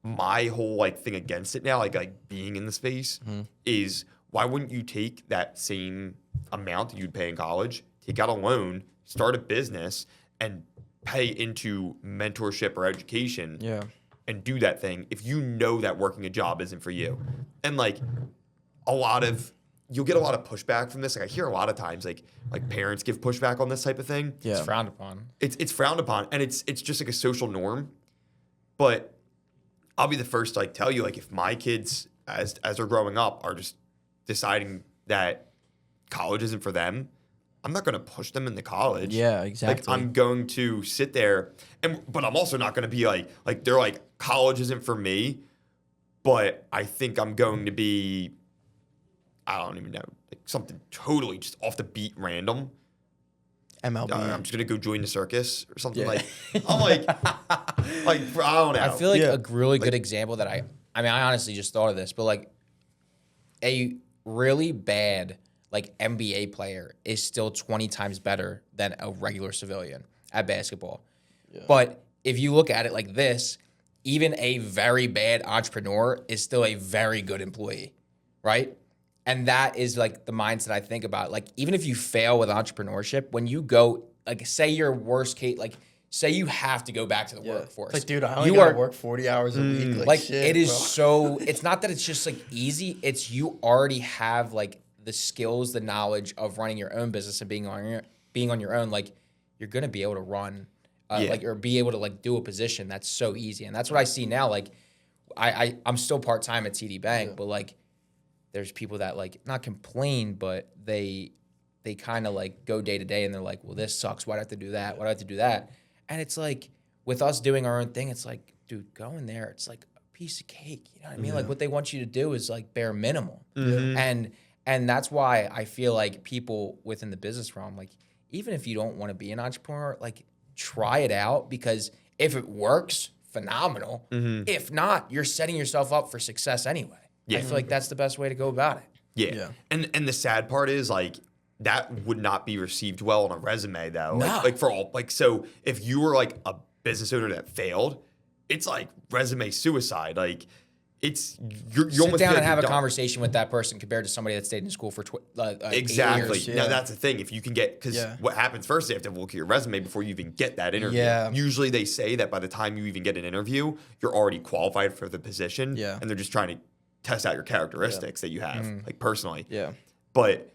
my whole like thing against it now, like being in the space, is why wouldn't you take that same amount that you'd pay in college, take out a loan, start a business, and pay into mentorship or education, and do that thing if you know that working a job isn't for you. And like you'll get a lot of pushback from this. Like I hear a lot of times, like parents give pushback on this type of thing. Yeah. It's frowned upon. It's frowned upon, and it's just like a social norm. But I'll be the first to like tell you, like if my kids as they're growing up are just deciding that college isn't for them, I'm not going to push them into college. Yeah, exactly. Like I'm going to sit there, but I'm also not going to be like they're like college isn't for me, but I think I'm going to be, I don't even know, like something totally just off the beat, random. MLB. I'm just gonna go join the circus or something like. I'm like I don't know. I feel like a really good example that I honestly just thought of this, but like a really bad like NBA player is still 20 times better than a regular civilian at basketball. Yeah. But if you look at it like this, even a very bad entrepreneur is still a very good employee, right? And that is like the mindset I think about. Like, even if you fail with entrepreneurship, when you go, like, say your worst case, like, say you have to go back to the workforce. It's like, dude, I only gotta work 40 hours a week. Like shit, it is bro. so, it's not that it's just like easy. It's you already have like the skills, the knowledge of running your own business and being on your own. Like, you're going to be able to run, like, or be able to like do a position that's so easy. And that's what I see now. Like, I'm still part-time at TD Bank, but like, there's people that like not complain, but they kind of like go day to day and they're like, well, this sucks. Why do I have to do that? Why do I have to do that? And it's like, with us doing our own thing, it's like, dude, go in there. It's like a piece of cake. You know what I mean? Like, what they want you to do is like bare minimum. And that's why I feel like people within the business realm, like, even if you don't want to be an entrepreneur, like, try it out, because if it works, phenomenal. If not, you're setting yourself up for success anyway. I feel like that's the best way to go about it. Yeah. And the sad part is, like, that would not be received well on a resume, though. No. Like for all, like, so if you were like a business owner that failed, it's like resume suicide. Like, it's you Sit almost down feel and like have a you're done. conversation with that person compared to somebody that stayed in school for 8 Exactly. years. Now that's the thing. If you can get, because what happens first, they have to look at your resume before you even get that interview. Yeah. Usually they say that by the time you even get an interview, you're already qualified for the position. Yeah. And they're just trying to test out your characteristics that you have, like, personally. Yeah. But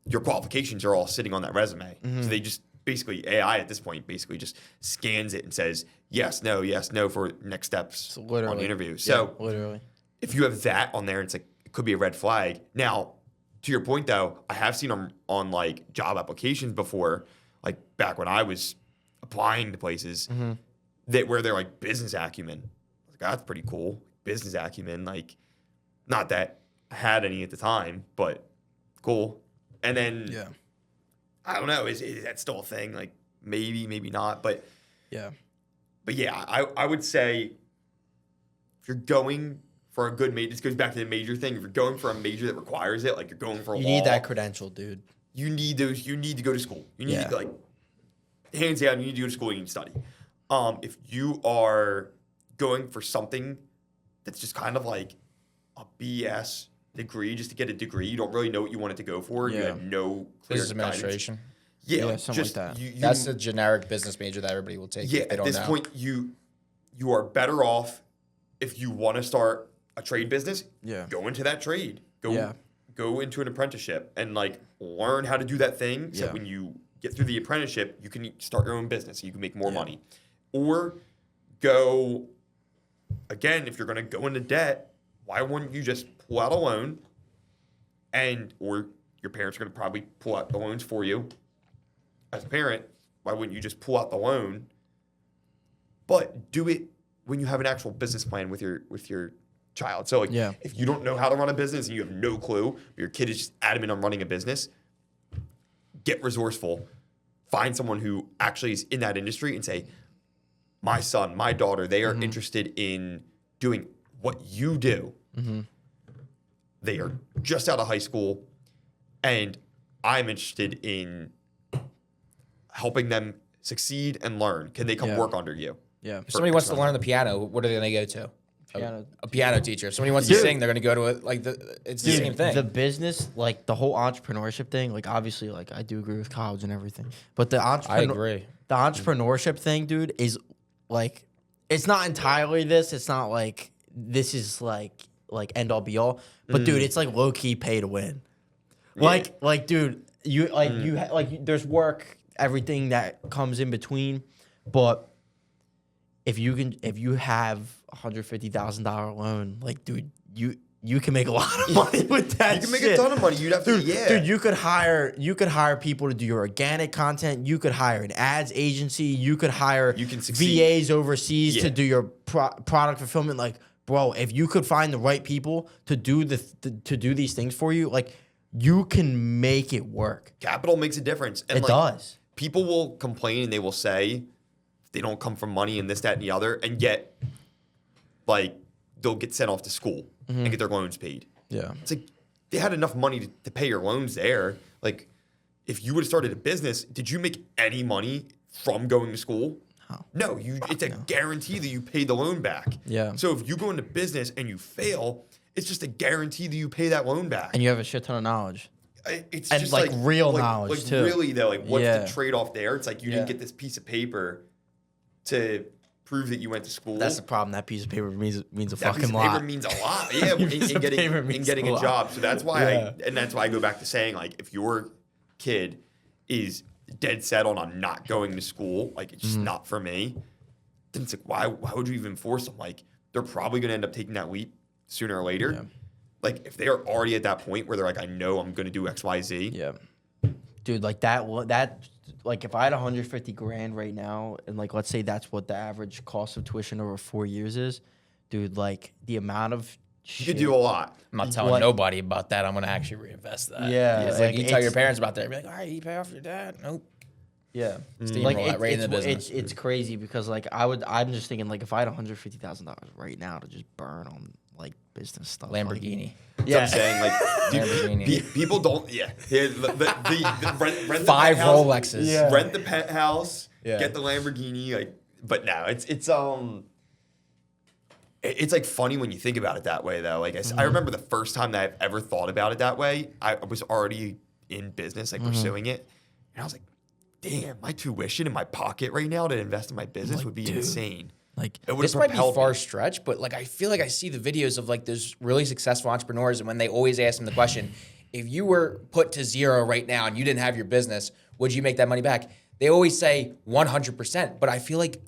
your qualifications are all sitting on that resume. So they just basically, AI at this point basically just scans it and says yes, no for next steps on the interview. So literally, if you have that on there, it's like, it could be a red flag. Now, to your point though, I have seen them on like job applications before, like back when I was applying to places that where they're like business acumen. Like, that's pretty cool. Business acumen, like, not that I had any at the time, but cool. And then I don't know, is that still a thing? Like, maybe not, but yeah, I would say if you're going for a good major, this goes back to the major thing. If you're going for a major that requires it, like you're going for a you law, need that credential, dude. You need those. You need to go to school. You need to, like, hands down, you need to go to school. You need to study. If you are going for something that's just kind of like a BS degree, just to get a degree, you don't really know what you want it to go for. You have no clear Business administration. Yeah, something just, like that. That's the generic business major that everybody will take. Yeah, if they at don't this know. point, you are better off if you want to start a trade business. Yeah. Go into that trade. Go into an apprenticeship and like learn how to do that thing. So when you get through the apprenticeship, you can start your own business. You can make more money. Or go, again, if you're going to go into debt, why wouldn't you just pull out a loan, or your parents are going to probably pull out the loans for you. As a parent, why wouldn't you just pull out the loan? But do it when you have an actual business plan with your child. So like, if you don't know how to run a business and you have no clue, your kid is just adamant on running a business, get resourceful. Find someone who actually is in that industry and say, my son, my daughter, they are interested in doing what you do. They are just out of high school, and I'm interested in helping them succeed and learn. Can they come work under you? Yeah. If somebody wants to learn the piano, what are they going to go to? A piano teacher. If somebody wants to sing, they're going to go to it's the same thing. The business, like the whole entrepreneurship thing, like obviously, like I do agree with college and everything, but the I agree. The entrepreneurship thing, dude, is like, it's not entirely this. It's not like this is like end all be all, but dude, it's like low key pay to win. Like, dude, you there's work, everything that comes in between, but if you have $150,000 loan, like, dude, you can make a lot of money with that. You can make a ton of money. You'd have to, dude. You could hire people to do your organic content. You could hire an ads agency. You could hire VAs overseas to do your product fulfillment. Like, bro, if you could find the right people to do to do these things for you, like, you can make it work. Capital makes a difference. And it does. People will complain and they will say they don't come from money and this, that, and the other, and yet, like, they'll get sent off to school and get their loans paid. Yeah. It's like, they had enough money to pay your loans there. Like, if you would have started a business, did you make any money from going to school? No. It's a guarantee that you paid the loan back. Yeah. So if you go into business and you fail it's just a guarantee that you pay that loan back. And you have a shit ton of knowledge. It's And, just like, real knowledge, too. Really though, like what's Yeah. the trade-off there? It's like you didn't get this piece of paper to prove that you went to school. That's the problem. That piece of paper means a that piece fucking of lot. paper means a lot. Yeah, in Piece of paper means getting a a lot. job. So that's why Yeah. that's why I go back to saying, like, if your kid is dead set on not going to school, like it's just not for me, then it's like why would you even force them? Like they're probably gonna end up taking that leap sooner or later. Yeah. Like if they are already at that point where they're like, I know I'm gonna do X, Y, Z. Yeah. Dude, like that like if I had 150 grand right now and like let's say that's what the average cost of tuition over 4 years is, dude, like the amount of You could do a lot. I'm not telling nobody about that. I'm gonna actually reinvest that. Yeah, It's like, like you tell your it's- parents about that. You're like, all right, you pay off your dad. Nope. Yeah. Steamroll Like that right in the business. it's crazy because like I'm just thinking like if I had $150,000 right now to just burn on like business stuff. Lamborghini. That's what I'm saying. Like Lamborghini. people don't. Yeah. The rent 5 the penthouse, Rolexes. Yeah. Rent the penthouse. Yeah. Get the Lamborghini. Like, but no, it's like funny when you think about it that way though. Like I remember the first time that I've ever thought about it that way. I was already in business, like pursuing it, and I was like, damn, my tuition in my pocket right now to invest in my business would be insane. Like It would've This might be propelled far me. stretch, but like I feel like I see the videos of like those really successful entrepreneurs, and when they always ask them the question, if you were put to zero right now and you didn't have your business, would you make that money back? They always say 100%, but I feel like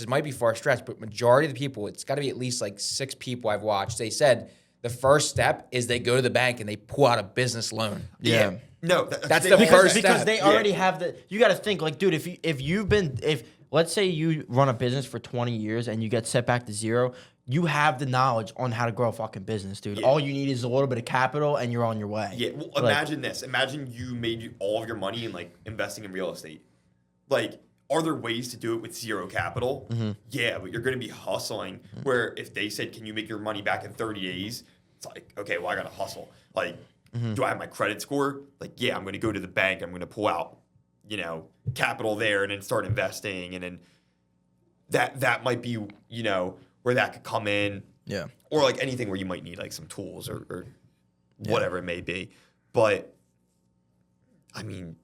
might be far stretched, but majority of the people, it's got to be at least like 6 people I've watched. They said the first step is they go to the bank and they pull out a business loan. Yeah. No, That's they the always first say- step. because they already have the. You got to think like, dude, if let's say you run a business for 20 years and you get set back to zero, you have the knowledge on how to grow a fucking business, dude. Yeah. All you need is a little bit of capital and you're on your way. Yeah, well, Like, imagine this. Imagine you made all of your money in like investing in real estate. Like, are there ways to do it with zero capital? Yeah, but you're going to be hustling. Where if they said, "Can you make your money back in 30 days?" It's like, okay, well, I got to hustle. Like, do I have my credit score? Like, yeah, I'm going to go to the bank. I'm going to pull out, capital there, and then start investing, and then that might be, where that could come in. yeah. Or like anything where you might need like some tools or whatever it may be. But I mean,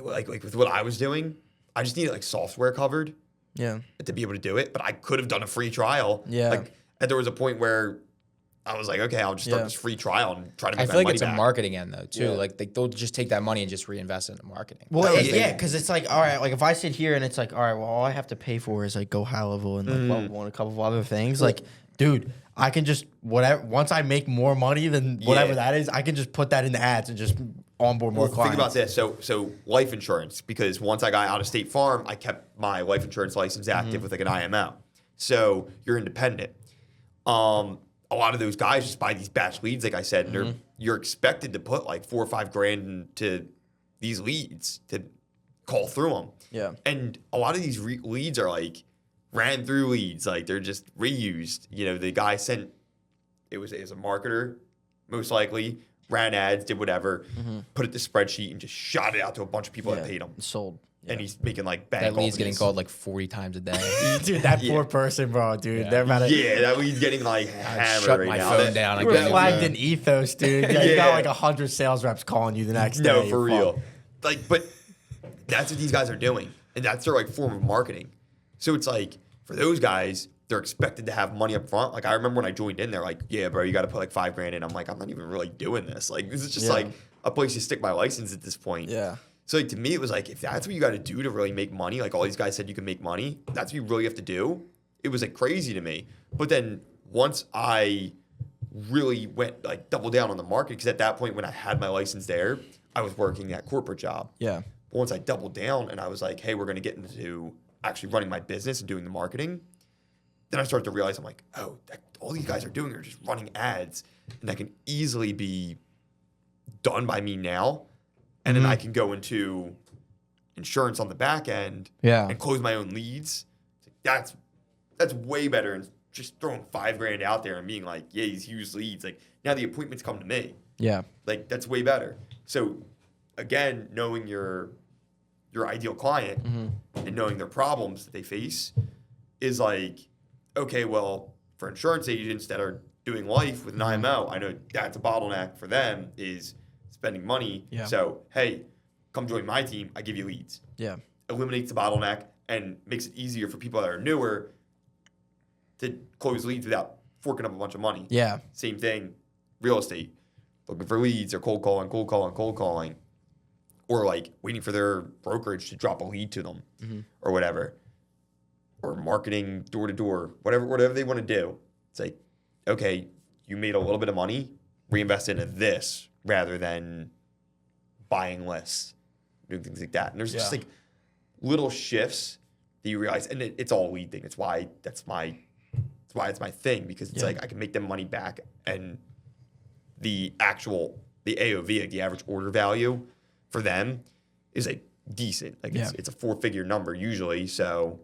like with what I was doing, I just needed like software covered Yeah. to be able to do it. But I could have done a free trial. Yeah. Like, and there was a point where I was like, okay, I'll just start Yeah. this free trial and try to make I my feel like money it's a back. marketing end though too. Yeah. Like they'll just take that money and just reinvest it into marketing. Well, Yeah. because it's like, all right, like if I sit here and it's like, all right, well, all I have to pay for is like go high level and like one a couple of other things. Like, dude, I can just whatever. Once I make more money than whatever Yeah. that is, I can just put that into ads and just onboard more Well, clients. think about this. So life insurance, because once I got out of State Farm, I kept my life insurance license active with like an IMO. So you're independent. A lot of those guys just buy these batch leads, like I said, and you're expected to put like $4 or $5 grand into these leads to call through them. Yeah. And a lot of these leads are like ran through leads, like they're just reused. The guy sent it was a marketer, most likely, ran ads, did whatever, put it to spreadsheet and just shot it out to a bunch of people that paid him. Sold. And he's making like bank. That off lead's of getting this. called like 40 times a day. Dude, that poor person, bro, dude. Yeah. They're about to. Yeah, that lead's getting like I hammered shut right my now. phone That- down. I You were couldn't flagged even- in ethos, dude. Yeah, you got Yeah. like 100 sales reps calling you the next day. No, You're for real. fucked. Like, but that's what these guys are doing, and that's their like form of marketing. So it's like for those guys, they're expected to have money up front. Like I remember when I joined in, they're like, "Yeah, bro, you got to put like $5 grand in." I'm like, I'm not even really doing this. Like this is just Yeah. like a place to stick my license at this point. Yeah. So like, to me, it was like if that's what you got to do to really make money, like all these guys said you can make money, that's what you really have to do. It was like crazy to me. But then once I really went like double down on the market, because at that point when I had my license there, I was working that corporate job. Yeah. But once I doubled down and I was like, hey, we're going to get into actually running my business and doing the marketing, then I started to realize I'm like, oh, all these guys are doing are just running ads, and that can easily be done by me now. And then I can go into insurance on the back end Yeah. and close my own leads. That's way better than just throwing $5 grand out there and being like, yeah, these huge leads. Like now the appointments come to me. Yeah. Like that's way better. So again, knowing your ideal client and knowing their problems that they face is like, okay, well, for insurance agents that are doing life with an IMO, I know that's a bottleneck for them is spending money. Yeah. So, hey, come join my team. I give you leads. Yeah. Eliminates the bottleneck and makes it easier for people that are newer to close leads without forking up a bunch of money. Yeah. Same thing, real estate. Looking for leads or cold calling. Or like waiting for their brokerage to drop a lead to them or whatever. Or marketing door to door, whatever they want to do. It's like, okay, you made a little bit of money, reinvest into this rather than buying lists, doing things like that. And there's just like little shifts that you realize, and it's all a lead thing. It's why it's my thing, because it's like I can make them money back, and the AOV, like the average order value for them is like decent. Like it's a 4-figure number usually, so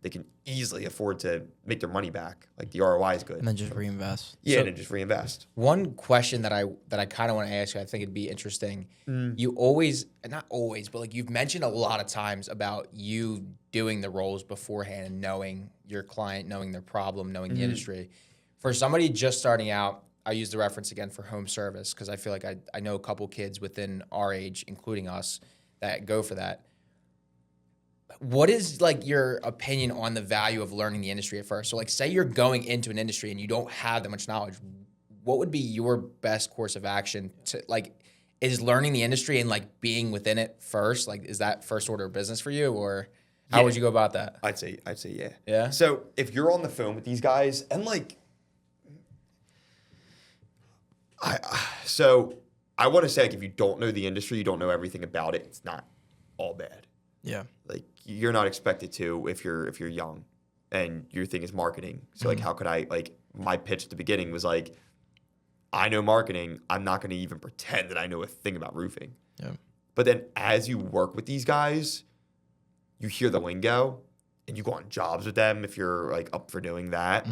they can easily afford to make their money back. Like the ROI is good. And then just reinvest. Yeah, So- and then just reinvest. One question that I kind of want to ask you, I think it'd be interesting. You always, not always, but like you've mentioned a lot of times about you doing the roles beforehand and knowing your client, knowing their problem, knowing the industry. For somebody just starting out, I use the reference again for home service because I feel like I know a couple kids within our age, including us, that go for that. What is like your opinion on the value of learning the industry at first? So like say you're going into an industry and you don't have that much knowledge. What would be your best course of action to like, is learning the industry and like being within it first? Like, is that first order of business for you, or how would you go about that? I'd say yeah. Yeah. So if you're on the phone with these guys and like, I want to say, like, if you don't know the industry, you don't know everything about it, it's not all bad. Yeah. Like you're not expected to if you're young and your thing is marketing. So like how could I, like, my pitch at the beginning was like, I know marketing, I'm not going to even pretend that I know a thing about roofing. Yeah. But then as you work with these guys, you hear the lingo and you go on jobs with them if you're like up for doing that.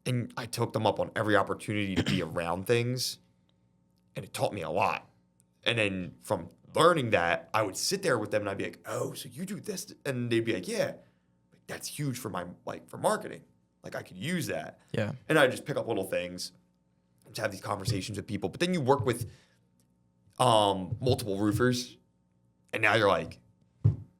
And I took them up on every opportunity to be around things, and it taught me a lot. And then from learning that, I would sit there with them and I'd be like, oh, so you do this? And they'd be like, yeah, like, that's huge for my, like, for marketing. Like I could use that. Yeah. And I just pick up little things, just have these conversations with people. But then you work with multiple roofers, and now you're like,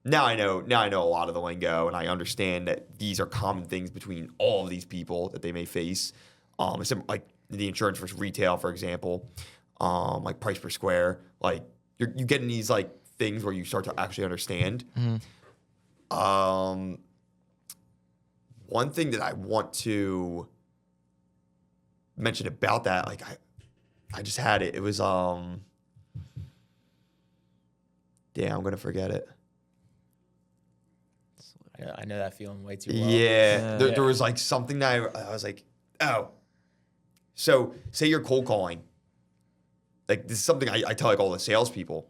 now I know a lot of the lingo, and I understand that these are common things between all of these people that they may face. Like the insurance versus retail, for example, like price per square. Like you get in these like things where you start to actually understand. One thing that I want to mention about that, like I just had it. It was damn, I'm gonna forget it. I know that feeling way too well. Yeah. There was like something that I was like, oh. So say you're cold calling. Like this is something I tell like all the salespeople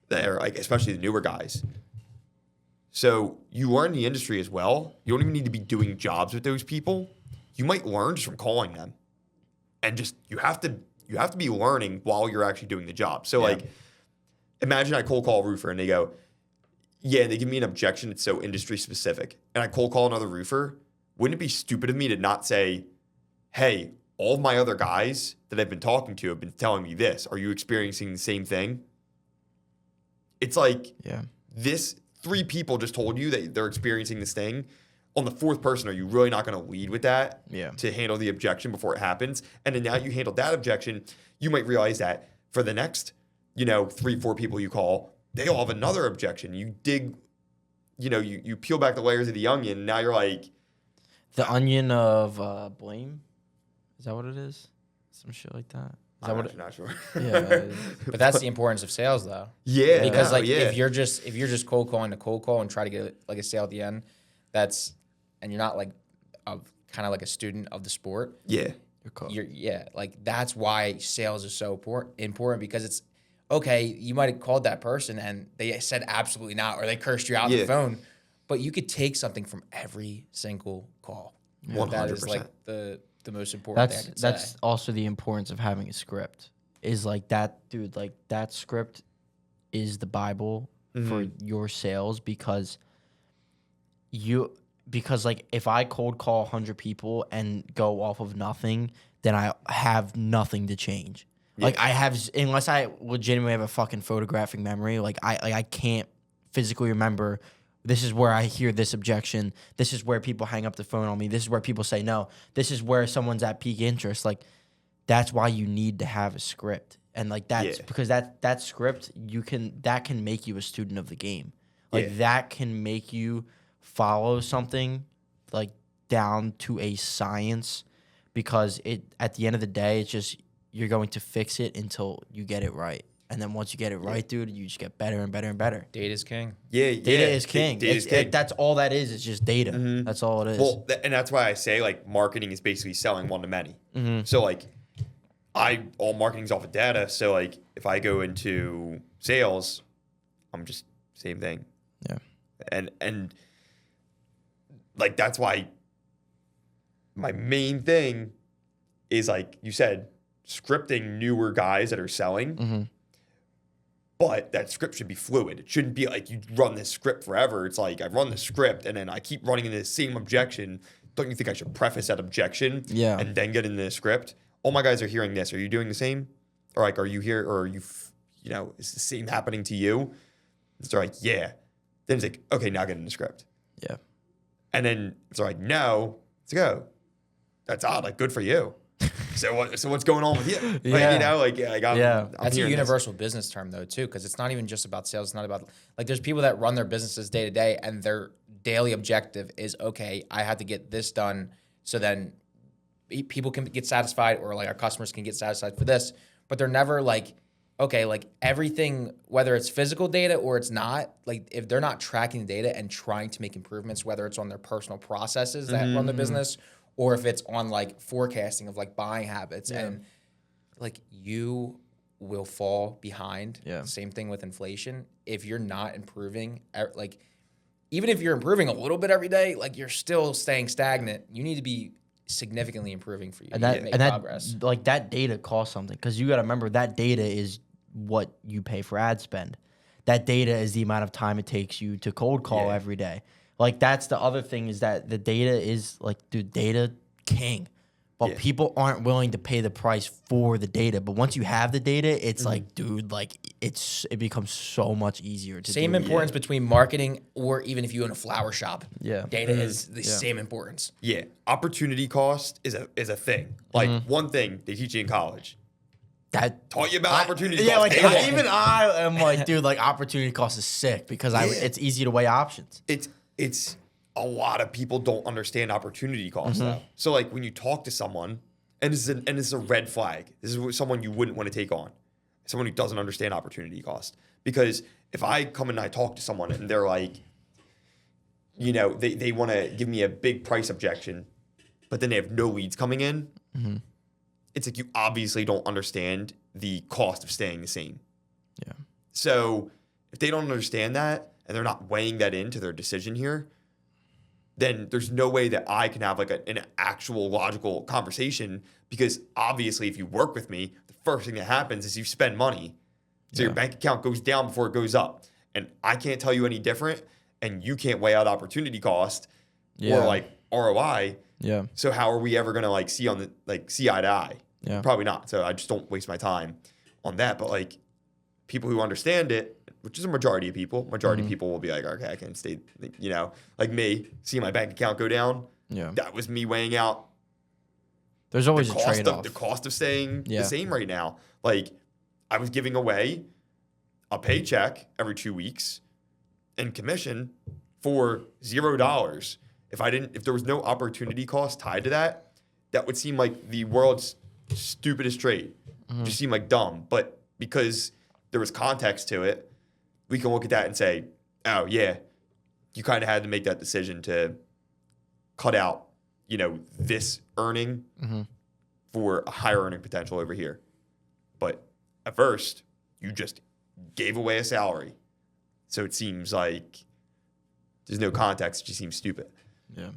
that are like, especially the newer guys. So you learn the industry as well. You don't even need to be doing jobs with those people. You might learn just from calling them. And just you have to be learning while you're actually doing the job. So like imagine I cold call a roofer and they go, yeah, they give me an objection. It's so industry specific. And I cold call another roofer. Wouldn't it be stupid of me to not say, hey, all of my other guys that I've been talking to have been telling me this. Are you experiencing the same thing? It's like this 3 people just told you that they're experiencing this thing. On the 4th person, are you really not going to lead with that to handle the objection before it happens? And then now you handle that objection, you might realize that for the next, 3-4 people you call, they all have another objection. You dig, you peel back the layers of the onion. And now you're like, the onion of blame. Is that what it is? Some shit like that. Is that I'm what not sure. Yeah. But that's the importance of sales, though. Yeah, Because no, if you're just cold calling to cold call and try to get like a sale at the end, and you're not like kind of like a student of the sport. Yeah. Like that's why sales is so important because it's okay. You might have called that person and they said absolutely not, or they cursed you out on the phone, but you could take something from every single call. 100%. That is like the most important thing I could That's say. also the importance of having a script. Is like that, dude. Like that script is the Bible for your sales because because like if I cold call 100 people and go off of nothing, then I have nothing to change. Yeah. Like I have, unless I legitimately have a fucking photographic memory, like I can't physically remember. This is where I hear this objection. This is where people hang up the phone on me. This is where people say no. This is where someone's at peak interest. Like that's why you need to have a script. And like that's because that script that can make you a student of the game. Like that can make you follow something like down to a science, because it at the end of the day it's just you're going to fix it until you get it right. And then once you get it right, dude, you just get better and better and better. Data is king. Data is king. Data is king. That's all that is. It's just data. Mm-hmm. That's all it is. Well, and that's why I say like marketing is basically selling one to many. Mm-hmm. So like all marketing's off of data. So like if I go into sales, I'm just same thing. Yeah. And like that's why my main thing is like you said, scripting newer guys that are selling. Mm-hmm. But that script should be fluid. It shouldn't be like you run this script forever. It's like I run the script and then I keep running into the same objection. Don't you think I should preface that objection and then get into the script? All my guys are hearing this. Are you doing the same? Or like, are you here? Or are you, is the same happening to you? It's like, yeah. Then it's like, okay, now get in the script. Yeah. And then it's like, no. It's like, oh, that's odd. Like, good for you. So what's going on with you? Like, That's a universal business term though too, because it's not even just about sales. It's not about like there's people that run their businesses day to day, and their daily objective is okay. I have to get this done, so then people can get satisfied, or like our customers can get satisfied for this. But they're never like, okay, like everything, whether it's physical data or it's not, like if they're not tracking the data and trying to make improvements, whether it's on their personal processes that run the business, or if it's on like forecasting of like buying habits, and like you will fall behind. Yeah. Same thing with inflation. If you're not improving, like even if you're improving a little bit every day, like you're still staying stagnant. You need to be significantly improving for you. And that progress. Like that data costs something, because you got to remember that data is what you pay for ad spend. That data is the amount of time it takes you to cold call every day. Like, that's the other thing, is that the data is, like, dude, data king. But people aren't willing to pay the price for the data. But once you have the data, it's like, dude, like, it becomes so much easier to Same importance between marketing or even if you own a flower shop. Yeah. Data is the same importance. Yeah. Opportunity cost is a thing. Like, one thing they teach you in college. That taught you about opportunity cost. Yeah, like I am like, dude, like opportunity cost is sick, because it's easy to weigh options. It's a lot of people don't understand opportunity cost though. So like when you talk to someone, and this is a red flag. This is someone you wouldn't want to take on. Someone who doesn't understand opportunity cost. Because if I come and I talk to someone and they're like, they want to give me a big price objection, but then they have no leads coming in, it's like you obviously don't understand the cost of staying the same. Yeah. So if they don't understand that, and they're not weighing that into their decision here, then there's no way that I can have like an actual logical conversation, because obviously if you work with me, the first thing that happens is you spend money. So your bank account goes down before it goes up. And I can't tell you any different, and you can't weigh out opportunity cost or like ROI. Yeah. So how are we ever going to like see eye to eye? Yeah. Probably not. So I just don't waste my time on that. But like people who understand it, which is a majority of people. Majority of people will be like, okay, I can stay, like me, see my bank account go down. Yeah. That was me weighing out. There's always a trade-off. The cost of staying the same right now. Like, I was giving away a paycheck every 2 weeks in commission for $0. If there was no opportunity cost tied to that, that would seem like the world's stupidest trade. Just seem like dumb. But because there was context to it, we can look at that and say, oh, yeah, you kind of had to make that decision to cut out, this earning for a higher earning potential over here. But at first, you just gave away a salary. So it seems like there's no context. It just seems stupid. Yeah.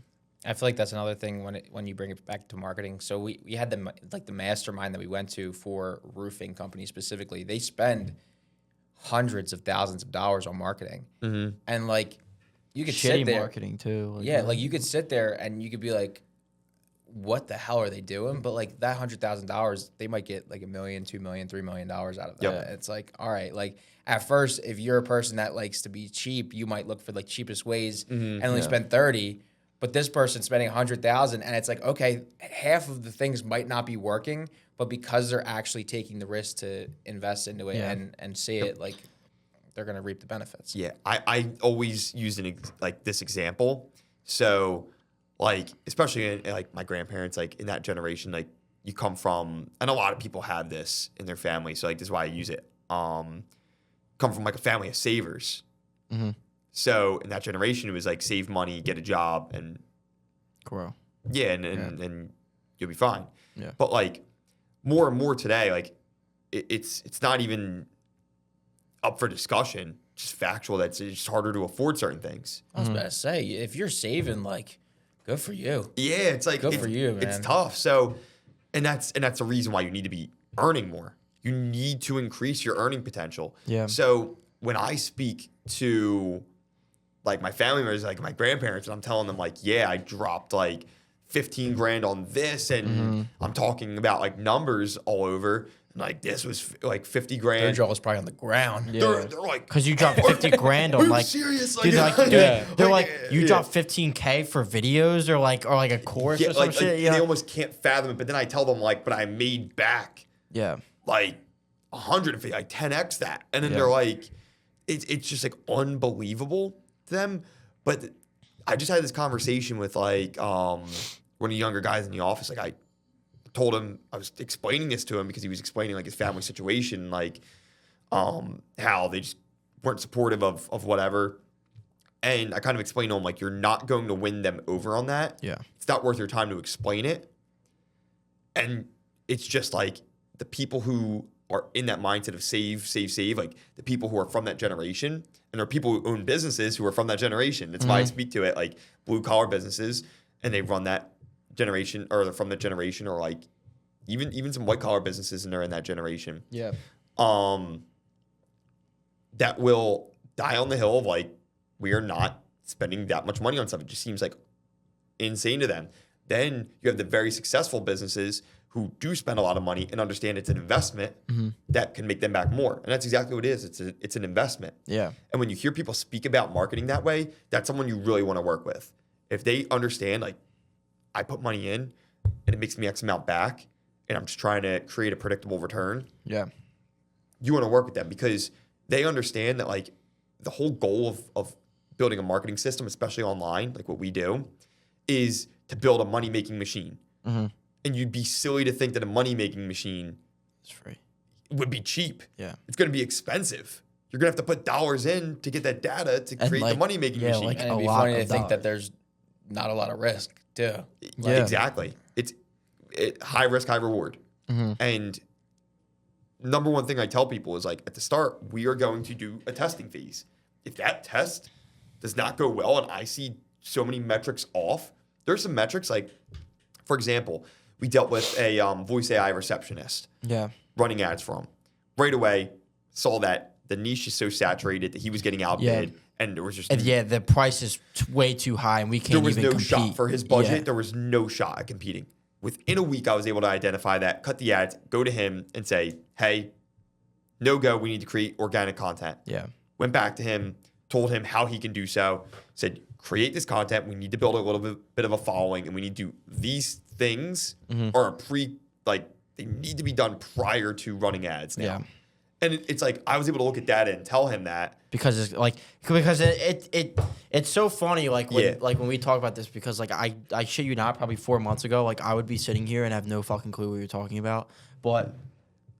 I feel like that's another thing when you bring it back to marketing. So we had the mastermind that we went to for roofing companies specifically. They spend hundreds of thousands of dollars on marketing. And like you could shitty sit there. marketing too. Yeah, like you could sit there and you could be like, what the hell are they doing? But like that $100,000, they might get like $1 million, $2 million, $3 million out of that. Yep. It's like, all right, like at first, if you're a person that likes to be cheap, you might look for like cheapest ways and only spend 30. But this person's spending 100,000, and it's like, okay, half of the things might not be working, but because they're actually taking the risk to invest into it and see it, like they're gonna reap the benefits. Yeah, I always use like this example. So, like especially in like my grandparents, like in that generation, like you come from, and a lot of people have this in their family. So like this is why I use it. Come from like a family of savers. Mm-hmm. So in that generation, it was like save money, get a job, and grow. Yeah, and you'll be fine. Yeah. But like more and more today, like it's not even up for discussion. Just factual. That's it's just harder to afford certain things. I was about to say, if you're saving, like, good for you. Yeah, it's like good for you, man. It's tough. So, and that's the reason why you need to be earning more. You need to increase your earning potential. Yeah. So when I speak to like my family members, like my grandparents, and I'm telling them like, yeah, I dropped like 15 grand on this, and I'm talking about like numbers all over. And like this was like 50 grand. Their jaw was probably on the ground. They're like, because you dropped 50 grand on like, serious? dude, Yeah. they're like, you dropped 15K for videos or like a course or some shit. They almost can't fathom it. But then I tell them like, but I made back like 150, like 10x that, and then they're like, it's just like unbelievable to them. But I just had this conversation with like one of the younger guys in the office. Like I told him, I was explaining this to him because he was explaining like his family situation, like how they just weren't supportive of whatever. And I kind of explained to him like, you're not going to win them over on that. Yeah. It's not worth your time to explain it. And it's just like the people who are in that mindset of save, like the people who are from that generation, and there are people who own businesses who are from that generation. That's why I speak to it, like blue collar businesses, and they run that generation, or they're from that generation, or like even some white collar businesses, and they're in that generation. Yeah. That will die on the hill of like, we are not spending that much money on stuff. It just seems like insane to them. Then you have the very successful businesses who do spend a lot of money and understand it's an investment that can make them back more. And that's exactly what it is. It's an investment. Yeah. And when you hear people speak about marketing that way, that's someone you really want to work with. If they understand, like, I put money in and it makes me X amount back, and I'm just trying to create a predictable return. Yeah. You want to work with them because they understand that like the whole goal of building a marketing system, especially online, like what we do, is to build a money-making machine. And you'd be silly to think that a money-making machine It's free. would be cheap. Yeah. It's going to be expensive. You're going to have to put dollars in to get that data to And create the money-making machine. like And it'd be a lot funny to of think that dollars. there's not a lot of risk, too. Yeah. Exactly. It's high risk, high reward. And number one thing I tell people is like, at the start, we are going to do a testing phase. If that test does not go well and I see so many metrics off, there's some metrics like, for example, we dealt with a voice AI receptionist running ads for him. Right away, saw that the niche is so saturated that he was getting outbid, and there was just the price is way too high, and we can't there was even no compete. shot for his budget. Yeah. There was no shot at competing. Within a week, I was able to identify that, cut the ads, go to him and say, hey, no go, we need to create organic content. Yeah. Went back to him, told him how he can do so, said, create this content. We need to build a little bit of a following, and we need to do these things are they need to be done prior to running ads now. Yeah. And it's like, I was able to look at data and tell him that. Because it's so funny when we talk about this, because like I shit you not, probably 4 months ago, like I would be sitting here and have no fucking clue what you're talking about, but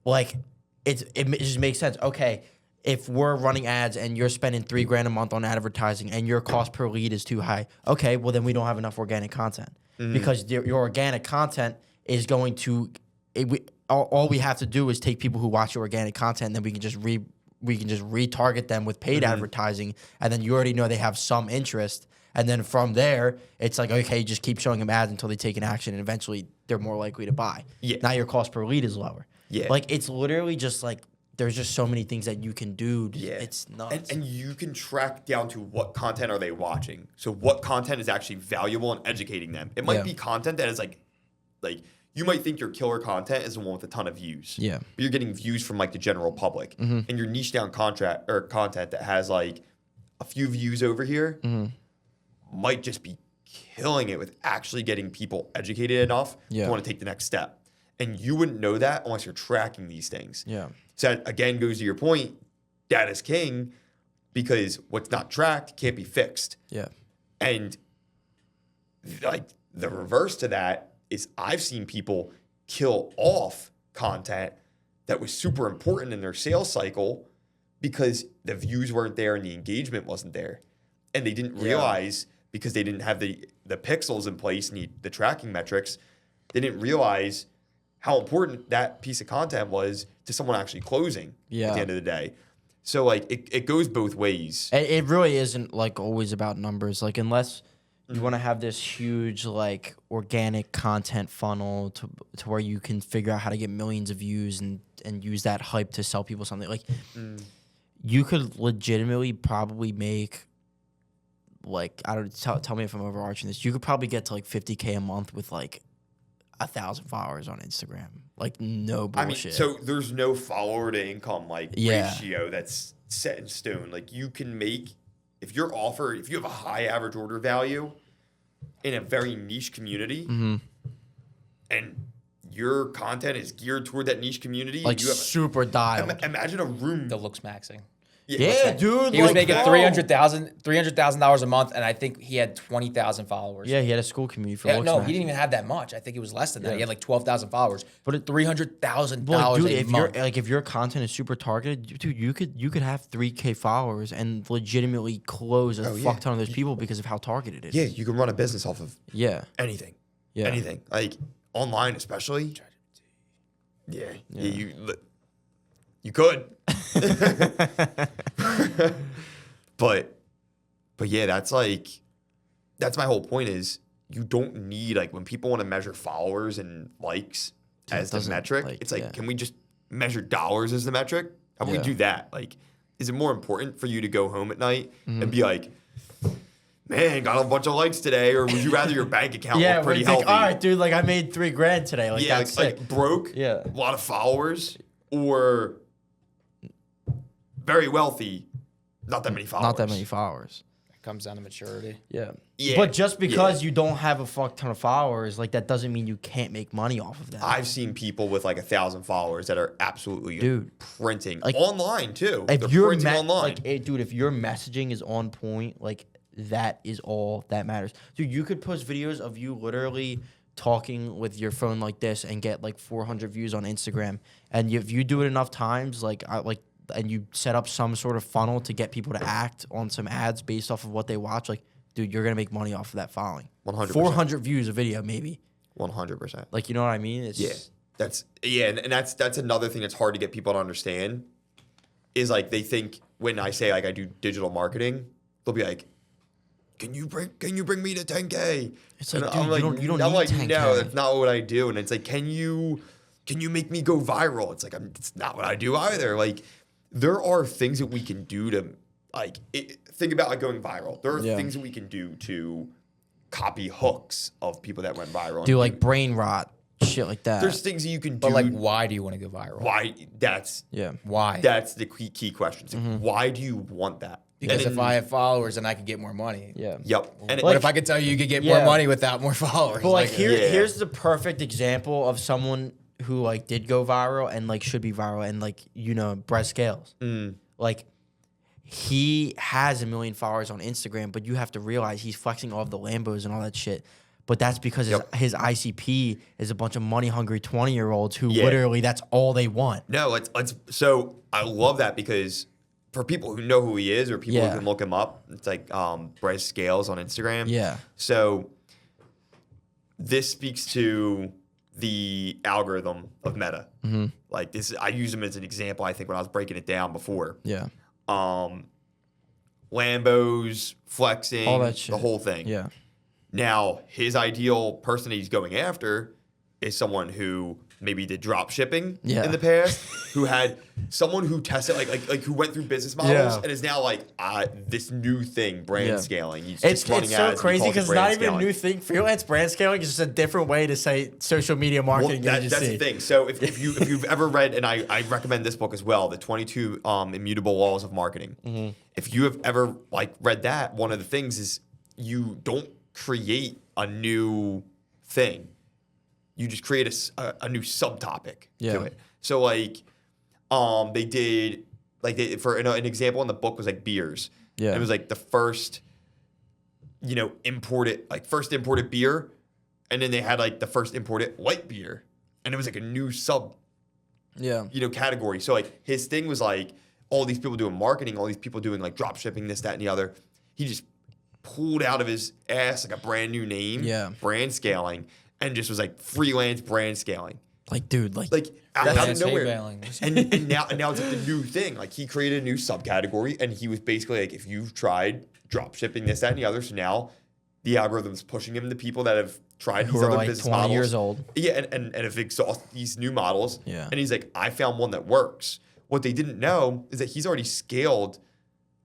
like it just makes sense. Okay, if we're running ads and you're spending $3 grand a month on advertising and your cost per lead is too high, okay, well then we don't have enough organic content because your organic content is going to all we have to do is take people who watch your organic content, and then we can just retarget them with paid advertising, and then you already know they have some interest, and then from there it's like, okay, just keep showing them ads until they take an action, and eventually they're more likely to buy. Yeah. Now your cost per lead is lower. Yeah. Like it's literally just like there's just so many things that you can do. Yeah. It's nuts. And you can track down to what content are they watching. So what content is actually valuable and educating them. It might be content that is like you might think your killer content is the one with a ton of views. Yeah. But you're getting views from like the general public. Mm-hmm. And your niche down contract or content that has like a few views over here might just be killing it with actually getting people educated enough to want to take the next step. And you wouldn't know that unless you're tracking these things. Yeah. So that, again, goes to your point, data's king, because what's not tracked can't be fixed. Yeah. And like the reverse to that is I've seen people kill off content that was super important in their sales cycle because the views weren't there and the engagement wasn't there. And they didn't realize because they didn't have the pixels in place and the tracking metrics, they didn't realize how important that piece of content was to someone actually closing at the end of the day. So like it goes both ways. It really isn't like always about numbers. Like unless you want to have this huge like organic content funnel to where you can figure out how to get millions of views and use that hype to sell people something. Like you could legitimately probably make like, I don't tell me if I'm overarching this. You could probably get to like 50K a month with like 1,000 followers on Instagram. Like no bullshit. I mean, so there's no follower to income ratio that's set in stone. Like you can make, if you have a high average order value in a very niche community and your content is geared toward that niche community. Like you have super dialed. Imagine a room. The looks maxing. Yeah, dude. He was like, making $300,000 a month, and I think he had 20,000 followers. Yeah, he had a school community for looks no, maxing. he didn't even have that much. I think it was less than that. He had like 12,000 followers. But $300,000 dude, a month. if your content is super targeted, dude, you could have 3K followers and legitimately close a fuck ton of those people because of how targeted it is. Yeah, you can run a business off of anything. Yeah. Anything. Like online especially. Yeah. You could. but yeah, that's my whole point is you don't need like when people want to measure followers and likes as the metric, it's like, can we just measure dollars as the metric? How about we do that? Like, is it more important for you to go home at night and be like, man, got a bunch of likes today, or would you rather your bank account look pretty healthy? All right, dude, like I made $3,000 today. Like that's sick. Like broke, a lot of followers, or very wealthy, not that many followers. Not that many followers. It comes down to maturity. Yeah. But just because you don't have a fuck ton of followers, like that doesn't mean you can't make money off of that. I've seen people with like 1,000 followers that are absolutely printing like, online too. If They're you're printing online. like, dude, if your messaging is on point, like that is all that matters. Dude, you could post videos of you literally talking with your phone like this and get like 400 views on Instagram. And if you do it enough times, and you set up some sort of funnel to get people to act on some ads based off of what they watch, like, dude, you're going to make money off of that following. 100%. 400 views a video, maybe. 100%. Like, you know what I mean? It's and that's another thing that's hard to get people to understand is like they think when I say like I do digital marketing, they'll be like, Can you bring me to 10K? It's like, and dude, you don't need 10K. No, that's not what I do. And it's like, can you make me go viral? It's like, it's not what I do either. Like, there are things that we can do to, like, think about like going viral. There are things that we can do to copy hooks of people that went viral. Do like brain rot, shit like that. There's things that you can do. But like, why do you want to go viral? Why? Why? That's the key question. It's like, why do you want that? Because if I have followers, then I could get more money. Yeah. Yep. And what if I could tell you could get more money without more followers? But like here's the perfect example of someone who like did go viral and like should be viral and like, you know, Brett Scales. Like he has 1 million followers on Instagram, but you have to realize he's flexing all of the Lambos and all that shit. But that's because his ICP is a bunch of money hungry 20-year-olds who literally that's all they want. No, so I love that because for people who know who he is or people who can look him up, it's like Brett Scales on Instagram. Yeah. So this speaks to the algorithm of Meta. Like this, I use him as an example. I think when I was breaking it down before. Yeah. Lambos, flexing, all that shit. the whole thing. Yeah. Now his ideal person that he's going after is someone who maybe did drop shipping Yeah. in the past, who had someone who tested like who went through business models Yeah. and is now like this new thing, brand Yeah. scaling. He's It's just running so ads, he crazy calls it because it's brand not even a scaling. new thing. Freelance brand scaling is just a different way to say social media marketing That's the agency. thing. So if you've ever read, and I recommend this book as well, the 22 Immutable Laws of Marketing. Mm-hmm. If you have ever read that, one of the things is you don't create a new thing. You just create a new subtopic Yeah. to it. So they did for an example in the book was like beers. Yeah. And it was like the first imported beer, and then they had like the first imported light beer, and it was like a new sub Yeah. category. So like his thing was like all these people doing marketing, all these people doing like drop shipping, this, that, and the other. He just pulled out of his ass like a brand new name, Yeah. brand scaling, and just was like freelance brand scaling. Like, dude, like Out of Freelance nowhere. emailing. And now it's like the new thing. Like he created a new subcategory, and he was basically like, if you've tried drop shipping, this, that, and the other, so now the algorithm's pushing him to people that have tried who these are other like business 20 models. years old. Yeah, and have exhausted these new models. Yeah. And he's like, I found one that works. What they didn't know is that he's already scaled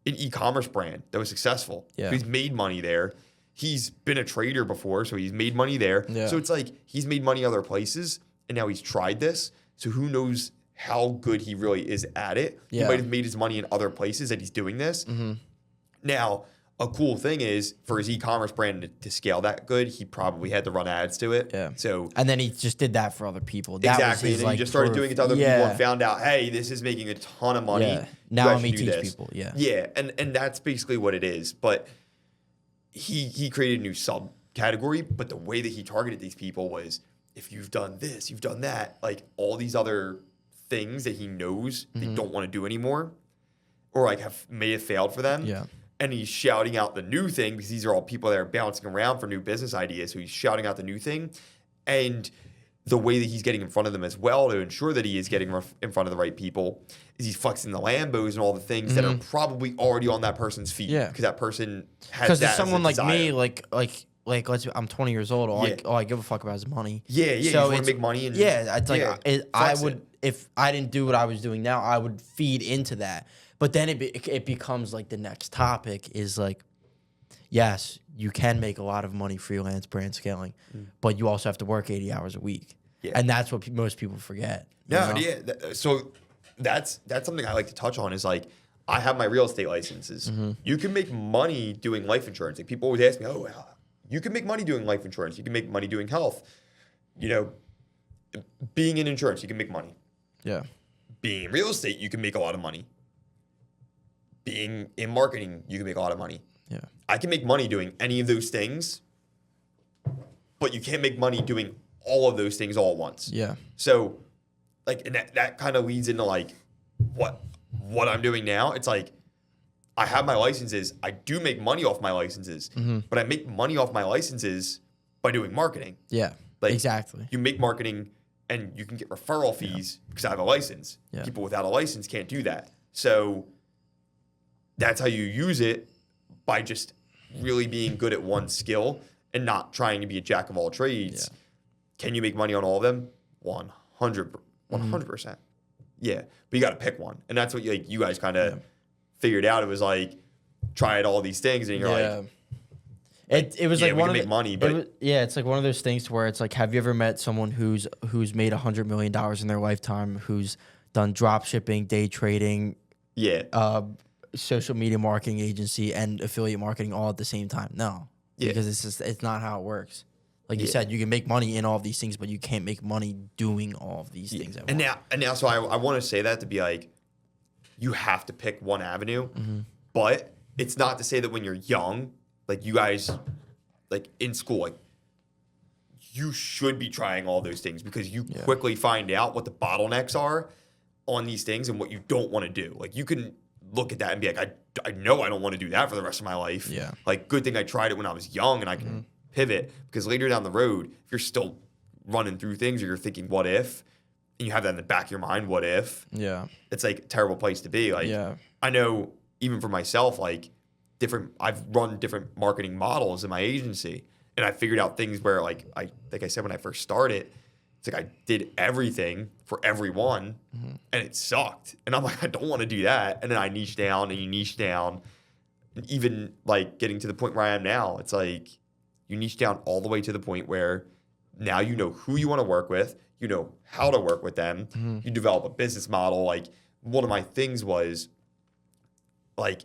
an e-commerce brand that was successful. Yeah. So he's made money there. He's been a trader before, so he's made money there. Yeah. So it's like he's made money other places, and now he's tried this. So who knows how good he really is at it? Yeah. He might have made his money in other places that he's doing this. Mm-hmm. Now, a cool thing is for his e-commerce brand to scale that good, he probably had to run ads to it. Yeah. So And then he just did that for other people. That exactly, was his, and then he just started proof. doing it to other people Yeah. and found out, hey, this is making a ton of money. Yeah. You Now guys let me should do teach this. people. Yeah. Yeah, and that's basically what it is. But he created a new subcategory, but the way that he targeted these people was, if you've done this, you've done that, like all these other things that he knows they don't want to do anymore, or like may have failed for them. Yeah. And he's shouting out the new thing because these are all people that are bouncing around for new business ideas. So he's shouting out the new thing. And the way that he's getting in front of them as well to ensure that he is getting in front of the right people is he's flexing the Lambos and all the things that are probably already on that person's feet. Yeah. Because that person has Because that to as a someone like desire. me, I'm 20 years old. All, Yeah. all I give a fuck about is money. Yeah, you So just want it's- to make money. And Yeah, it's like I flex would it. if I didn't do what I was doing now, I would feed into that. But then it becomes like the next topic is like, yes, you can make a lot of money freelance brand scaling, but you also have to work 80 hours a week, Yeah. and that's what most people forget. you No, know? yeah. So that's something I like to touch on is like, I have my real estate licenses. You can make money doing life insurance. Like people always ask me, oh, well, you can make money doing life insurance. You can make money doing health. You know, being in insurance, you can make money. Yeah, Being in real estate, you can make a lot of money. Being in marketing, you can make a lot of money. yeah, I can make money doing any of those things, but you can't make money doing all of those things all at once. yeah, So, like, and that kind of leads into like what I'm doing now. It's like I have my licenses. I do make money off my licenses, but I make money off my licenses by doing marketing. yeah. Like, exactly. You make marketing, and you can get referral fees because I have a license. Yeah. People without a license can't do that. So that's how you use it, by just really being good at one skill and not trying to be a jack of all trades. Yeah. Can you make money on all of them? 100%. Yeah, but you got to pick one, and that's what you guys kind of figured out. It was like try all these things, and you're like, It was yeah, like we one can of make the, money, it but- was- yeah, it's like one of those things where it's like, have you ever met someone who's made $100 million in their lifetime, who's done drop shipping, day trading, yeah, social media marketing agency, and affiliate marketing all at the same time? No, Yeah. because it's not how it works. Like you Yeah. said, you can make money in all of these things, but you can't make money doing all of these things. At and once. now, so I want to say that to be like, you have to pick one avenue, Mm-hmm. but it's not to say that when you're young, like you guys, like in school, like you should be trying all those things because you quickly find out what the bottlenecks are on these things and what you don't want to do. Like you can look at that and be like, I know I don't want to do that for the rest of my life. Yeah. Like good thing I tried it when I was young and I can pivot, because later down the road, if you're still running through things or you're thinking what if, and you have that in the back of your mind, what if, Yeah, it's like a terrible place to be. Like yeah, I know even for myself, like I've run different marketing models in my agency, and I figured out things where like I said when I first started, It's like I did everything for everyone and it sucked. And I'm like, I don't want to do that. And then I niche down and you niche down. And even like getting to the point where I am now, it's like you niche down all the way to the point where now you know who you want to work with, you know how to work with them, you develop a business model. Like one of my things was like,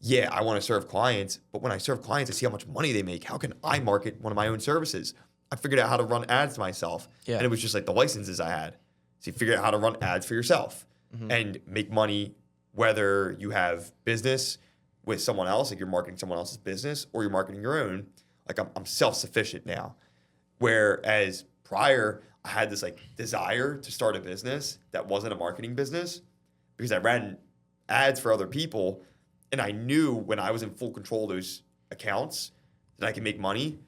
yeah, I want to serve clients, but when I serve clients, I see how much money they make. How can I market one of my own services? I figured out how to run ads myself. Yeah. And it was just like the licenses I had. So you figure out how to run ads for yourself and make money, whether you have business with someone else, like you're marketing someone else's business, or you're marketing your own. Like I'm self-sufficient now. Whereas prior, I had this like desire to start a business that wasn't a marketing business because I ran ads for other people. And I knew when I was in full control of those accounts that I could make money.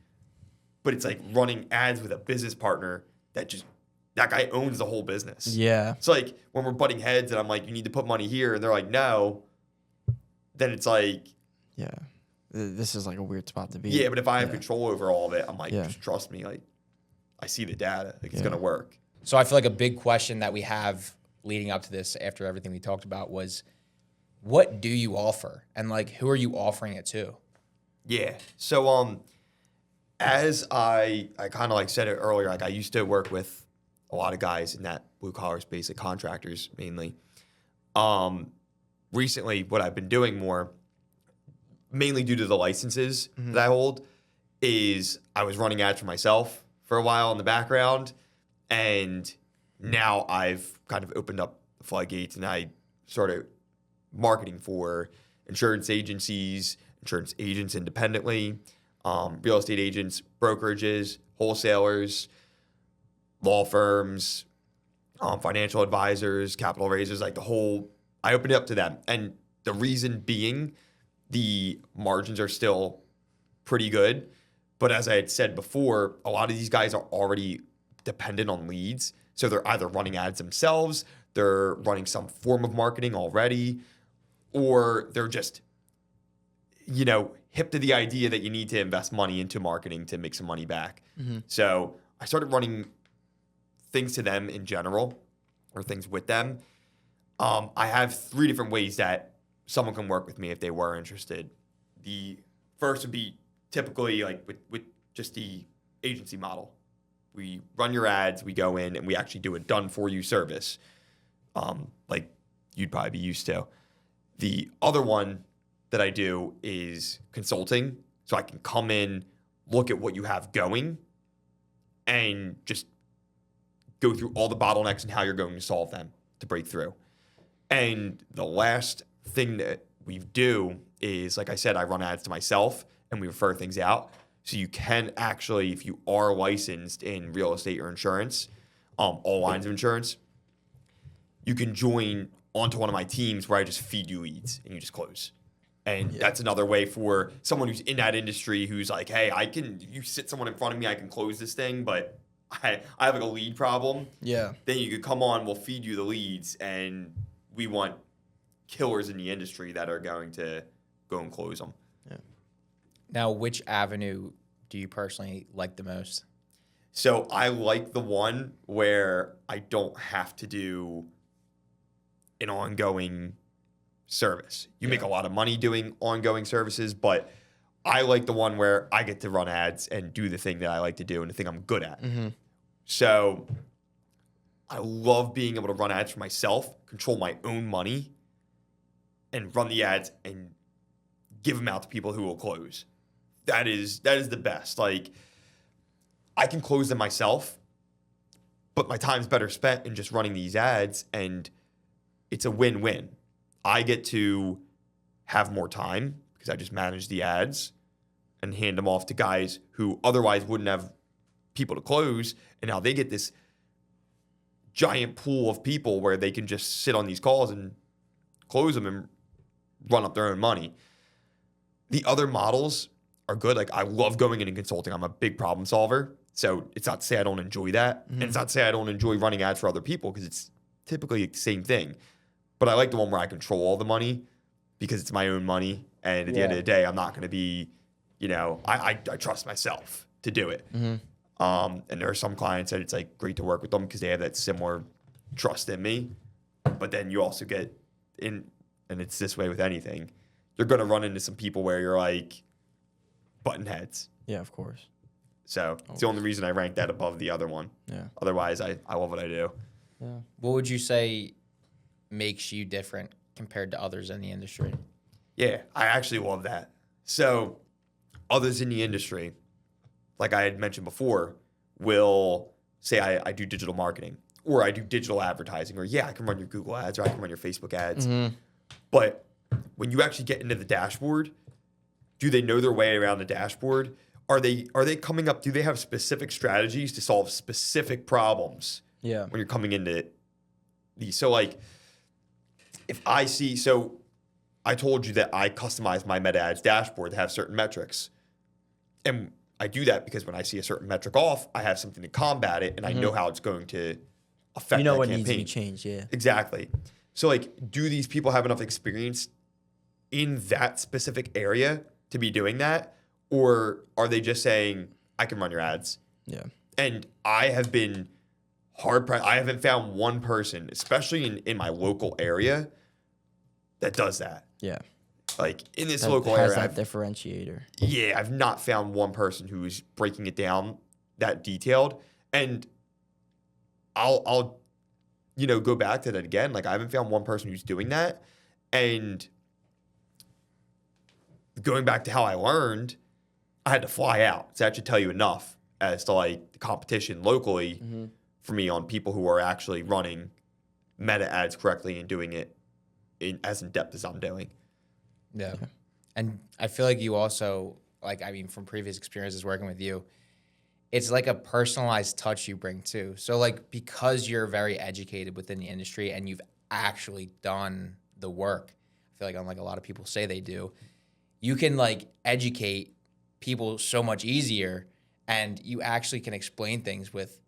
But it's like running ads with a business partner that guy owns the whole business. Yeah. It's like when we're butting heads and I'm like, you need to put money here. And they're like, no. Then it's like. Yeah. This is like a weird spot to be. Yeah, but if I have control over all of it, I'm like, Yeah. just trust me. Like, I see the data. Like, it's going to work. So I feel like a big question that we have leading up to this after everything we talked about was, what do you offer? And like, who are you offering it to? Yeah. So, as I kind of like said it earlier, like I used to work with a lot of guys in that blue collar space, like contractors mainly. Recently, what I've been doing more, mainly due to the licenses that I hold, is I was running ads for myself for a while in the background, and now I've kind of opened up the floodgates and I started marketing for insurance agencies, insurance agents independently, real estate agents, brokerages, wholesalers, law firms, financial advisors, capital raisers, like the whole, I opened it up to them. And the reason being, the margins are still pretty good. But as I had said before, a lot of these guys are already dependent on leads. So they're either running ads themselves, they're running some form of marketing already, or they're just, hip to the idea that you need to invest money into marketing to make some money back. So I started running things to them in general, or things with them. I have 3 different ways that someone can work with me if they were interested. The first would be typically like with just the agency model. We run your ads, we go in, and we actually do a done-for-you service, like you'd probably be used to. The other one that I do is consulting. So I can come in, look at what you have going, and just go through all the bottlenecks and how you're going to solve them to break through. And the last thing that we do is, like I said, I run ads to myself and we refer things out. So you can actually, if you are licensed in real estate or insurance, all lines of insurance, you can join onto one of my teams where I just feed you leads and you just close. And that's another way for someone who's in that industry who's like, hey, you sit someone in front of me, I can close this thing, but I have like a lead problem. Yeah. Then you could come on, we'll feed you the leads, and we want killers in the industry that are going to go and close them. Yeah. Now, which avenue do you personally like the most? So I like the one where I don't have to do an ongoing service. You make a lot of money doing ongoing services, but I like the one where I get to run ads and do the thing that I like to do and the thing I'm good at. So I love being able to run ads for myself, control my own money, and run the ads and give them out to people who will close. That is the best. Like, I can close them myself, but my time's better spent in just running these ads, and it's a win-win. I get to have more time because I just manage the ads and hand them off to guys who otherwise wouldn't have people to close, and now they get this giant pool of people where they can just sit on these calls and close them and run up their own money. The other models are good. Like, I love going into consulting. I'm a big problem solver. So it's not to say I don't enjoy that. And it's not to say I don't enjoy running ads for other people because it's typically the same thing. But I like the one where I control all the money because it's my own money. And at the end of the day, I'm not going to be, I trust myself to do it. And there are some clients that it's like great to work with them because they have that similar trust in me. But then you also get in, and it's this way with anything, you're going to run into some people where you're like button heads. Yeah, of course. So it's the only reason I rank that above the other one. Yeah. Otherwise, I love what I do. Yeah. What would you say makes you different compared to others in the industry? Yeah, I actually love that. So others in the industry, like I had mentioned before, will say I do digital marketing or I do digital advertising or I can run your Google ads or I can run your Facebook ads. Mm-hmm. But when you actually get into the dashboard, do they know their way around the dashboard? Are they coming up? Do they have specific strategies to solve specific problems? Yeah. When you're coming into these, so like if I see, so I told you that I customize my Meta Ads dashboard to have certain metrics, and I do that because when I see a certain metric off, I have something to combat it, and I know how it's going to affect. You know that what campaign. needs to be changed. Yeah. Exactly. So like, do these people have enough experience in that specific area to be doing that? Or are they just saying, I can run your ads? Yeah. And I have been hard-pressed. I haven't found one person, especially in my local area, that does that. Yeah. Like in this That local has area, that differentiator. yeah, I've not found one person who is breaking it down that detailed. And I'll go back to that again. Like I haven't found one person who's doing that. And going back to how I learned, I had to fly out. So that should tell you enough as to like the competition locally for me on people who are actually running meta ads correctly and doing it as in depth as I'm doing. Yeah. And I feel like you also, from previous experiences working with you, it's like a personalized touch you bring too. So like, because you're very educated within the industry and you've actually done the work, I feel like unlike a lot of people say they do, you can like educate people so much easier, and you actually can explain things with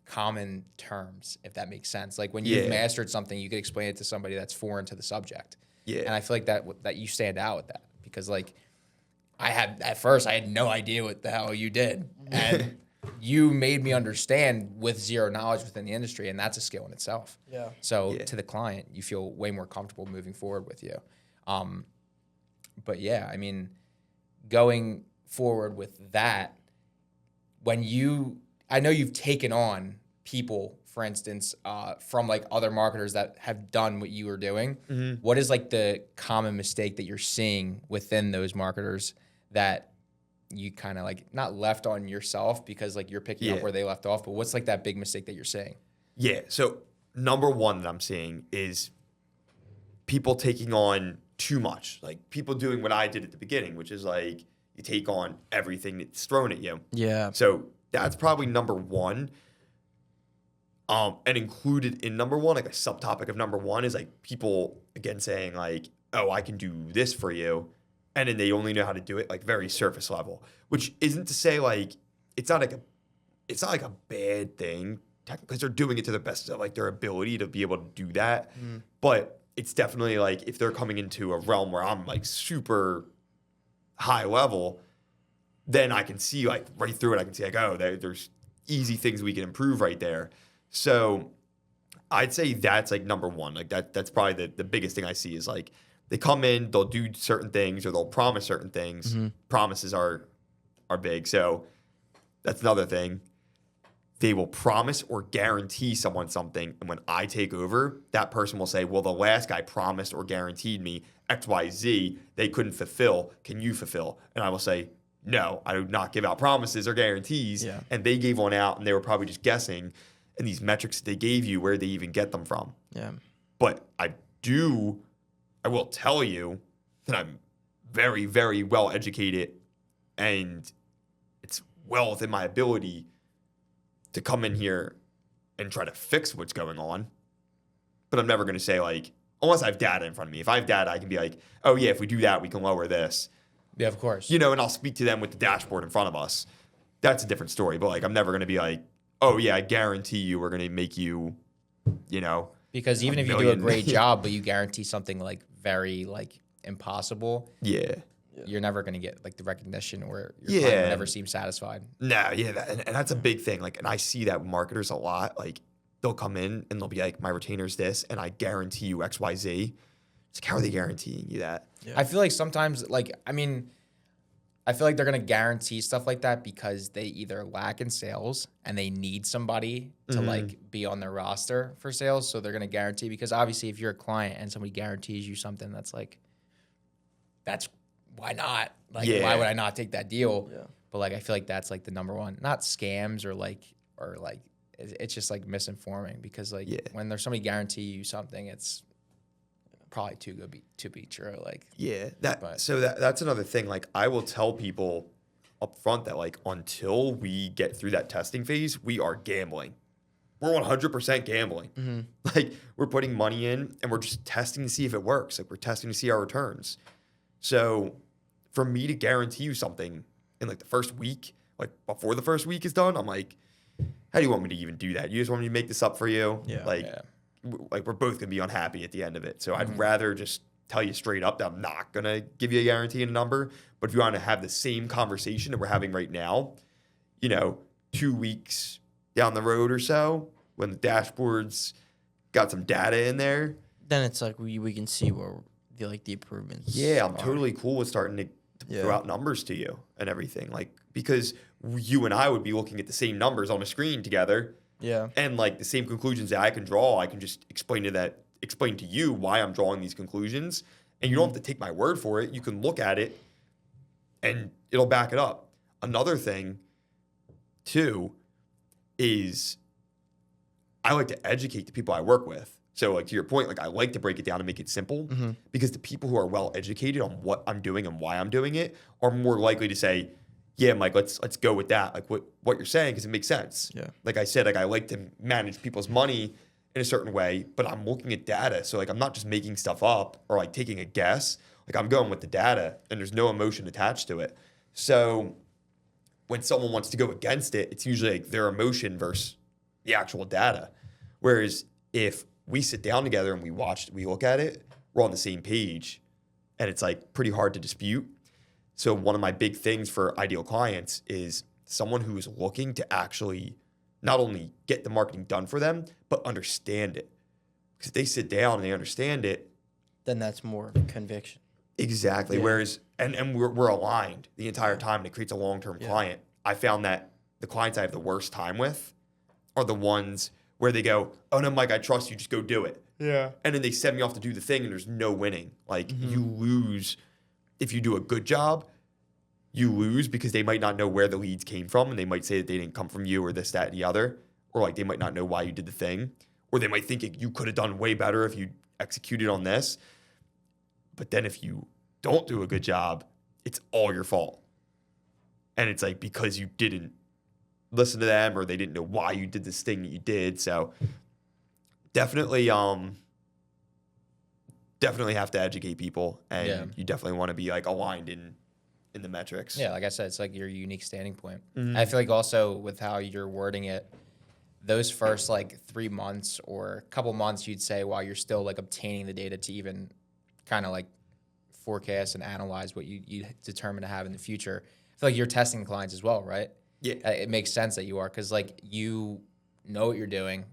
common terms, if that makes sense. Like when you've mastered something, you could explain it to somebody that's foreign to the subject. Yeah. And I feel like that you stand out with that, because like at first I had no idea what the hell you did, and you made me understand with zero knowledge within the industry, and that's a skill in itself. Yeah. So to the client, you feel way more comfortable moving forward with you. But yeah, I mean, going forward with that, I know you've taken on people, for instance, from like other marketers that have done what you were doing. Mm-hmm. What is like the common mistake that you're seeing within those marketers that you kind of like not left on yourself because like you're picking up where they left off, but what's like that big mistake that you're seeing? Yeah. So number one that I'm seeing is people taking on too much. Like people doing what I did at the beginning, which is like you take on everything that's thrown at you. Yeah. So that's probably number one. And included in number one, like a subtopic of number one is like people again saying like, oh, I can do this for you. And then they only know how to do it like very surface level, which isn't to say like, it's not like a bad thing because they're doing it to the best of like their ability to be able to do that. But it's definitely like if they're coming into a realm where I'm like super high level, then I can see like right through it. I can see like, oh, there's easy things we can improve right there. So I'd say that's like number one. Like that's probably the biggest thing I see is like they come in, they'll do certain things or they'll promise certain things. Promises are big. So that's another thing. They will promise or guarantee someone something. And when I take over, that person will say, well, the last guy promised or guaranteed me X, Y, Z. They couldn't fulfill. Can you fulfill? And I will say, no, I do not give out promises or guarantees. Yeah. And they gave one out and they were probably just guessing. And these metrics they gave you, where they even get them from. Yeah. But I will tell you that I'm very, very well educated and it's well within my ability to come in here and try to fix what's going on. But I'm never going to say like, unless I have data in front of me. If I have data, I can be like, oh yeah, if we do that, we can lower this. Yeah, of course. And I'll speak to them with the dashboard in front of us. That's a different story. But like, I'm never going to be like, oh yeah, I guarantee you we're going to make you, because even if you do a great job, but you guarantee something like very like impossible. Yeah. you're never going to get like the recognition, or your client will never seem satisfied. No, and that's a big thing. Like, and I see that with marketers a lot. Like, they'll come in and they'll be like, my retainer's this, and I guarantee you X, Y, Z. It's like, how are they guaranteeing you that? Yeah. I feel like sometimes, like, I mean, I feel like they're going to guarantee stuff like that because they either lack in sales and they need somebody to like be on their roster for sales. So they're going to guarantee, because obviously if you're a client and somebody guarantees you something that's like, that's why not? Like, why would I not take that deal? Yeah. But like, I feel like that's like the number one, not scams or it's just like misinforming, because like when there's somebody guarantee you something, it's probably too good to be true. Like, that's another thing. Like, I will tell people up front that like, until we get through that testing phase, we are gambling. We're 100% gambling. Like, we're putting money in and we're just testing to see if it works. Like, we're testing to see our returns. So for me to guarantee you something in like the first week, like before the first week is done, I'm like, how do you want me to even do that? You just want me to make this up for you? Like, we're both gonna be unhappy at the end of it. So I'd rather just tell you straight up that I'm not gonna give you a guarantee and a number. But if you want to have the same conversation that we're having right now, 2 weeks down the road or so, when the dashboard's got some data in there, then it's like we can see where the improvements. Yeah, I'm totally cool with starting to throw out numbers to you and everything. Like, because you and I would be looking at the same numbers on a screen together. Yeah. And like the same conclusions that I can draw, I can just explain to you why I'm drawing these conclusions. And you don't have to take my word for it. You can look at it and it'll back it up. Another thing too is I like to educate the people I work with. So like, to your point, like, I like to break it down and make it simple, because the people who are well educated on what I'm doing and why I'm doing it are more likely to say, yeah, Mike, let's go with that. Like, what you're saying, because it makes sense. Yeah. Like I said, like, I like to manage people's money in a certain way, but I'm looking at data. So like, I'm not just making stuff up or like taking a guess. Like, I'm going with the data and there's no emotion attached to it. So when someone wants to go against it, it's usually like their emotion versus the actual data. Whereas if we sit down together and we look at it, we're on the same page, and it's like pretty hard to dispute. So one of my big things for ideal clients is someone who is looking to actually not only get the marketing done for them, but understand it. Because if they sit down and they understand it, then that's more conviction. Exactly. Yeah. Whereas, and we're aligned the entire time, and it creates a long-term client. I found that the clients I have the worst time with are the ones where they go, oh no, Mike, I trust you, just go do it. Yeah. And then they send me off to do the thing, and there's no winning. Like, you lose. If you do a good job, you lose because they might not know where the leads came from, and they might say that they didn't come from you or this, that, and the other. Or like, they might not know why you did the thing. Or they might think you could have done way better if you executed on this. But then if you don't do a good job, it's all your fault. And it's like, because you didn't listen to them, or they didn't know why you did this thing that you did. So definitely have to educate people, and you definitely want to be like aligned in the metrics. Yeah, like I said, it's like your unique standing point. I feel like also with how you're wording it, those first like 3 months or a couple months, you'd say, while you're still like obtaining the data to even kind of like forecast and analyze what you determine to have in the future. I feel like you're testing the clients as well, right? Yeah. It makes sense that you are, because like, you know what you're doing,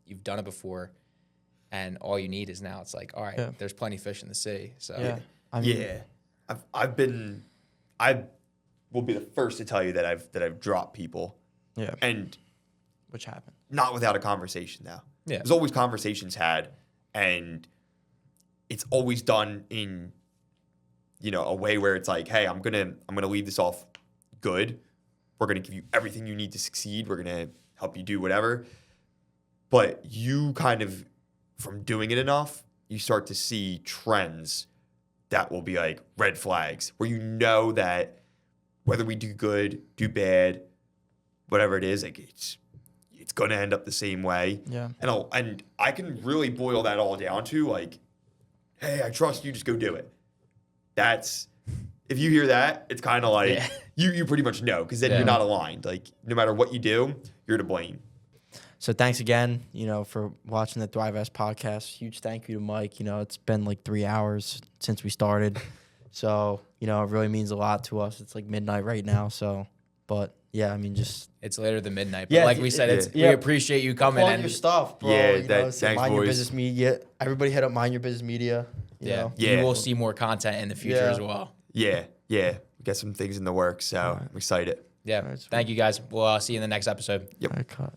you've done it before, and all you need is now it's like, all right, there's plenty of fish in the sea. So I will be the first to tell you that I've dropped people. Yeah. And which happened. Not without a conversation though. Yeah. There's always conversations had, and it's always done in a way where it's like, hey, I'm gonna leave this off good. We're gonna give you everything you need to succeed. We're gonna help you do whatever. But you kind of, from doing it enough, you start to see trends that will be like red flags, where you know that whether we do good, do bad, whatever it is, like it's gonna end up the same way. Yeah. And I can really boil that all down to like, hey, I trust you, just go do it. That's, if you hear that, it's kind of like you pretty much know, because then you're not aligned. Like, no matter what you do, you're to blame. So thanks again, for watching the Thrivvest podcast. Huge thank you to Mike. It's been like 3 hours since we started. So, you know, it really means a lot to us. It's like midnight right now. So, but yeah, I mean, just. It's later than midnight. But Yeah, like we said, we appreciate you coming Plug and your stuff, bro. Yeah, you know, thanks, Mind Your boys. Business Media. Everybody hit up Mind Your Business Media. You know? you will see more content in the future Yeah. as well. Yeah. We got some things in the works, so I'm excited. Yeah. All right, Thank you guys. We'll see you in the next episode. Yep. I cut.